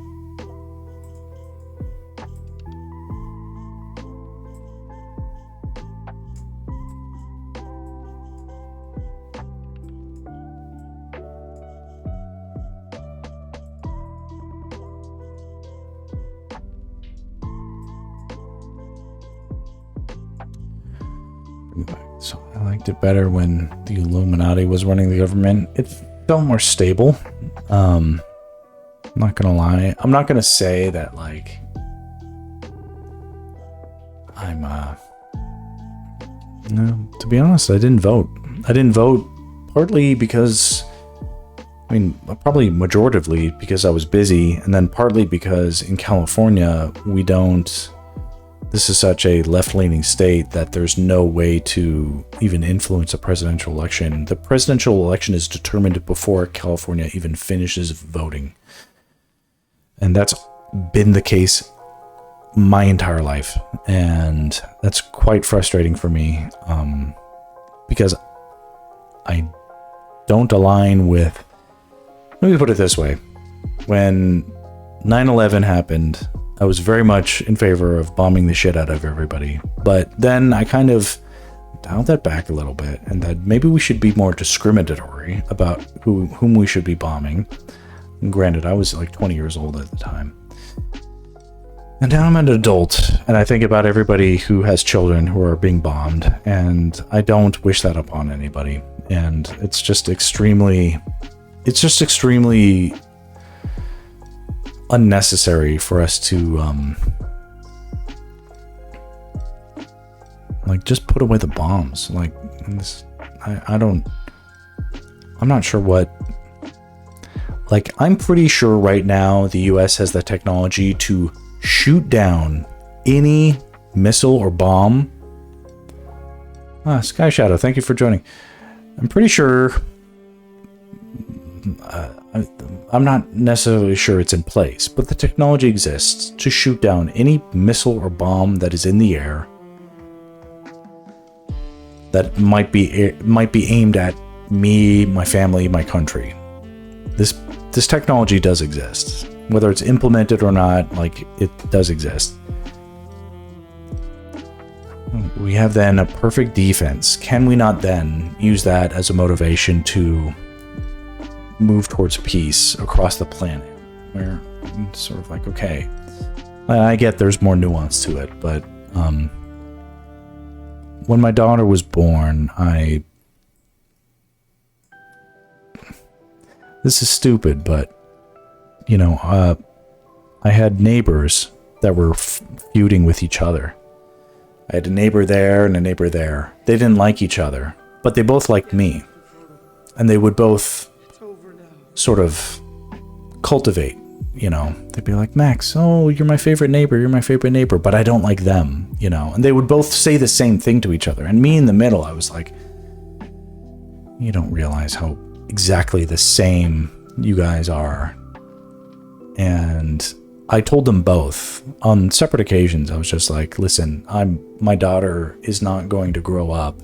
So I liked it better when the Illuminati was running the government. It felt more stable. I'm not gonna lie. I'm not gonna say that like I'm no, to be honest, I didn't vote. I didn't vote partly because probably majoritively because I was busy, and then partly because in California this is such a left-leaning state that there's no way to even influence a presidential election. The presidential election is determined before California even finishes voting. And that's been the case my entire life. And that's quite frustrating for me because I don't align with... Let me put it this way. When 9/11 happened, I was very much in favor of bombing the shit out of everybody. But then I kind of dialed that back a little bit, and that maybe we should be more discriminatory about whom we should be bombing. And granted, I was like 20 years old at the time. And now I'm an adult, and I think about everybody who has children who are being bombed, and I don't wish that upon anybody. And it's just extremely unnecessary for us to like just put away the bombs. Like this, I'm not sure what, like I'm pretty sure right now the US has the technology to shoot down any missile or bomb. Sky Shadow, thank you for joining. I'm pretty sure I'm not necessarily sure it's in place, but the technology exists to shoot down any missile or bomb that is in the air that might be aimed at me, my family, my country. This technology does exist. Whether it's implemented or not, like, it does exist. We have then a perfect defense. Can we not then use that as a motivation to move towards peace across the planet? Where it's sort of like, okay, I get there's more nuance to it, but when my daughter was born, this is stupid, but you know, I had neighbors that were feuding with each other. I had a neighbor there and a neighbor there. They didn't like each other, but they both liked me, and they would both sort of cultivate, you know, they'd be like, Max, oh, you're my favorite neighbor, but I don't like them, you know, and they would both say the same thing to each other. And me in the middle, I was like, you don't realize how exactly the same you guys are. And I told them both on separate occasions. I was just like, listen, my daughter is not going to grow up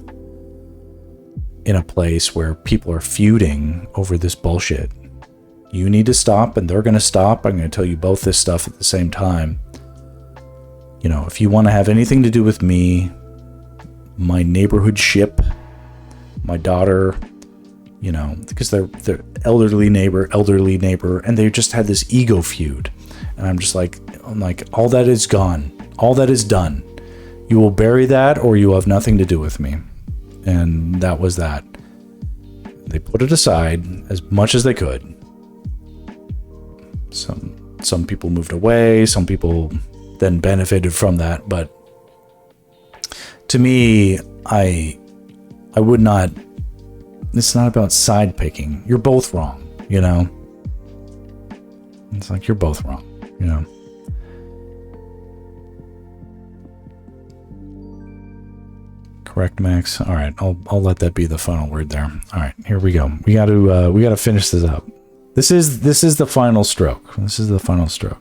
in a place where people are feuding over this bullshit. You need to stop and they're going to stop. I'm going to tell you both this stuff at the same time. You know, if you want to have anything to do with me, my neighborhood ship, my daughter, you know, because they're elderly neighbor, and they just had this ego feud. And I'm like, all that is gone. All that is done. You will bury that or you have nothing to do with me. And that was that. They put it aside as much as they could. Some people moved away, some people then benefited from that, but to me, I would not, it's not about side picking. You're both wrong, you know? It's like, you're both wrong, you know? Correct, Max. All right, I'll let that be the final word there. All right, here we go. We got to finish this up. This is the final stroke. This is the final stroke.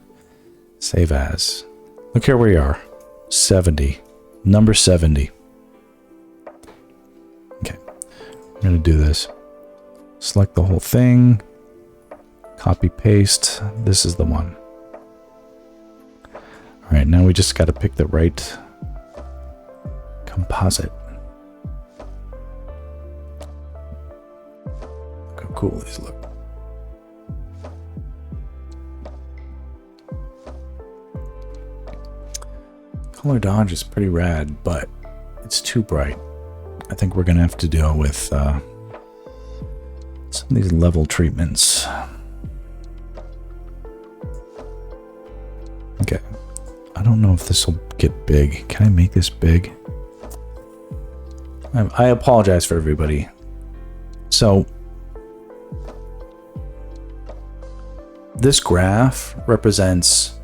Save as. Look here we are. 70. Number 70. Okay. I'm going to do this. Select the whole thing. Copy paste. This is the one. All right, now we just got to pick the right composite. Look how cool these look. Color dodge is pretty rad, but it's too bright. I think we're gonna have to deal with some of these level treatments. Okay, I don't know if this will get big. Can I make this big? I apologize for everybody. So this graph represents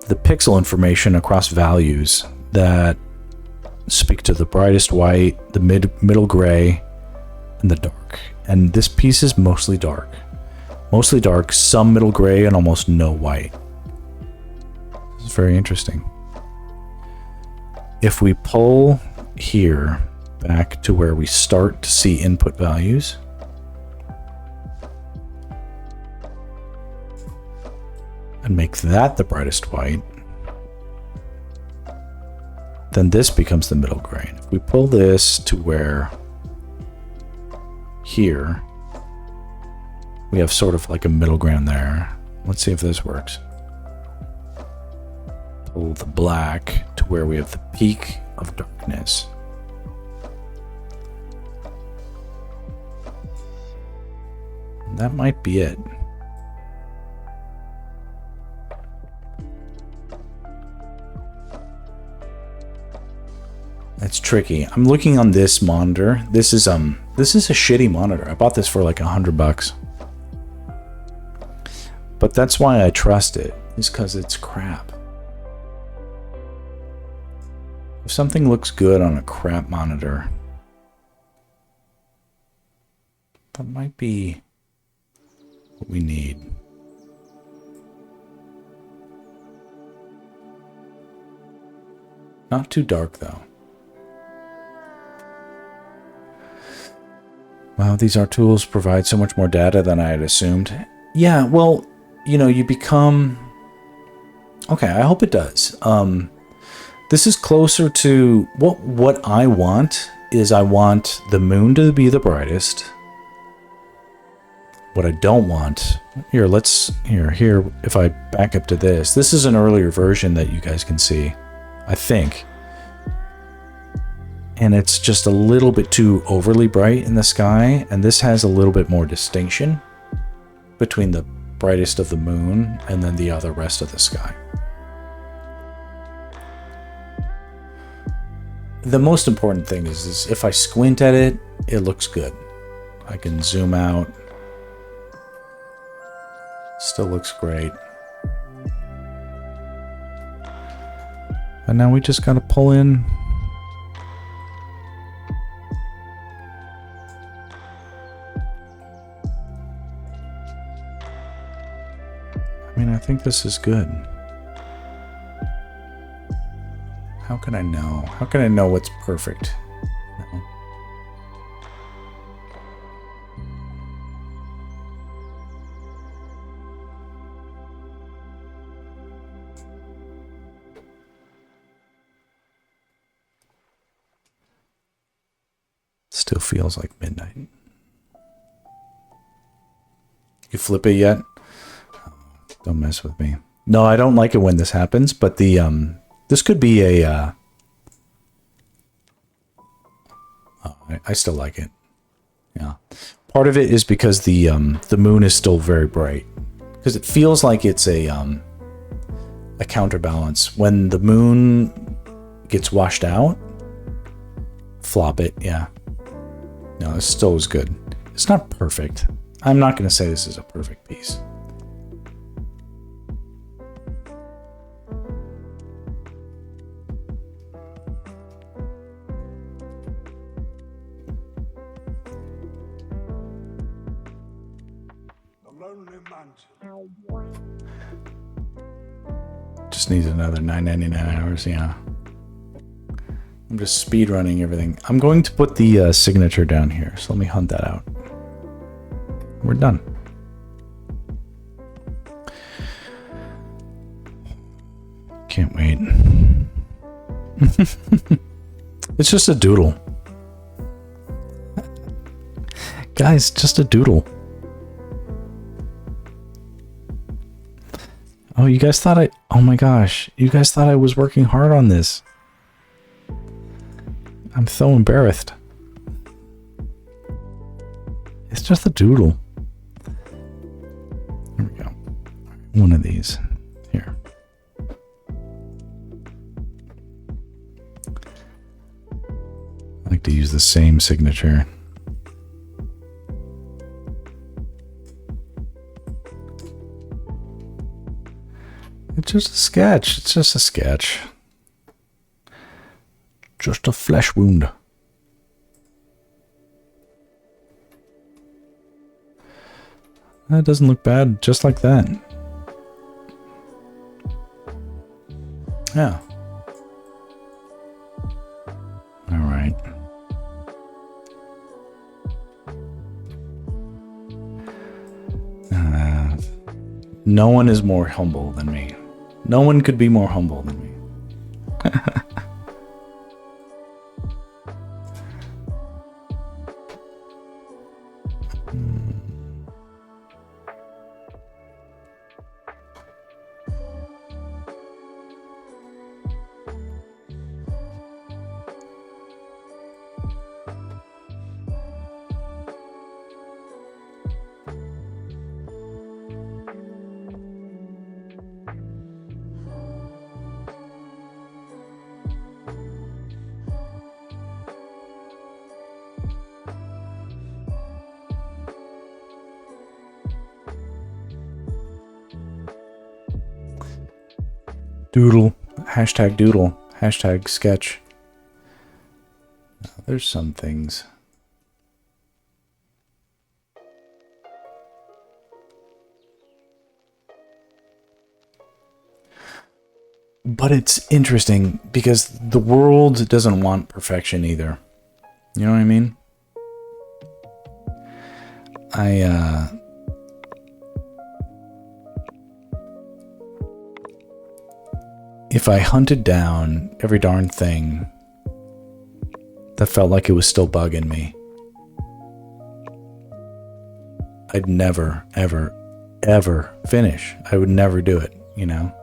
the pixel information across values that speak to the brightest white, the middle gray, and the dark. And this piece is mostly dark. Mostly dark, some middle gray, and almost no white. This is very interesting. If we pull here back to where we start to see input values, and make that the brightest white, then this becomes the middle gray. And if we pull this to where here we have sort of like a middle ground there. Let's see if this works. Pull the black to where we have the peak of darkness. That might be it. That's tricky. I'm looking on this monitor. This is a shitty monitor. I bought this for like $100. But that's why I trust it, is because it's crap. If something looks good on a crap monitor, that might be what we need. Not too dark though. Wow, these art tools provide so much more data than I had assumed. Yeah, well, you know, you become... Okay, I hope it does. This is closer to... What I want is I want the moon to be the brightest. What I don't want... Here, if I back up to this. This is an earlier version that you guys can see, I think. And it's just a little bit too overly bright in the sky, and this has a little bit more distinction between the brightest of the moon and then the other rest of the sky. The most important thing is if I squint at it, it looks good. I can zoom out. Still looks great. And now we just gotta pull in. I mean, I think this is good. How can I know? How can I know what's perfect? No. Still feels like midnight. You flip it yet? Don't mess with me. No, I don't like it when this happens, but the this could be a I still like it. Yeah. Part of it is because the moon is still very bright. Because it feels like it's a counterbalance. When the moon gets washed out, flop it, yeah. No, it still is good. It's not perfect. I'm not going to say this is a perfect piece. Just needs another 9.99 hours, yeah. I'm just speed running everything. I'm going to put the signature down here, so let me hunt that out. We're done. Can't wait. It's just a doodle. Guys, just a doodle. Oh, you guys thought oh my gosh, you guys thought I was working hard on this. I'm so embarrassed. It's just a doodle. Here we go. One of these. Here. I like to use the same signature. It's just a sketch. It's just a sketch. Just a flesh wound. That doesn't look bad, just like that. Yeah. All right. No one is more humble than me. No one could be more humble than me. Doodle. Hashtag doodle. Hashtag sketch. There's some things. But it's interesting because the world doesn't want perfection either. You know what I mean? If I hunted down every darn thing that felt like it was still bugging me, I'd never, ever, ever finish. I would never do it, you know?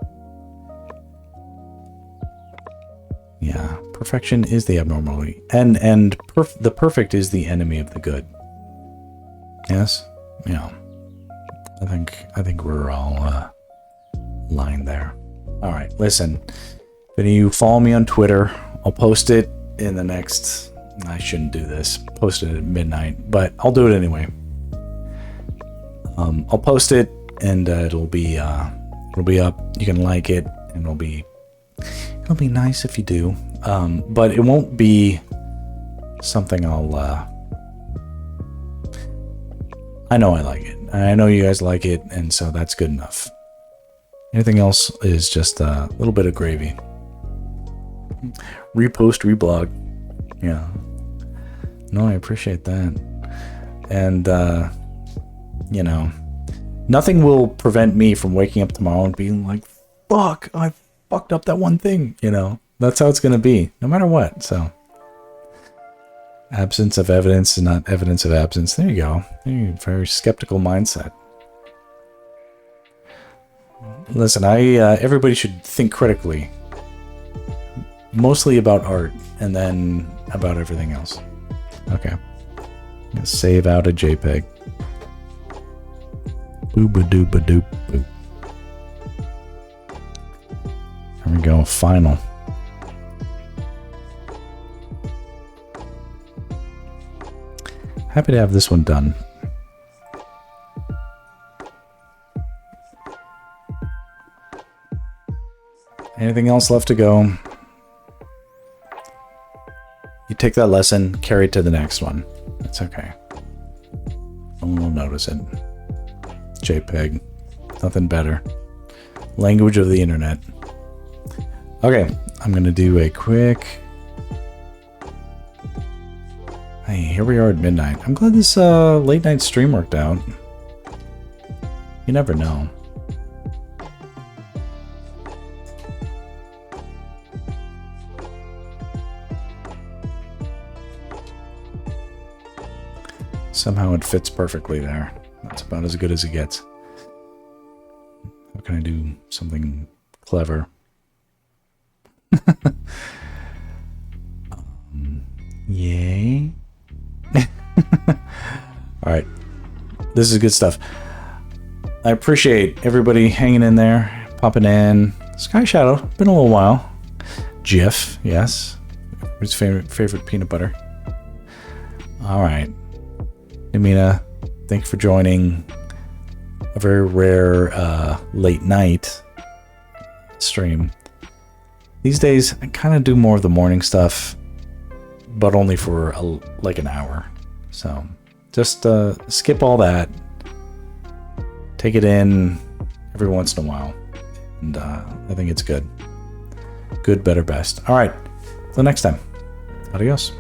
Yeah, perfection is the abnormality. And the perfect is the enemy of the good. Yes? Yeah. I think we're all lined there. All right, listen. If any of you follow me on Twitter, I'll post it in the next... I shouldn't do this. Post it at midnight, but I'll do it anyway. I'll post it, and it'll be up. You can like it, and it'll be nice if you do. But it won't be something I'll... I know I like it. I know you guys like it, and so that's good enough. Anything else is just a little bit of gravy. Repost, reblog. Yeah. No, I appreciate that. And, you know, nothing will prevent me from waking up tomorrow and being like, fuck, I fucked up that one thing, you know. That's how it's going to be, no matter what, so. Absence of evidence is not evidence of absence. There you go. Very skeptical mindset. Listen, everybody should think critically. Mostly about art, and then about everything else. Okay. I'm gonna save out a JPEG. Booba-dooba-doop boop. There we go, final. Happy to have this one done. Anything else left to go? You take that lesson, carry it to the next one. It's okay. No one will notice it. JPEG. Nothing better. Language of the internet. Okay, I'm gonna do a quick... Hey, here we are at midnight. I'm glad this late night stream worked out. You never know. Somehow it fits perfectly there. That's about as good as it gets. How can I do something clever? Yay. Alright. This is good stuff. I appreciate everybody hanging in there, popping in. Sky Shadow, been a little while. Jif, yes. His favorite peanut butter. Alright. Amina, thank you for joining a very rare late night stream. These days, I kind of do more of the morning stuff, but only for like an hour. So just skip all that. Take it in every once in a while. And I think it's good. Good, better, best. All right. Till next time. Adios.